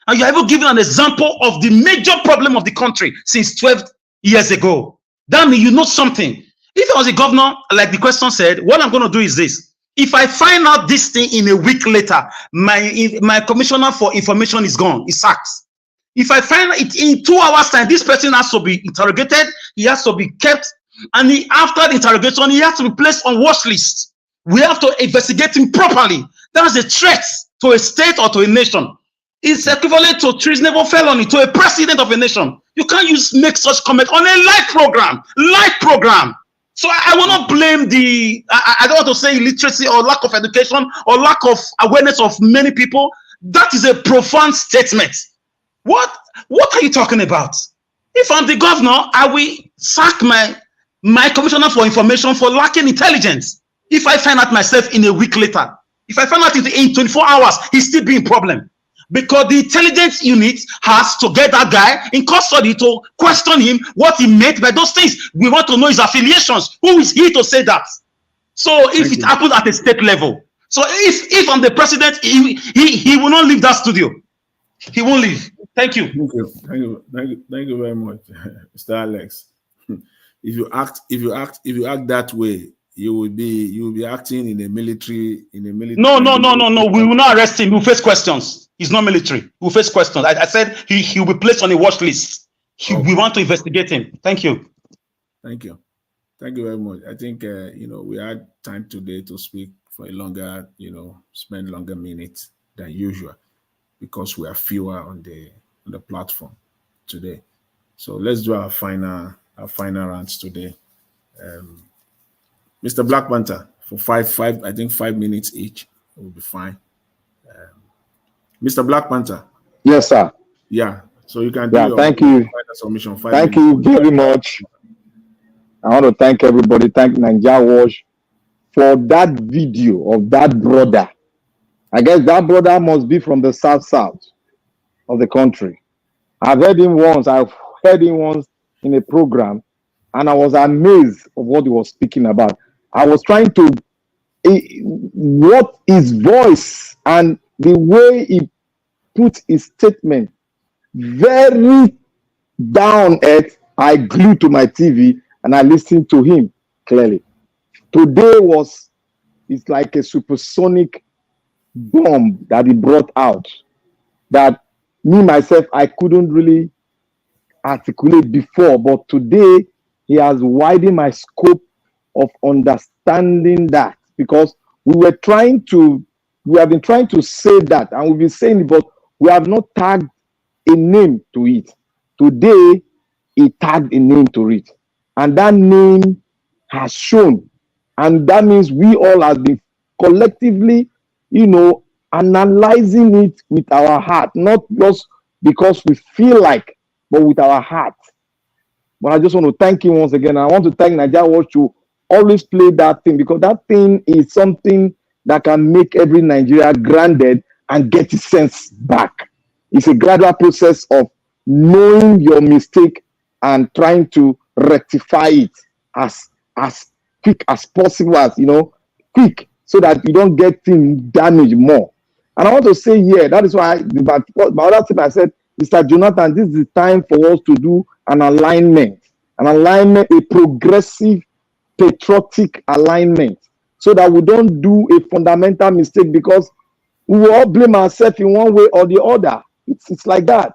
And you have even given an example of the major problem of the country since 12 years ago. That means you know something. If I was a governor, like the question said, what I'm going to do is this. If I find out this thing in a week later, my commissioner for information is gone, is sacked. If I find it in 2 hours time, this person has to be interrogated, he has to be kept, and after the interrogation, he has to be placed on watch list. We have to investigate him properly. That's a threat to a state or to a nation. It's equivalent to treasonable felony to a president of a nation. You can't make such comment on a live program. So I will not blame I don't want to say illiteracy or lack of education or lack of awareness of many people. That is a profound statement. What are you talking about? If I'm the governor, I will sack my commissioner for information for lacking intelligence. If I find out myself in a week later, if I find out in 24 hours, he's still being a problem. Because the intelligence unit has to get that guy in custody to question him what he meant by those things. We want to know his affiliations. Who is he to say that? So if it happens at a state level, so if I'm the president, he will not leave that studio. He won't leave. Thank you.
Thank you very much, Mr. Alex. If you act that way, you will be acting in a military.
No. We will not arrest him. He will face questions. He's not military. He will face questions. I said he will be placed on a watch list. We want to investigate him. Thank you.
Thank you very much. I think we had time today to speak for a longer, spend longer minutes than usual, because we are fewer on the platform today. So let's do our final rounds today. Mr. Black Panther, for 5 minutes each, will be fine. Mr. Black Panther.
Yes, sir.
Yeah. So you can do your
thank you.
Submission.
Thank you very much. I want to thank everybody. Thank Nigerian Watch for that video of that brother. I guess that brother must be from the south of the country. I've heard him once in a program, and I was amazed of what he was speaking about. I was trying to what his voice and the way he put his statement very down at. I glued to my TV and I listened to him clearly. Today was it's like a supersonic bomb that he brought out that me, myself, I couldn't really articulate before. But today, he has widened my scope of understanding that, because we have been trying to say that, and we've been saying it, but we have not tagged a name to it. Today, he tagged a name to it. And that name has shown. And that means we all have been collectively, analyzing it with our heart, not just because we feel like, but with our heart. But I just want to thank you once again. I want to thank Nigeria Watch to always play that thing, because that thing is something that can make every Nigerian grounded and get his sense back. It's a gradual process of knowing your mistake and trying to rectify it as quick as possible, quick, so that you don't get things damaged more. And I want to say here, that is why my other thing I said, Mr. Jonathan, this is the time for us to do an alignment, a progressive, patriotic alignment, so that we don't do a fundamental mistake, because we will all blame ourselves in one way or the other. It's like that.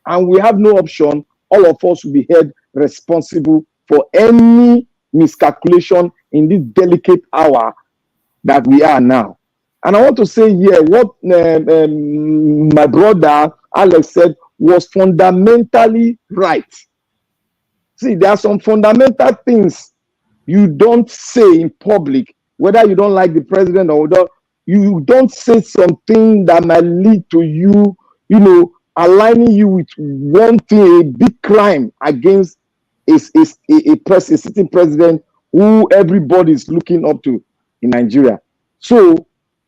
And we have no option. All of us will be held responsible for any miscalculation in this delicate hour that we are now. And I want to say here, what my brother Alex said was fundamentally right. See, there are some fundamental things you don't say in public, whether you don't like the president or not. You don't say something that might lead to you, aligning you with one thing, a big crime against a sitting president who everybody is looking up to in Nigeria. So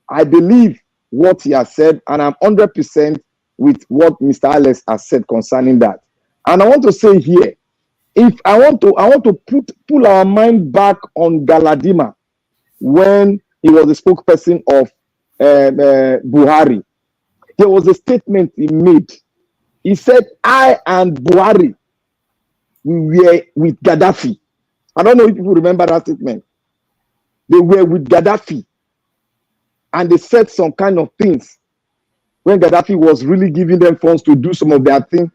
I believe what he has said, and I'm 100% with what Mr. Alex has said concerning that. And I want to say here, if I want to pull our mind back on Galadima when he was the spokesperson of Buhari. There was a statement he made. He said, I and Buhari, we were with Gaddafi. I don't know if people remember that statement. They were with Gaddafi. And they said some kind of things when Gaddafi was really giving them funds to do some of their things.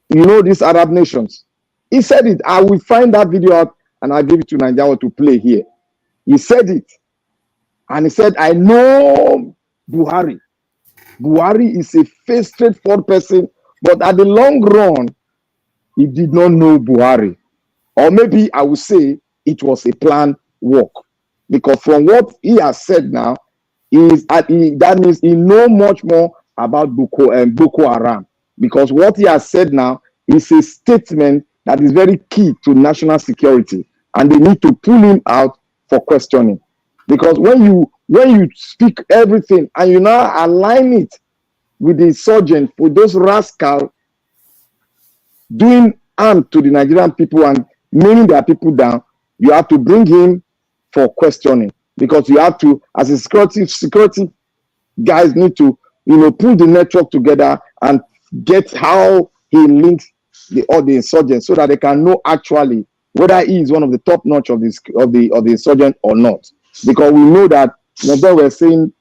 These Arab nations. He said it. I will find that video out and I'll give it to Nigeria to play here. He said it. And he said, I know Buhari. Buhari is a straightforward person, but at the long run, he did not know Buhari. Or maybe I would say it was a planned work. Because from what he has said now, that means he knows much more about Boko Haram. Because what he has said now is a statement that is very key to national security. And they need to pull him out for questioning. Because when you speak everything and you now align it with the insurgent, for those rascals doing harm to the Nigerian people and mailing their people down, you have to bring him for questioning. Because you have to, as a security guys, need to pull the network together and get how he links all the insurgents, so that they can know actually whether he is one of the top notch of the insurgent or not. Because we know that we're saying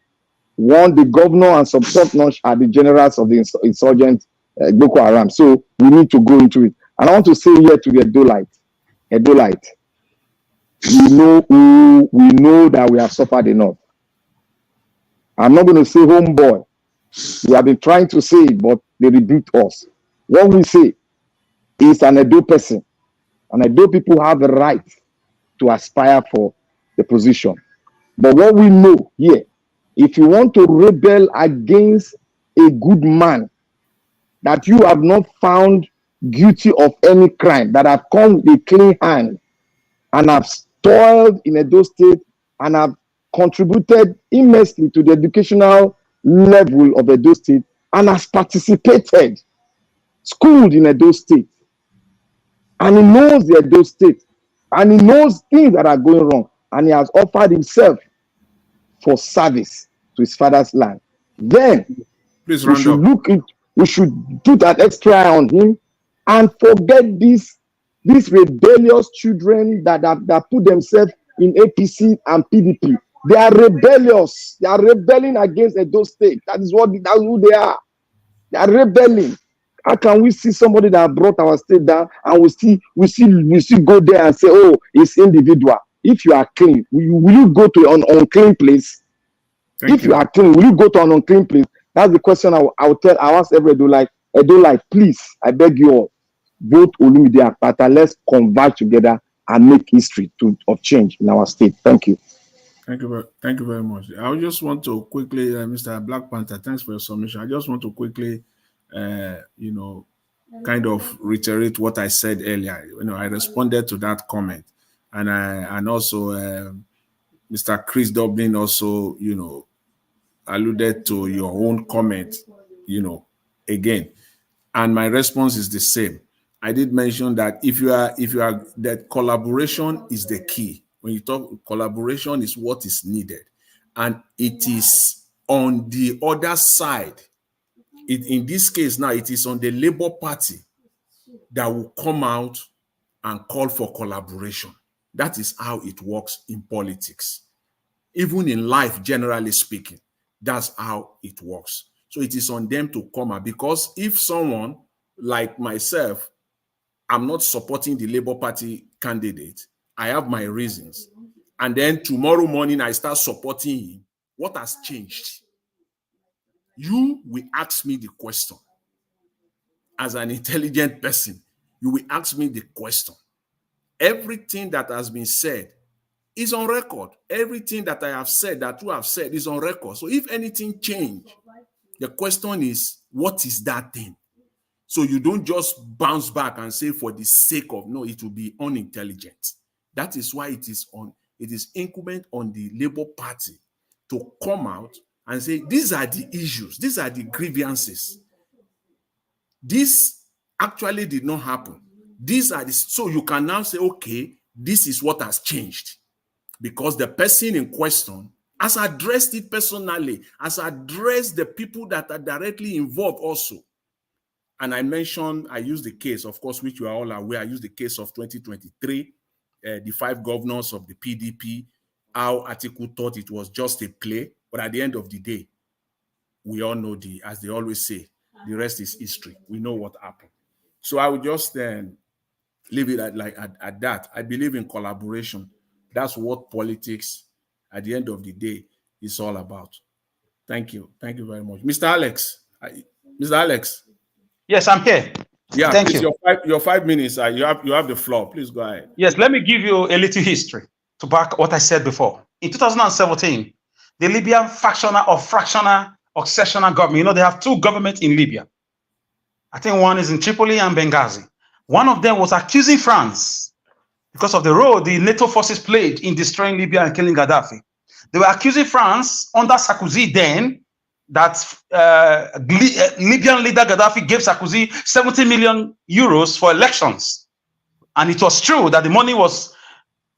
the governor and some top notch are the generals of the insurgent Boko Haram. So we need to go into it. And I want to say here to the Edolite, we know that we have suffered enough. I'm not going to say homeboy. We have been trying to say it, but they rebuked us. What we say is an Edo person. And Edo people have the right to aspire for the position. But what we know here, if you want to rebel against a good man that you have not found guilty of any crime, that have come with a clean hand and have toiled in Edo State and have contributed immensely to the educational level of Edo State and has participated, schooled in Edo State, and he knows the Edo State, and he knows things that are going wrong, and he has offered himself for service to his father's land. Then we should do that extra eye on him and forget these rebellious children that put themselves in APC and PDP. They are rebellious. They are rebelling against Edo State. That's who they are. They are rebelling. How can we see somebody that brought our state down and we still go there and say, oh, it's individual? If you are clean, will you go to an unclean place? If you are clean, will you go to an unclean place? That's the question I ask every Edo, like, please, I beg you all, vote Olumide Akpata. Let's converge together and make history of change in our state. Thank you.
Thank you very much. I just want to quickly, Mr. Black Panther, thanks for your submission. I just want to quickly, kind of reiterate what I said earlier. I responded to that comment, and also Mr. Chris Dublin also, alluded to your own comment, again, and my response is the same. I did mention that if you are that collaboration is the key. When you talk collaboration is what is needed, and it is on the other side. In this case now, it is on the Labour Party that will come out and call for collaboration. That is how it works in politics. Even in life, generally speaking, that's how it works. So it is on them to come out, because if someone like myself, I'm not supporting the Labour Party candidate, I have my reasons, and then tomorrow morning I start supporting him, what has changed? You will ask me the question. As an intelligent person, you will ask me the question. Everything that has been said is on record. Everything that I have said, that you have said, is on record. So if anything changed, the question is, what is that thing? So you don't just bounce back and say for the sake of, no, it will be unintelligent. That is why it is incumbent on the Labour Party to come out and say, these are the issues, these are the grievances. This actually did not happen. So you can now say, okay, this is what has changed. Because the person in question has addressed it personally, has addressed the people that are directly involved also. And I used the case, of course, which you are all aware, I used the case of 2023, the 5 governors of the PDP, how Atiku thought it was just a play, but at the end of the day, we all know as they always say, the rest is history. We know what happened. So I would just leave it at that. I believe in collaboration. That's what politics, at the end of the day, is all about. Thank you. Thank you very much. Mr. Alex. Mr. Alex.
Yes, I'm here.
Yeah,
thank you.
Your 5 minutes. You have the floor. Please go ahead.
Yes, let me give you a little history to back what I said before. In 2017, the Libyan fractional or successional government, they have 2 governments in Libya. I think one is in Tripoli and Benghazi. One of them was accusing France because of the role the NATO forces played in destroying Libya and killing Gaddafi. They were accusing France under Sarkozy then that Libyan leader Gaddafi gave Sarkozy 70 million euros for elections. And it was true that the money was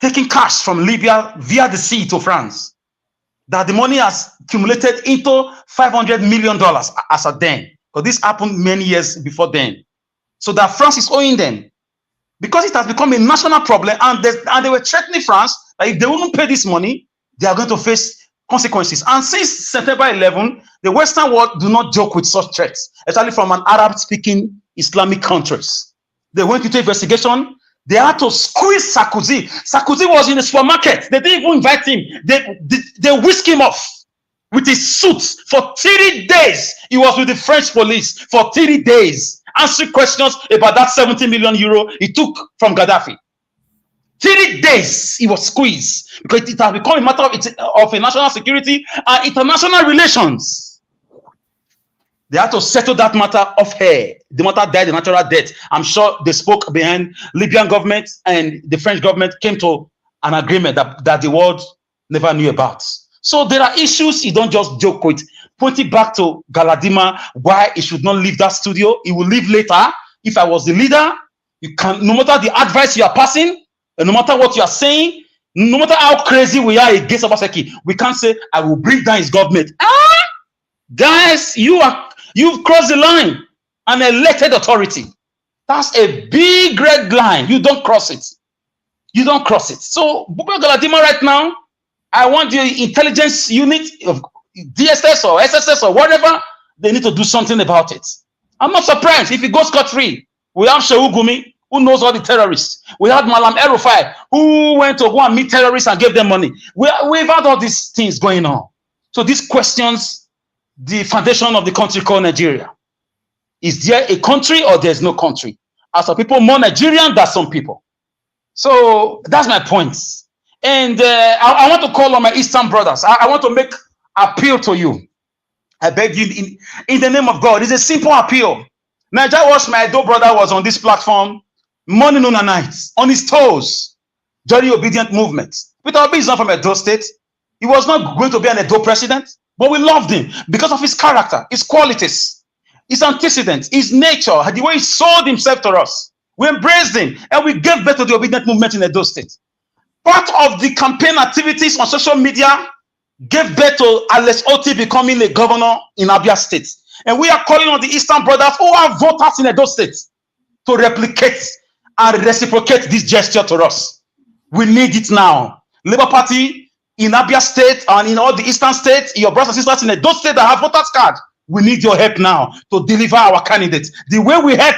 taking cash from Libya via the sea to France. That the money has accumulated into $500 million as of then. Because this happened many years before then. So that France is owing them. Because it has become a national problem, and they were threatening France that if they wouldn't pay this money, they are going to face consequences. And since September 11, the Western world do not joke with such threats, especially from an Arab-speaking Islamic countries. They went into investigation. They had to squeeze Sarkozy. Sarkozy was in the supermarket. They didn't even invite him. They whisked him off with his suit for 30 days. He was with the French police for 30 days, answering questions about that 70 million euro he took from Gaddafi. 30 days he was squeezed because it has become a matter of national security and international relations. They had to settle that matter off here. The matter died a natural death. I'm sure they spoke behind Libyan government, and the French government came to an agreement that the world never knew about. So there are issues you don't just joke with. Pointing back to Galadima, why he should not leave that studio. He will leave later. If I was the leader, you can, no matter the advice you are passing, and no matter what you are saying, no matter how crazy we are against Obaseki, we can't say, I will bring down his government. Guys, you've crossed the line. An elected authority. That's a big red line. You don't cross it. You don't cross it. So, Buba Galadima right now, I want the intelligence unit of DSS or SSS or whatever, they need to do something about it. I'm not surprised if it goes scot-free. We have Shaibu, who knows all the terrorists. We had Malam El-Rufai, who went to go and meet terrorists and gave them money. We've had all these things going on. So this questions the foundation of the country called Nigeria. Is there a country or there's no country? Are some people more Nigerian than some people? So that's my point. And I want to call on my Eastern brothers. I want to make appeal to you. I beg you in the name of God. It's a simple appeal. Nigeria Watch, my Edo brother, was on this platform morning, noon, and night, on his toes, during the obedient movement. Peter Obi is not from Edo State. He was not going to be an Edo president, but we loved him because of his character, his qualities, his antecedents, his nature, the way he sold himself to us. We embraced him and we gave birth to the obedient movement in Edo State. Part of the campaign activities on social media gave birth to Alex Oti becoming a governor in Abia State. And we are calling on the Eastern brothers who are voters in Edo State to replicate and reciprocate this gesture to us. We need it now. Labour Party in Abia State and in all the Eastern states, your brothers and sisters in Edo State that have voters card, we need your help now to deliver our candidates. The way we help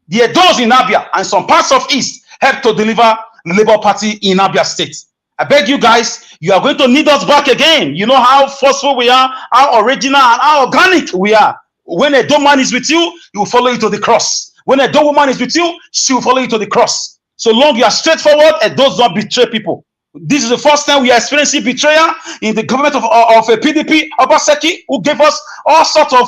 the Edos in Abia and some parts of East help to deliver Labour Party in Abia State. I beg you guys, you are going to need us back again. You know how forceful we are, how original and how organic we are. When a Edo man is with you, he will follow you to the cross. When a Edo woman is with you, she will follow you to the cross. So long you are straightforward, Edos don't betray people. This is the first time we are experiencing betrayal in the government of a PDP, Obaseki, who gave us all sorts of,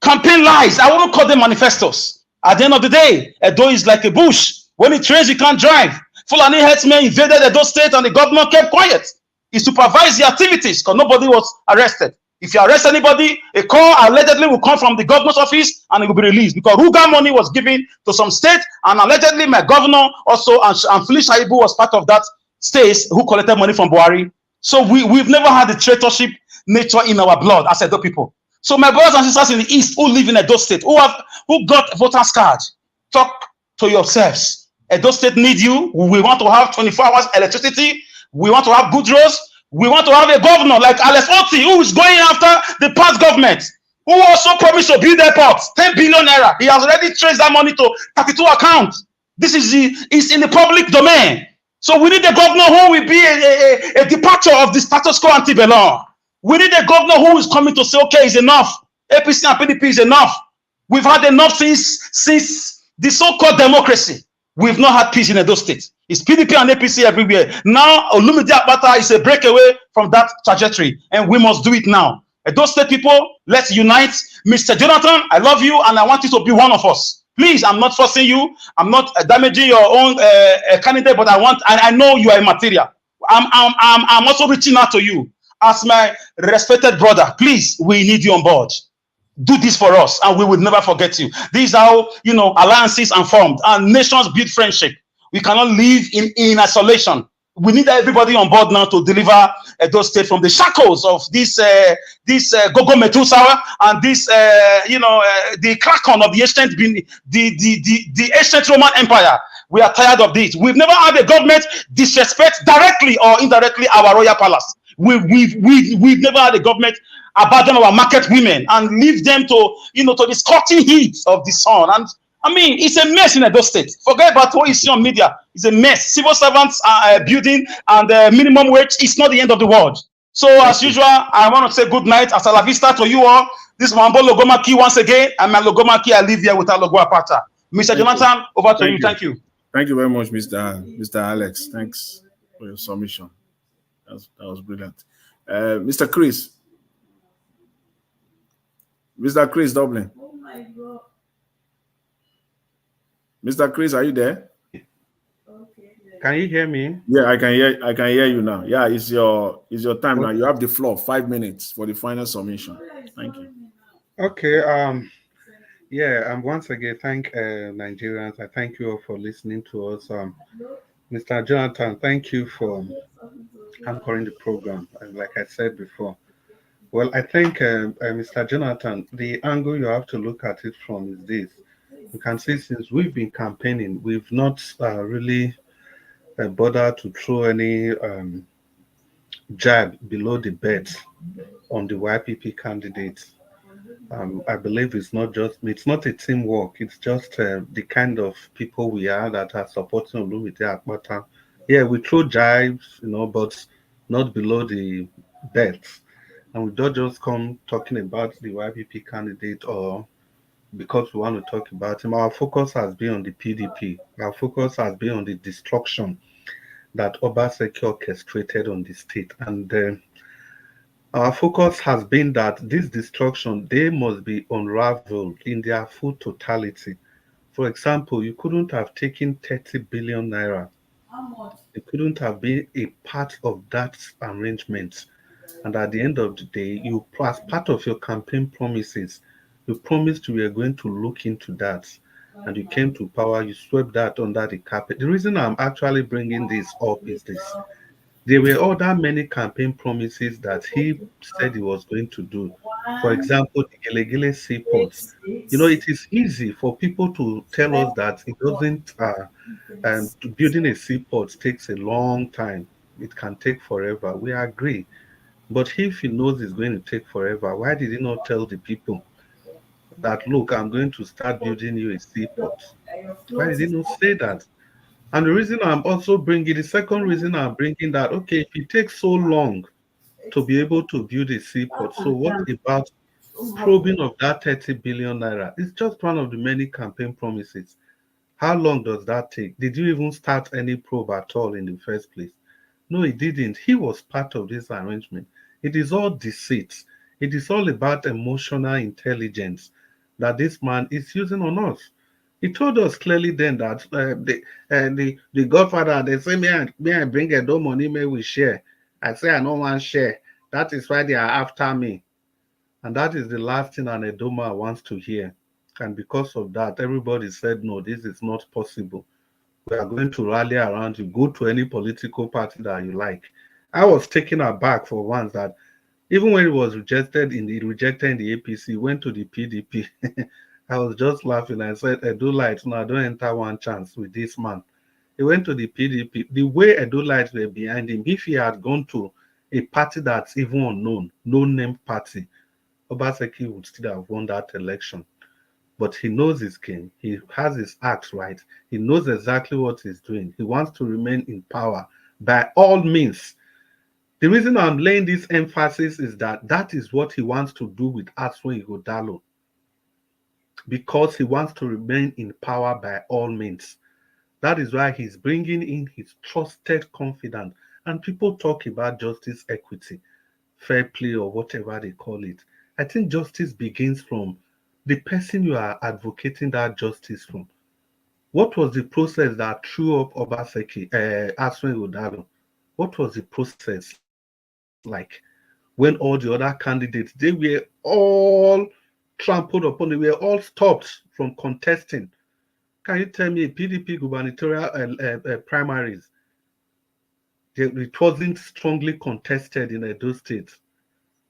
campaign lies. I won't call them manifestos. At the end of the day, Edo is like a bush. When it rains, you can't drive. Fulani herdsmen invaded Edo State and the governor kept quiet. He supervised the activities because nobody was arrested. If you arrest anybody, a call allegedly will come from the governor's office and it will be released because Ruga money was given to some state and allegedly my governor also and Shaibu was part of that state who collected money from Buhari. So we've never had the traitorship nature in our blood as Edo people. So my brothers and sisters in the East who live in Edo State, who got voters card, talk to yourselves. Edo State need you. We want to have 24 hours electricity. We want to have good roads. We want to have a governor like Alex Oti, who is going after the past government, who also promised to build airports, 10 billion naira. He has already traced that money to 32 accounts. This is in the public domain. So we need a governor who will be a departure of the status quo anti-Belon. We need a governor who is coming to say, okay, it's enough. APC and PDP is enough. We've had enough since the so-called democracy. We've not had peace in Edo State. It's PDP and APC everywhere. Now, Olumide Akpata is a breakaway from that trajectory, and we must do it now. Edo State people, let's unite. Mr. Jonathan, I love you, and I want you to be one of us. Please, I'm not forcing you. I'm not damaging your own candidate, but I know you are a material. I'm also reaching out to you as my respected brother. Please, we need you on board. Do this for us and we will never forget you. These are how alliances are formed and nations build friendship. We cannot live in isolation. We need everybody on board now to deliver Edo State from the shackles of this Gogo Metusawa and this the crackon of the ancient Roman Empire. We are tired of this. We've never had a government disrespect directly or indirectly our royal palace. We've never had a government abandon our market women and leave them to the scorching heat of the sun. And I mean, it's a mess in Edo State. Forget about what you see on media. It's a mess. Civil servants are building and the minimum wage is not the end of the world. So as usual, I want to say good night. Hasta la vista to you all. This is Mambo Logomaki once again. I'm a Logomaki. I live here without Logo Apata. Mr. Jonathan, over to you. Thank you.
Thank you very much, Mr. Alex. Thanks for your submission. That was brilliant. Mr. Chris. Mr. Chris Dublin. Oh my God. Mr. Chris, are you there?
Okay. Can you hear me?
Yeah, I can hear you now. Yeah, it's your time now. You have the floor. 5 minutes for the final submission. Thank you.
Okay. Once again, thank Nigerians. I thank you all for listening to us. Mr. Jonathan, thank you for anchoring the program. Like I said before. Well, I think, Mr. Jonathan, the angle you have to look at it from is this. You can see since we've been campaigning, we've not really bothered to throw any jab below the belt on the YPP candidates. I believe it's not a teamwork. It's just the kind of people we are that are supporting Olumide Akpata. Yeah, we throw jibes, but not below the belt. And we don't just come talking about the YPP candidate or because we want to talk about him. Our focus has been on the PDP. Our focus has been on the destruction that Obaseki orchestrated on the state. And our focus has been that this destruction, they must be unraveled in their full totality. For example, you couldn't have taken 30 billion naira. It couldn't have been a part of that arrangement. And at the end of the day, you, as part of your campaign promises, you promised you were going to look into that. And you came to power, you swept that under the carpet. The reason I'm actually bringing this up is this. There were other many campaign promises that he said he was going to do. For example, the Gelegele seaport. It is easy for people to tell us that it doesn't, building a seaport takes a long time. It can take forever. We agree. But if he knows it's going to take forever, why did he not tell the people that, look, I'm going to start building you a seaport? Why did he not say that? And the second reason I'm bringing that, okay, if it takes so long to be able to build a seaport, so what about probing of that 30 billion naira? It's just one of the many campaign promises. How long does that take? Did you even start any probe at all in the first place? No, he didn't. He was part of this arrangement. It is all deceit. It is all about emotional intelligence that this man is using on us. He told us clearly then that the Godfather, they say, may I bring a do money, may we share. I say, I don't want share. That is why they are after me. And that is the last thing an Edoma wants to hear. And because of that, everybody said, no, this is not possible. We are going to rally around you. Go to any political party that you like. I was taken aback for once that even when it was rejected in the APC, went to the PDP. I was just laughing. I said, Edo Light, no, I don't enter one chance with this man. He went to the PDP. The way Edo Light were behind him, if he had gone to a party that's even unknown, no-name party, Obaseki would still have won that election. But he knows his game. He has his acts right. He knows exactly what he's doing. He wants to remain in power by all means. The reason I'm laying this emphasis is that is what he wants to do with Aswan Ighodalo, because he wants to remain in power by all means. That is why he's bringing in his trusted confidant. And people talk about justice, equity, fair play, or whatever they call it. I think justice begins from the person you are advocating that justice from. What was the process that threw up Obaseki, Aswan Ighodalo? What was the process like when all the other candidates, they were all trampled upon, they were all stopped from contesting? Can you tell me a PDP gubernatorial primaries, it wasn't strongly contested in Edo State?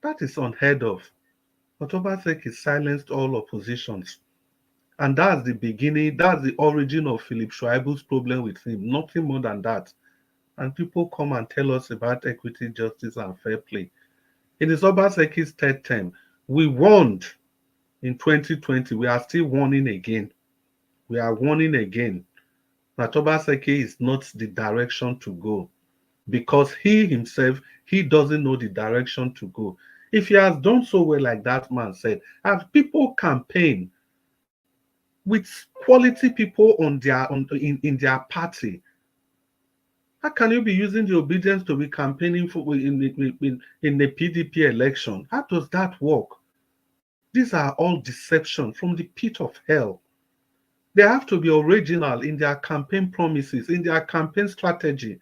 That is unheard of. But Obaseki silenced all oppositions. And that's the beginning, that's the origin of Philip Shaibu's problem with him, nothing more than that. And people come and tell us about equity, justice, and fair play. It is Obaseki's third term. We warned in 2020. We are still warning again. We are warning again that Obaseki is not the direction to go, because he himself, he doesn't know the direction to go. If he has done so well, like that man said, as people campaign with quality people in their party, how can you be using the obedience to be campaigning for in the PDP election? How does that work? These are all deception from the pit of hell. They have to be original in their campaign promises, in their campaign strategy.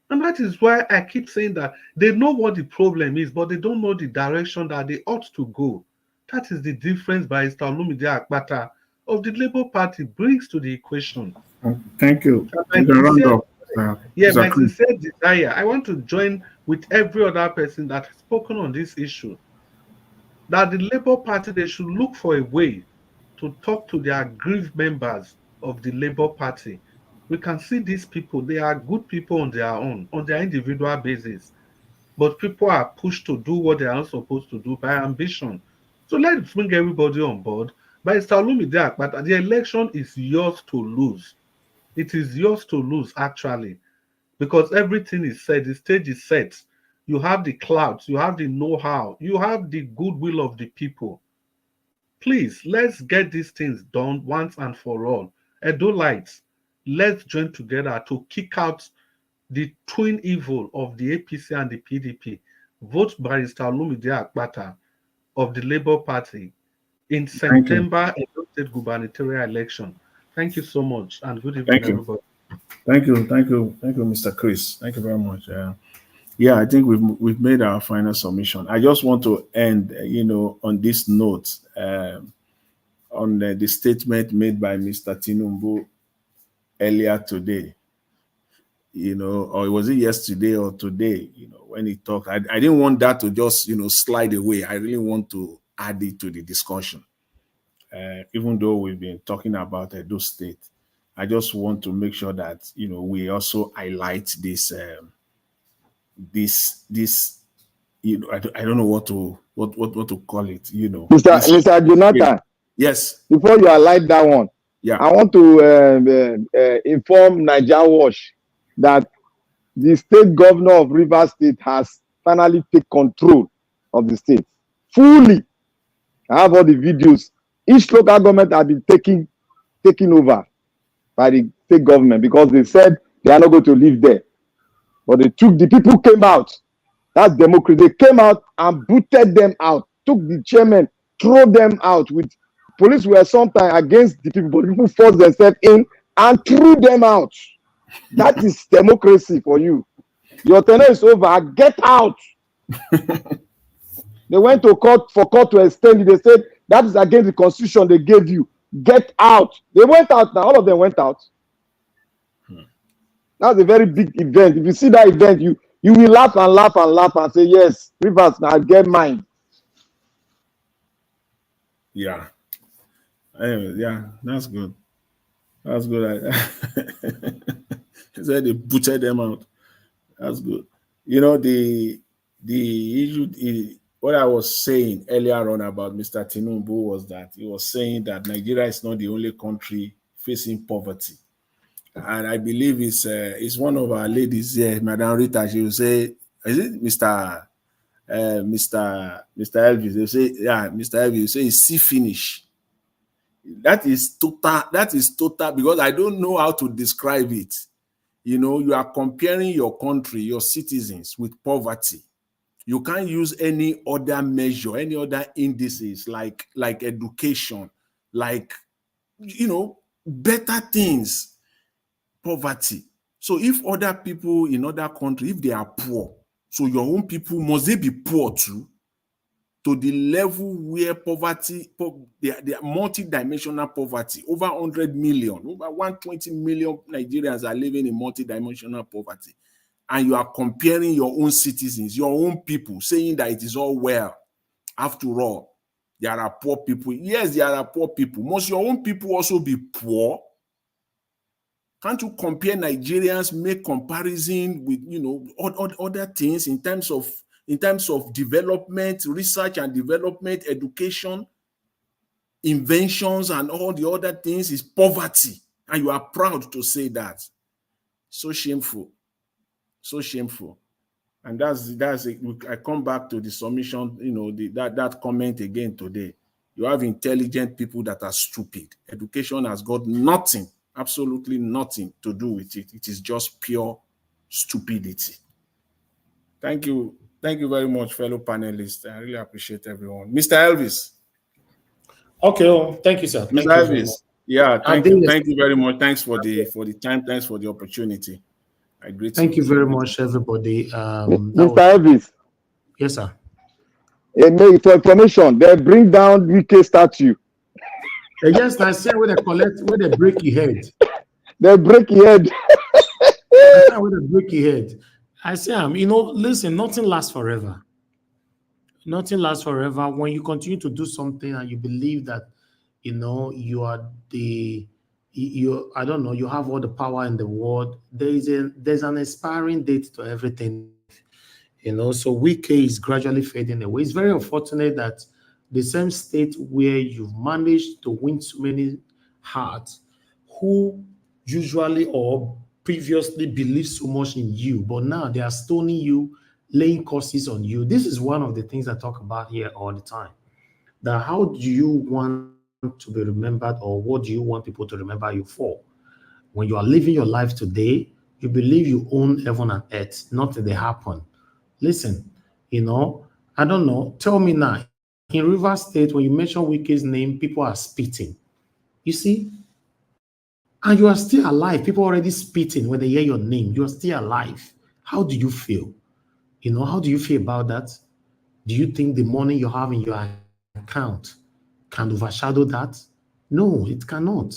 And that is why I keep saying that they know what the problem is, but they don't know the direction that they ought to go. That is the difference Barrister Olumide Akpata of the Labour Party brings to the equation.
Thank you. You can round up.
My sincere desire, I want to join with every other person that has spoken on this issue, that the Labour Party, they should look for a way to talk to their aggrieved members of the Labour Party. We can see these people, they are good people on their own, on their individual basis. but people are pushed to do what they are not supposed to do by ambition. So let's bring everybody on board. But the election is yours to lose. It is yours to lose, actually, because everything is set, the stage is set. You have the clouds, you have the know-how, you have the goodwill of the people. Please, let's get these things done once and for all. Edolites, let's join together to kick out the twin evil of the APC and the PDP. Vote Barrister Olumide Akpata of the Labour Party in September Edo State gubernatorial election. Thank you so much, and good evening, everybody.
Thank you, Mr. Chris. Thank you very much. Yeah, I think we've made our final submission. I just want to end, on this note, on the statement made by Mr. Tinubu earlier today. Or was it yesterday or today? When he talked, I didn't want that to just slide away. I really want to add it to the discussion. Even though we've been talking about Edo State, I just want to make sure that we also highlight this. I don't know what to call it.
Mr. Jonathan.
Yes.
Before you highlight that one,
yeah,
I want to inform Nigerians that the state governor of Rivers State has finally taken control of the state fully. I have all the videos. Each local government has been taken over by the state government because they said they are not going to live there. But the people came out. That's democracy. They came out and booted them out, took the chairman, threw them out. With police were sometimes against the people, but people forced themselves in and threw them out. That is democracy for you. Your tenure is over. Get out. They went to court to extend it. They said that is against the constitution they gave you. Get out. They went out now. All of them went out. That's a very big event. If you see that event, you will laugh and laugh and laugh and say, yes, Rivers, now get mine.
Yeah. Anyway, yeah, that's good. That's good. He said they butchered them out. That's good. The issue, what I was saying earlier on about Mr. Tinubu was that he was saying that Nigeria is not the only country facing poverty. And I believe it's one of our ladies here, Madam Rita. She will say, "Is it Mr. Elvis?" They say, "Yeah, Mr. Elvis." You say, "See finish." That is total because I don't know how to describe it. You are comparing your country, your citizens with poverty. You can't use any other measure, any other indices like education, like better things. Poverty. So if other people in other countries, if they are poor, so your own people, must they be poor too? To the level where poverty, they are multidimensional poverty, over 100 million, over 120 million Nigerians are living in multidimensional poverty. And you are comparing your own citizens, your own people, saying that it is all well. After all, there are poor people. Yes, there are poor people. Must your own people also be poor? Can't you compare Nigerians, make comparison with other things in terms of development, research and development, education, inventions, and all the other things is poverty, and you are proud to say that. So shameful, so shameful. And that's it. I come back to the submission, that comment again today. You have intelligent people that are stupid. Education has got nothing. Absolutely nothing to do with it. It is just pure stupidity. Thank you. Thank you very much, fellow panelists. I really appreciate everyone. Mr. Elvis.
Okay, thank you, sir.
Mr. Elvis. Yeah, thank you. Thank you very much. Thanks for the time. Thanks for the opportunity. I greet you.
Thank you very much, everybody.
Mr. Elvis.
Yes, sir.
For information, they bring down Wike statue.
Yes, I say where they break your head.
They break your head.
Where they break your head. I say, listen, nothing lasts forever. Nothing lasts forever. When you continue to do something and you believe that, you are I don't know, you have all the power in the world. There's an expiring date to everything. You know, so Wike is gradually fading away. It's very unfortunate that the same state where you've managed to win so many hearts, who usually or previously believed so much in you, but now they are stoning you, laying curses on you. This is one of the things I talk about here all the time. That how do you want to be remembered, or what do you want people to remember you for? When you are living your life today, you believe you own heaven and earth, nothing they happen. Listen, you know, I don't know. Tell me now, in River State, when you mention Wike's name, people are spitting. You see? And you are still alive. People are already spitting when they hear your name. You are still alive. How do you feel? You know, how do you feel about that? Do you think the money you have in your account can overshadow that? No, it cannot.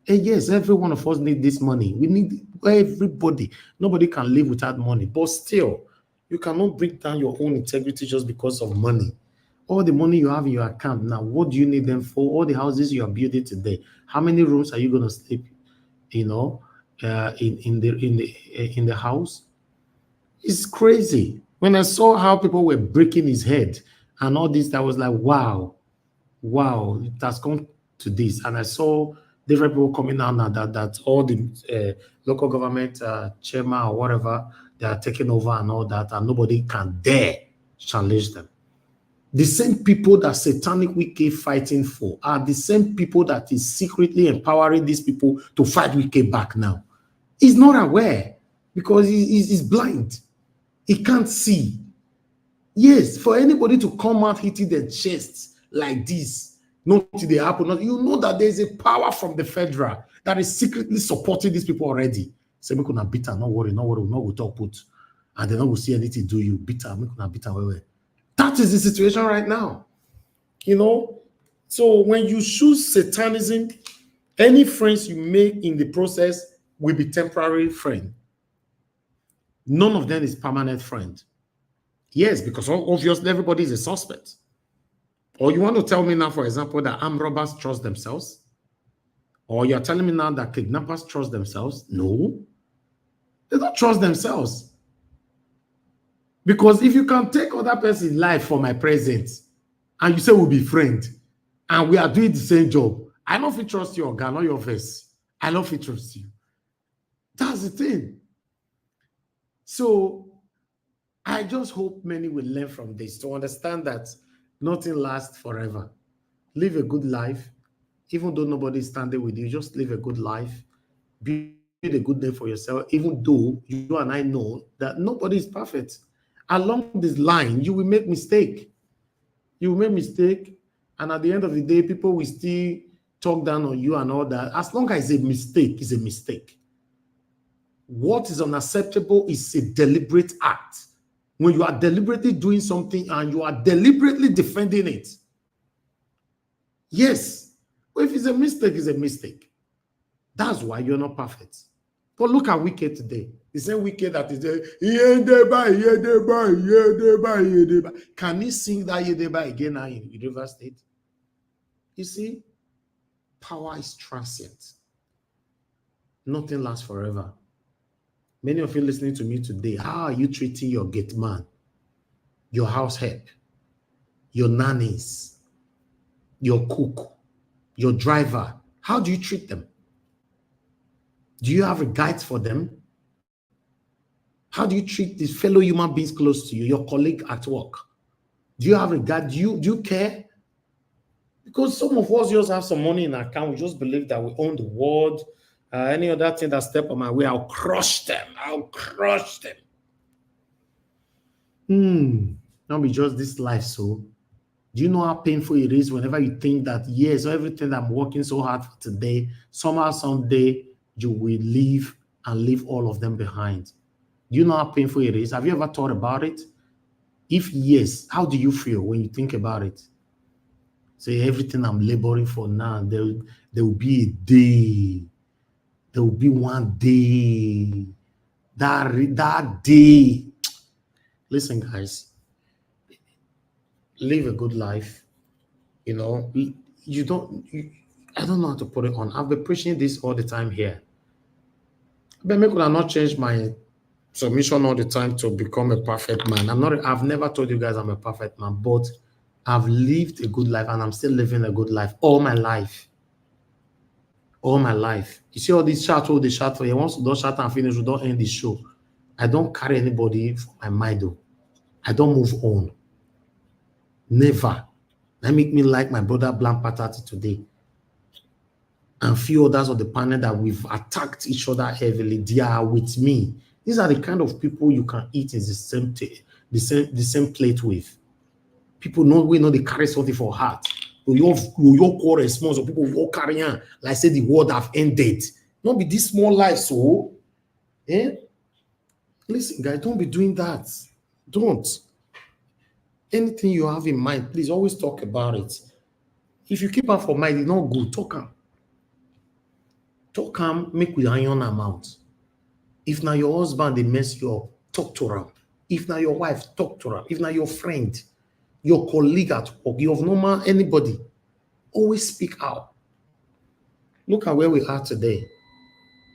And yes, every one of us need this money. We need everybody. Nobody can live without money. But still, you cannot break down your own integrity just because of money. All the money you have in your account now, what do you need them for? All the houses you are building today, how many rooms are you going to sleep? You know, in the house? It's crazy. When I saw how people were breaking his head and all this, I was like, wow, it has come to this. And I saw different people coming out now that all the local government chairman or whatever, they are taking over and all that, and nobody can dare challenge them. The same people that Satanic Wike fighting for are the same people that is secretly empowering these people to fight Wike back now. He's not aware because he's blind. He can't see. Yes, for anybody to come out hitting their chests like this, nothing they happen. You know that there's a power from the federal that is secretly supporting these people already. Say, we could not beat her, no worry, we'll not go talk put. And they not will see anything do you. Beat her, we could not beat her. That is the situation right now. You know? So when you choose Satanism, any friends you make in the process will be temporary friend. None of them is permanent friend. Yes, because obviously everybody is a suspect. Or you want to tell me now, for example, that armed robbers trust themselves? Or you're telling me now that kidnappers trust themselves? No. They don't trust themselves. Because if you can take other person's life for my presence, and you say we'll be friends, and we are doing the same job, I don't feel trust you, Oga, not your face. I don't feel trust you. That's the thing. So I just hope many will learn from this to understand that nothing lasts forever. Live a good life. Even though nobody is standing with you, just live a good life. Build a good name for yourself, even though you and I know that nobody is perfect. Along this line, you will make mistake. You will make mistake, and at the end of the day, people will still talk down on you and all that. As long as it's a mistake, it's a mistake. What is unacceptable is a deliberate act. When you are deliberately doing something and you are deliberately defending it. Yes, but if it's a mistake, it's a mistake. That's why you're not perfect. But look at Wike today. The same Wike that is there. Can he sing that Yedeba again now in River State? You see, power is transient. Nothing lasts forever. Many of you listening to me today, how are you treating your gate man, your house help, your nannies, your cook, your driver? How do you treat them? Do you have regards for them? How do you treat these fellow human beings close to you, your colleague at work? Do you have regard? Do you care? Because some of us just have some money in our account. We just believe that we own the world. Any other thing that step on my way, I'll crush them. I'll crush them. Not be just this life, so. Do you know how painful it is whenever you think that, yes, everything I'm working so hard for today, somehow, someday, you will leave and leave all of them behind? Do you know how painful it is? Have you ever thought about it? If yes, how do you feel when you think about it? Say, everything I'm laboring for now, there will be a day. There will be one day. That day. Listen, guys. Live a good life. You know, I don't know how to put it on. I've been preaching this all the time here. But maybe I not change my submission all the time to become a perfect man. I've never told you guys I'm a perfect man, but I've lived a good life and I'm still living a good life all my life. All my life. You see all these shout, all the shout for you. Once you don't shout and finish, you don't end the show. I don't carry anybody for my mind though. I don't move on. Never. That make me like my brother Blank Patati today. And few others of the panel that we've attacked each other heavily, they are with me. These are the kind of people you can eat in the same plate with. People know they carry something for heart. Your quarrel small, so people will carry on. Like say the world have ended. Not be this small life, so listen, guys, don't be doing that. Don't. Anything you have in mind, please always talk about it. If you keep up for mind, it's not good. Talk am. Talk am, make with iron amount. If now your husband they mess you up, talk to him. If now your wife, talk to her. If now your friend, your colleague at work, you have normal anybody, always speak out. Look at where we are today.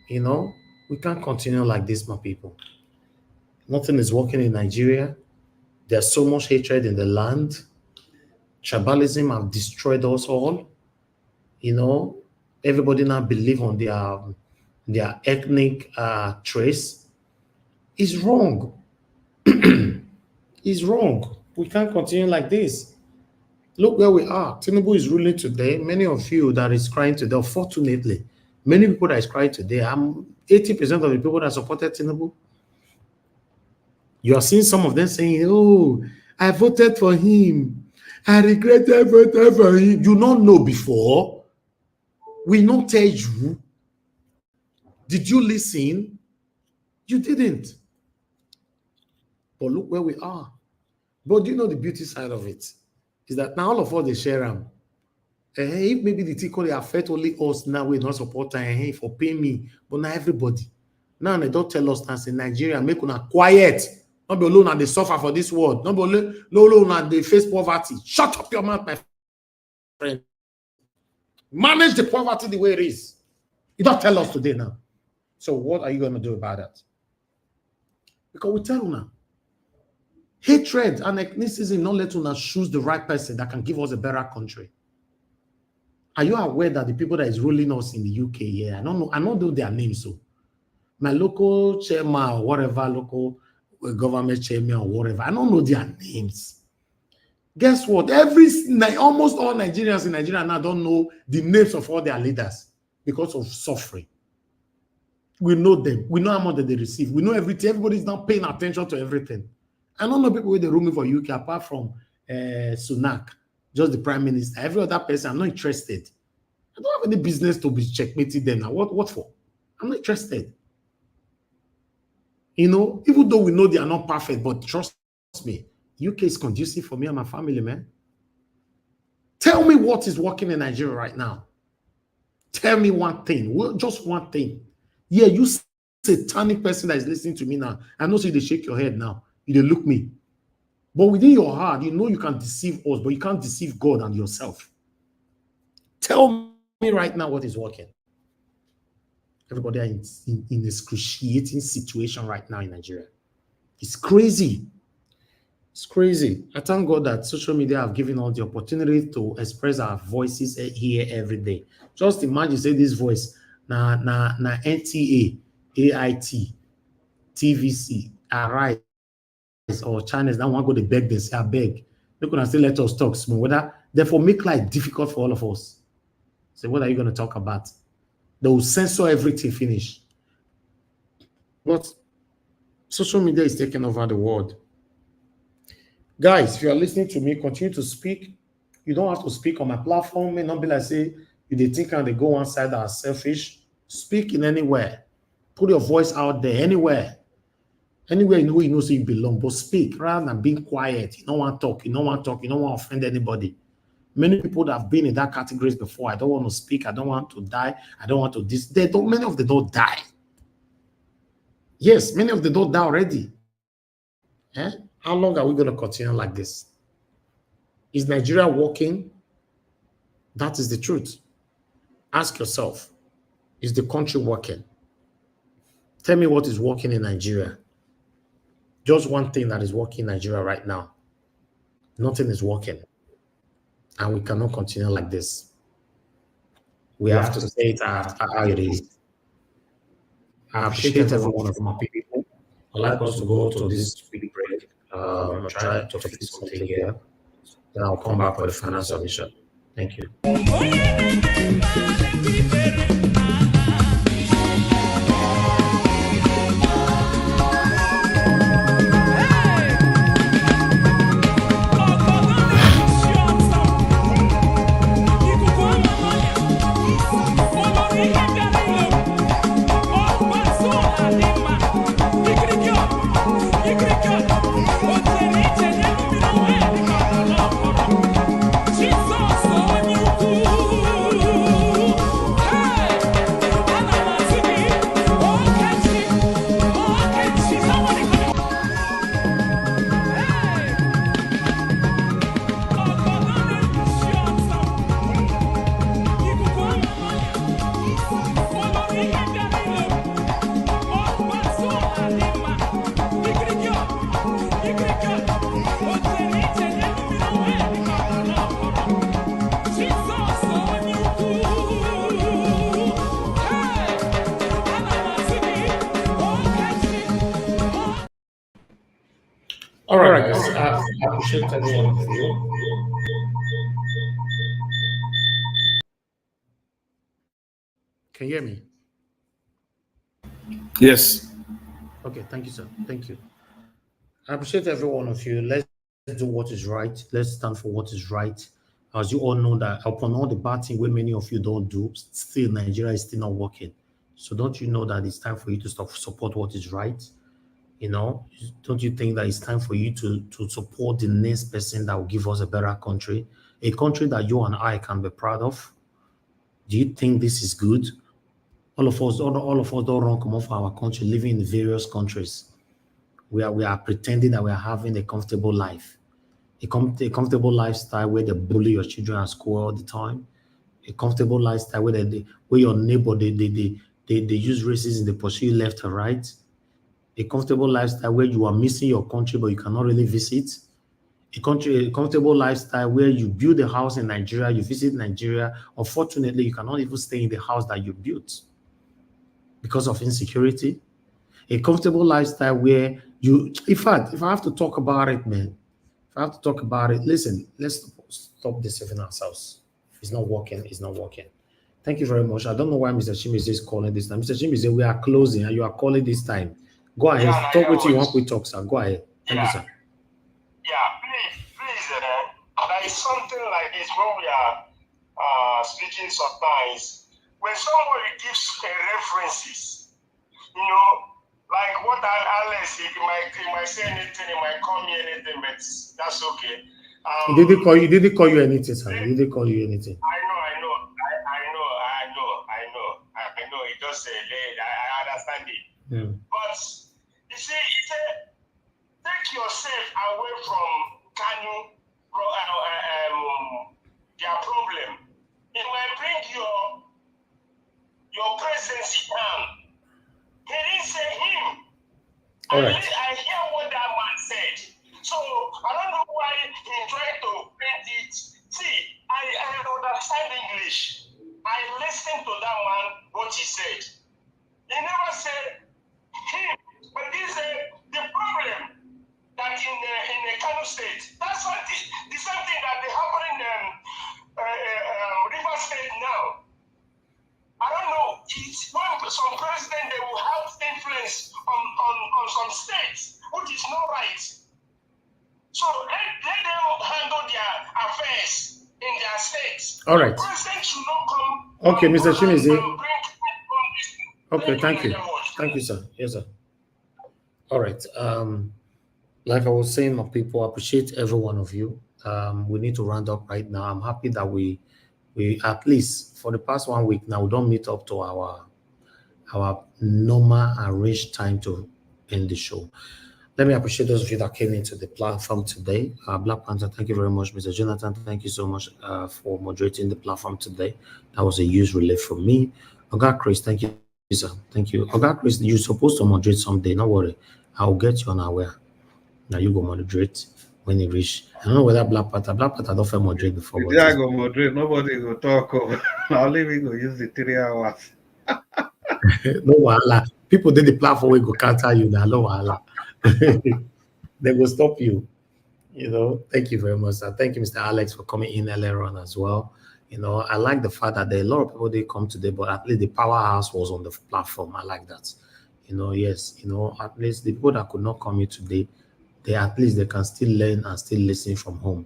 We can't continue like this, my people. Nothing is working in Nigeria. There's so much hatred in the land. Tribalism have destroyed us all. Everybody now believe on their ethnic trace. It's wrong. It's wrong. We can't continue like this. Look where we are. Tinubu is ruling today. Many of you that is crying today, unfortunately, many people that is crying today, I'm 80% of the people that supported Tinubu. You are seeing some of them saying, oh, I voted for him. I regretted voting for him. You don't know before. We not tell you. Did you listen? You didn't. But look where we are. But do you know the beauty side of it? Is that now all of us they share them. If maybe the ticket they affect only us now, we not support them for pay me, but not everybody. Now they don't tell us that in Nigeria, make una quiet. Not be alone and they suffer for this world. Not be alone and they face poverty. Shut up your mouth, my friend. Manage the poverty the way it is. You don't tell us today now. So what are you going to do about that? Because we tell you now. Hatred and ethnicity not let us choose the right person that can give us a better country. Are you aware that the people that is ruling us in the UK here, I don't know their names, so my local chairman or whatever, local government chairman or whatever, I don't know their names. Guess what? Almost all Nigerians in Nigeria now don't know the names of all their leaders because of suffering. We know them. We know how much that they receive. We know everything. Everybody's now paying attention to everything. I don't know people with the room for UK apart from Sunak, just the prime minister. Every other person, I'm not interested. I don't have any business to be checkmating them now. What for? I'm not interested. Even though we know they are not perfect, but trust me, UK is conducive for me and my family, man. Tell me what is working in Nigeria right now. Tell me one thing. Well, just one thing. Yeah, you satanic person that is listening to me now. I know you they shake your head now. You they look me. But within your heart, you know you can deceive us, but you can't deceive God and yourself. Tell me right now what is working. Everybody are in an excruciating situation right now in Nigeria. It's crazy. It's crazy. I thank God that social media have given us the opportunity to express our voices here every day. Just imagine, say this voice, na NTA, AIT, TVC, Arise, or channels that want to go to beg, they say, I beg. They could still let us talk small. Therefore, make life difficult for all of us. So what are you going to talk about? They will censor everything, finish. But social media is taking over the world. Guys, if you are listening to me, continue to speak. You don't have to speak on my platform. May not be like, say, if they think and they go one side that are selfish. Speak in anywhere. Put your voice out there, anywhere. Anywhere you know so you belong, but speak rather than being quiet. You don't want to talk, you don't want to offend anybody. Many people that have been in that categories before, I don't want to speak, I don't want to die, I don't want to this. Many of them don't die. Yes, many of them don't die already. How long are we going to continue like this? Is Nigeria working? That is the truth. Ask yourself, is the country working? Tell me what is working in Nigeria. Just one thing that is working in Nigeria right now. Nothing is working. And we cannot continue like this. We have to say it how it is. I appreciate every one of my people. I'd like us to go to this quick break. I'm trying to fix something here. Then I'll come back for the final submission. Thank you. All right, guys. I appreciate every one of you. Can you hear me?
Yes.
Okay, thank you, sir. Thank you. I appreciate every one of you. Let's do what is right. Let's stand for what is right. As you all know that upon all the bad things where many of you don't do, still Nigeria is still not working. So don't you know that it's time for you to stop support what is right? You know, don't you think that it's time for you to support the next person that will give us a better country, a country that you and I can be proud of? Do you think this is good? All of us don't run come off our country, living in various countries. We are pretending that we are having a comfortable life, a comfortable lifestyle where they bully your children at school all the time, a comfortable lifestyle where where your neighbor they use racism, they pursue you left and right. A comfortable lifestyle where you are missing your country, but you cannot really visit. A comfortable lifestyle where you build a house in Nigeria, you visit Nigeria. Unfortunately, you cannot even stay in the house that you built because of insecurity. A comfortable lifestyle where you, in fact, if I have to talk about it, man, if I have to talk about it, listen, let's stop deceiving ourselves. It's not working. It's not working. Thank you very much. I don't know why Mr. Chimize is calling this time. Mr. Chimize, we are closing and you are calling this time. Go ahead.
Yeah,
talk what you want. We talk, sir. Go ahead. Thank you, sir.
Yeah, please. There is something like this when we are speaking sometimes. When somebody gives references, you know, like what Alex, he might say anything, he might call me anything, but that's okay.
He didn't call you anything, sir. He didn't call you anything.
I know. It just I understand it. But you see, take yourself away from Kano, their problem. It might bring your presidency down. He didn't say him.
All right.
I hear what that man said. So I don't know why he tried to paint it. See, I understand English. I listened to that man, what he said. He never said him, but he said the problem that in the Kano State, that's what the same thing that they happen in River State now. I don't know. It's when some president they will have influence on some states, which is not right. So let them handle their affairs in their states.
All right.
The president should not come.
Okay, Mr. Chimize. Okay,
Thank
thank you.
very much.
Thank you, sir. Yes, sir. All right. Like I was saying, my people, I appreciate every one of you. We need to round up right now. I'm happy that we at least for the past 1 week now, we don't meet up to our normal arranged time to end the show. Let me appreciate those of you that came into the platform today. Black Panther, thank you very much. Mr. Jonathan, thank you so much for moderating the platform today. That was a huge relief for me. Oga Chris, thank you, sir. Thank you. Oga Chris, you're supposed to moderate someday. Don't worry. I'll get you unaware. Now you go moderate when you reach. I don't know whether Black Panther don't feel moderate before.
Yeah, I go moderate. Nobody go talk. Only we go use the 3 hours.
No wahala. People did the platform we go counter you now. No wahala. They will stop you. Thank you very much, sir. Thank you, Mr. Alex, for coming in earlier on as well. I like the fact that there are a lot of people they come today, but at least the powerhouse was on the platform. I like that. Yes, at least the people that could not come here today, they can still learn and still listen from home.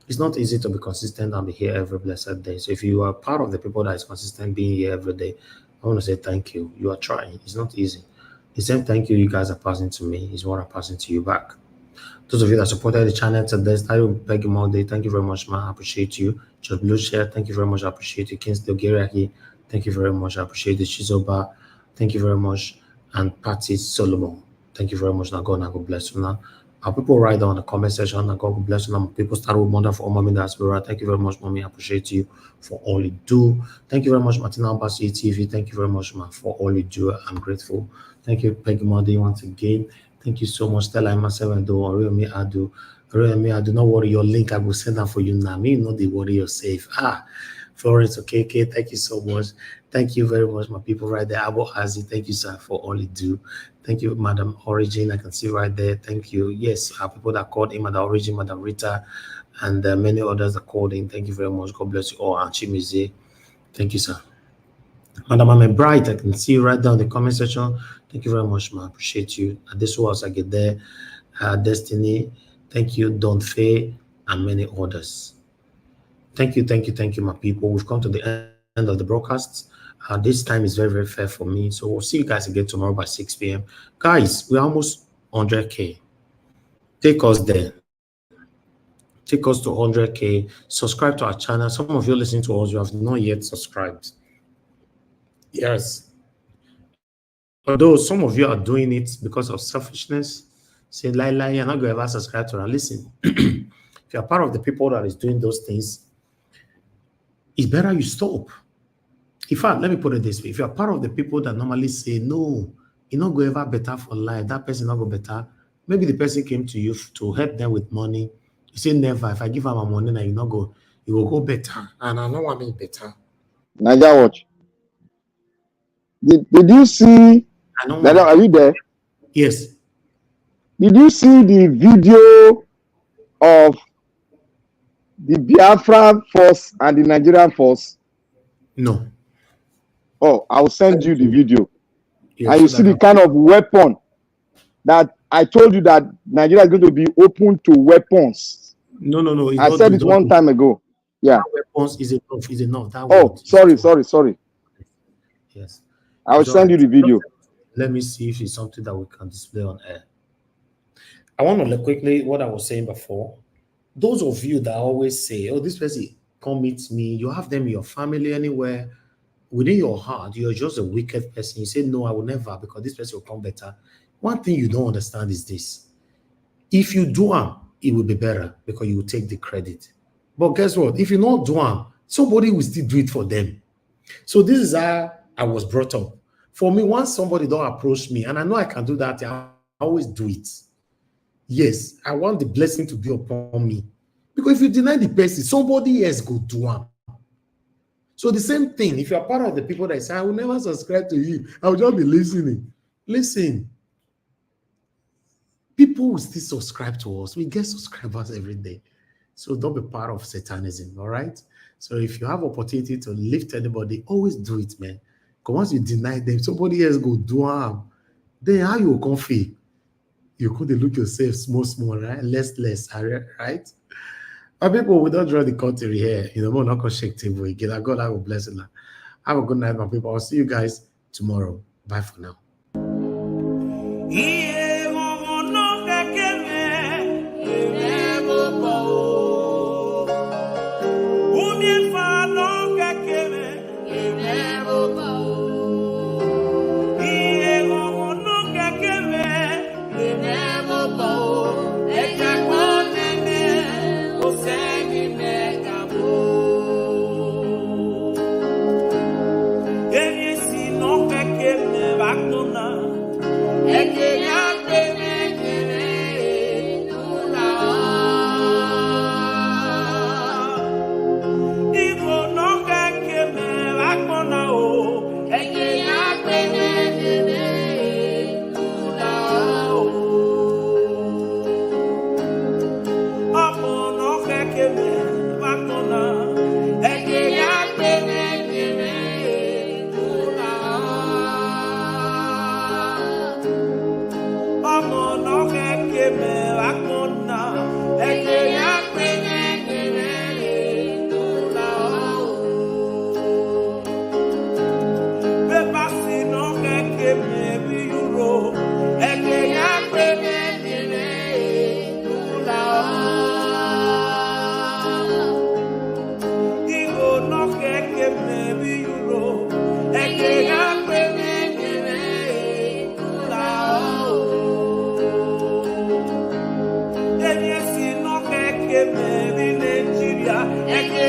It's not easy to be consistent and be here every blessed day. So if you are part of the people that is consistent being here every day, I want to say thank you. You are trying. It's not easy. The same thank you guys are passing to me is what I'm passing to you back. Those of you that supported the channel today, Peggy Monday, thank you very much, man. I appreciate you. Just Blue Share, thank you very much. I appreciate you. Kingsley Geraki, thank you very much. I appreciate you. Shizoba, thank you very much. And Patty Solomon, thank you very much. Now God bless you. Now, our people write down in the comment section. Now God bless you. Now, people start with Mother for Mommy Diaspora. Thank you very much, Mommy. I appreciate you for all you do. Thank you very much, Martina Ambassi TV. Thank you very much, man, for all you do. I'm grateful. Thank you, Peggy Monday, once again. Thank you so much. Stella Ima7 do Oriomi Adu. Oriomi, do not worry, your link I will send that for you now. Me, not the worry yourself. Florence, okay, thank you so much. Thank you very much, my people right there. Abu Azi, thank you, sir, for all you do. Thank you, Madam Origin. I can see right there. Thank you. Yes, our people that called in, Madam Origin, Madam Rita, and many others that called in. Thank you very much. God bless you all. And Chimize, thank you, sir. Madam I'm Bright, I can see you right down in the comment section. Thank you very much, man. I appreciate you. And this was I get there. Destiny, thank you, Don Faye, and many others. Thank you, my people. We've come to the end of the broadcast. This time is very, very fair for me. So we'll see you guys again tomorrow by 6 p.m. Guys, we're almost 100K. Take us there. Take us to 100K. Subscribe to our channel. Some of you listening to us, you have not yet subscribed. Yes. Although some of you are doing it because of selfishness, say, you're not going to ever subscribe to her. Listen, if you're part of the people that is doing those things, it's better you stop. In fact, let me put it this way. If you're part of the people that normally say, no, you're not going to ever better for life, that person not go better, maybe the person came to you to help them with money. You say, never, if I give her my money, now you not go, it will go better. And I know what I mean better.
Nigeria watch. Did you see? Are you there?
Yes.
Did you see the video of the Biafra force and the Nigerian force?
No.
Oh, I will send you the video. And you see the kind of weapon that I told you that Nigeria is going to be open to weapons.
No.
I said it one time ago. Yeah.
Weapons is enough.
Oh, sorry.
Yes.
I will send you the video.
Let me see if it's something that we can display on air. I want to look quickly what I was saying before. Those of you that always say, oh, this person come meet me, you have them in your family anywhere, within your heart, you're just a wicked person. You say, no, I will never, because this person will come better. One thing you don't understand is this. If you do them, it will be better because you will take the credit. But guess what? If you not do them, somebody will still do it for them. So this is how I was brought up. For me, once somebody don't approach me, and I know I can do that, I always do it. Yes, I want the blessing to be upon me. Because if you deny the person, somebody else go do them. So the same thing, if you're part of the people that say, I will never subscribe to you, I will just be listening. Listen, people will still subscribe to us. We get subscribers every day. So don't be part of Satanism, all right? So if you have opportunity to lift anybody, always do it, man. Because once you deny them, somebody else go do them. Then how you come feel? You could look yourself small, right? Less, right? But people, we don't draw the country here. We're not going to shake table again. God, I will bless you. Have a good night, my people. I'll see you guys tomorrow. Bye for now.
Ekenya Eke